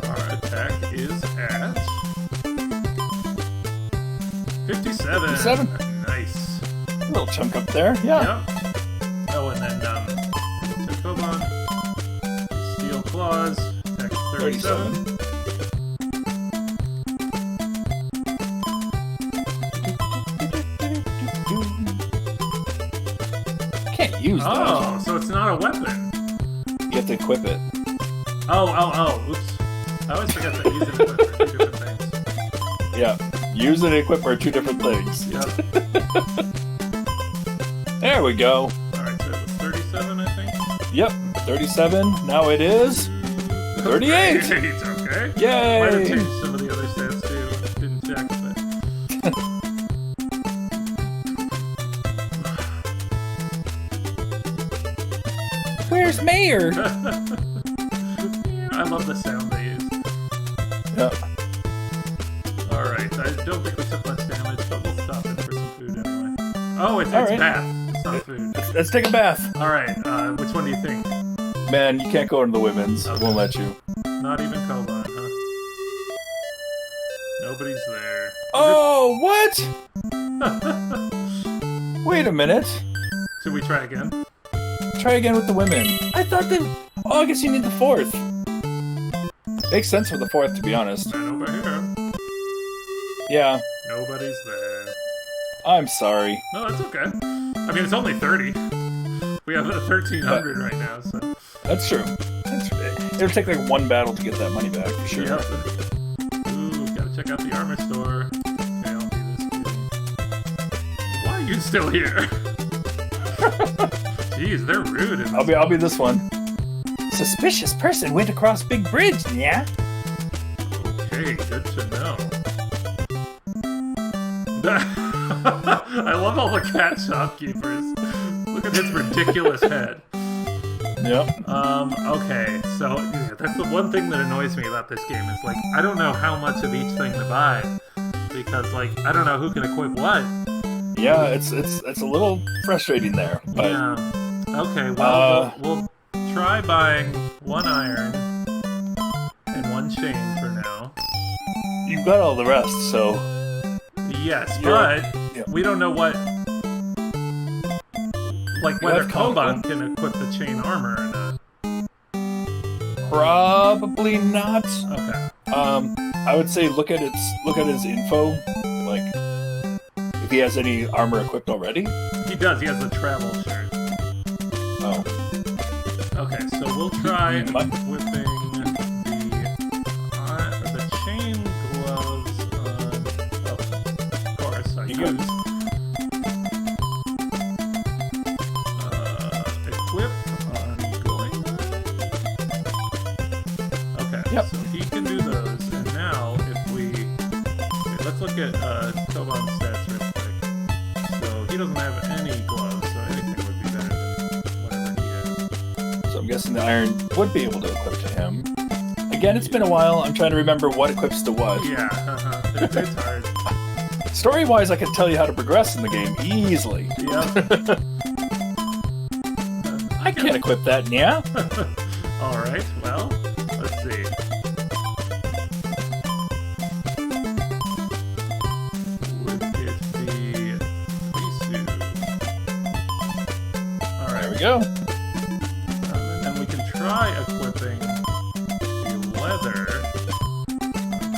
Our attack is at... 57! 57? Nice. A little chunk up there, yeah. Yep. Oh, and then, to Koban, Steel Claws, attack 37. Can't use that. Oh, so it's not a weapon. You have to equip it. Oh, oops. I always forget that use and equip are two different things. Yeah, use and equip are two different things. Yep. There we go. Alright, so it was 37, I think? Yep, 37. Now it is 38. Okay. Yay! Might have changed some of the other stats too. Didn't check, but... Where's Mayor? I love the sound they use. Yep. Alright, I don't think we took much damage, but we'll stop it for some food anyway. Oh, it's Alright. bath. It's not food. Let's take a bath. Alright, which one do you think? Man, you can't go into the women's. I won't let you. Not even Koban, huh? Nobody's there. Oh, what? Wait a minute. Should we try again? Try again with the women. I thought that... Oh, I guess you need the fourth. Makes sense for the fourth, to be honest. And over here. Yeah, Nobody's there. I'm sorry. No, that's okay. I mean, it's only 30. We have 1,300 right now, so... That's true. It'll take like one battle to get that money back, for sure. Yep. Ooh, gotta check out the armor store. Okay, I'll do this too. Why are you still here? Jeez, they're rude. In this I'll be this one. Suspicious person went across big bridge, yeah? Okay, good to know. I love all the cat shopkeepers. Look at his ridiculous head. Yep. Okay, so yeah, that's the one thing that annoys me about this game is, like, I don't know how much of each thing to buy. Because, like, I don't know who can equip what. Yeah, it's a little frustrating there. But Yeah. Okay, well, we'll try buying 1 iron and 1 chain for now. you've got all the rest, so Yes, You're- but yeah. we don't know what... Like, You whether have Ōgon confidence? can equip the chain armor or not. probably not. Okay. I would say look at his info, like if he has any armor equipped already. He does, he has the travel shirt. Oh, Okay, so we'll try My- equipping the chain gloves on... Oh, of course, I You got- used... equip ongoing. Okay, Yep. so he can do those, and now if we... Okay, let's look at Ōgon's stats real quick. So he doesn't have any gloves, so anything would be better than whatever he has. so I'm guessing the iron would be able to equip to him. Again, it's been a while. I'm trying to remember what equips to what. Yeah, it's hard. Story-wise, I can tell you how to progress in the game easily. Yep. I can't equip that, yeah. Alright, well, let's see. Would it be Kiseru? There Alright, we go. and then we can try equipping the leather.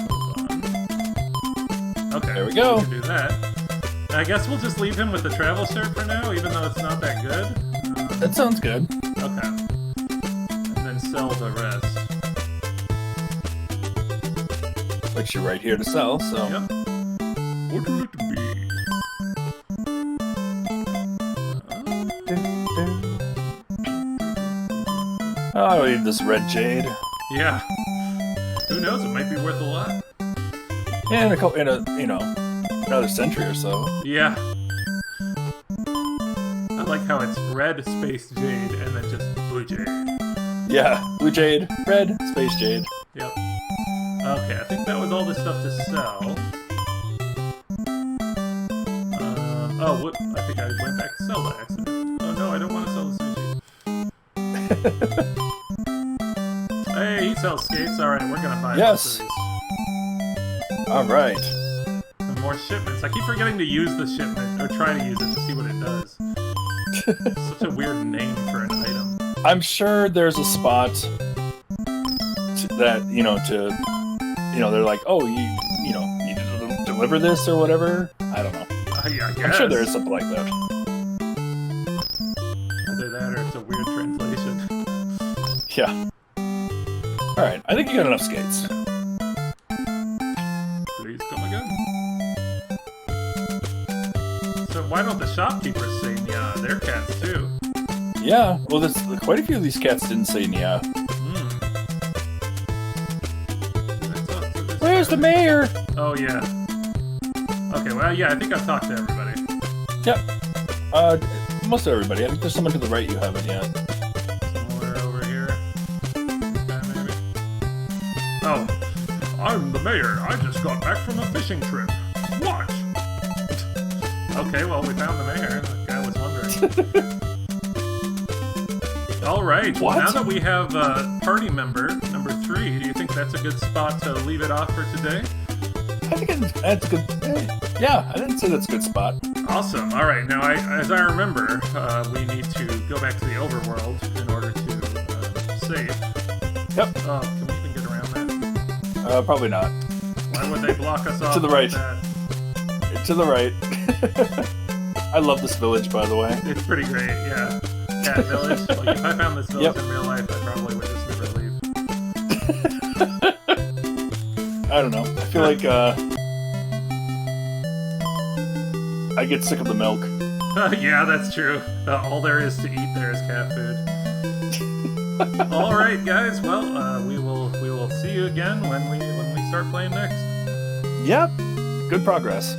Hold on. Okay, There we go. We can do that. I guess we'll just leave him with the travel shirt for now, even though it's not that good. That sounds good. Okay. And then sell the rest. Which you're right here to sell, so. Yep. What will it be? Oh, I don't need this red jade. Yeah. Who knows? It might be worth a lot. Yeah, in a another century or so. Yeah. I like how it's red space jade and then just blue jade. Yeah, blue jade, red, space jade. Yep. Okay, I think that was all the stuff to sell. I think I went back to sell by accident. Oh no, I don't want to sell the sushi. Hey, he sells skates. Alright, we're gonna buy Yes. most of these. Alright. And more shipments. I keep forgetting to use the shipment, or try to use it to see what it does. Such a weird name for an item. I'm sure there's a spot that, they're like, oh, you need to deliver this or whatever. I don't know. Yeah, I guess. I'm sure there is something like that. Either that or it's a weird translation. Yeah. Alright, I think you got enough skates. Please come again. So why don't the shopkeepers say yeah? They're cats too. Yeah, well, there's quite a few of these cats didn't say yeah. Where's the mayor? Oh yeah. Okay, well yeah, I think I've talked to everybody. Yep. Most of everybody. I think there's someone to the right you haven't yet. Somewhere over here. Okay, maybe. Oh, I'm the mayor. I just got back from a fishing trip. What? Okay, well we found the mayor. The guy was wondering. All right. Well, What? now that we have party member number 3, do you think that's a good spot to leave it off for today? I think that's good. Yeah, I didn't say that's a good spot. Awesome. All right. Now, as I remember, we need to go back to the overworld in order to save. Yep. Can we even get around that? Probably not. Why would they block us off? To the like right. that? To the right. I love this village, by the way. It's pretty great. Yeah. Cat village. Like if I found this village Yep. in real life, I probably would just never leave. I don't know. I feel like I get sick of the milk. Yeah, that's true. All there is to eat there is cat food. All right, guys. Well, we will see you again when we start playing next. Yep. Good progress.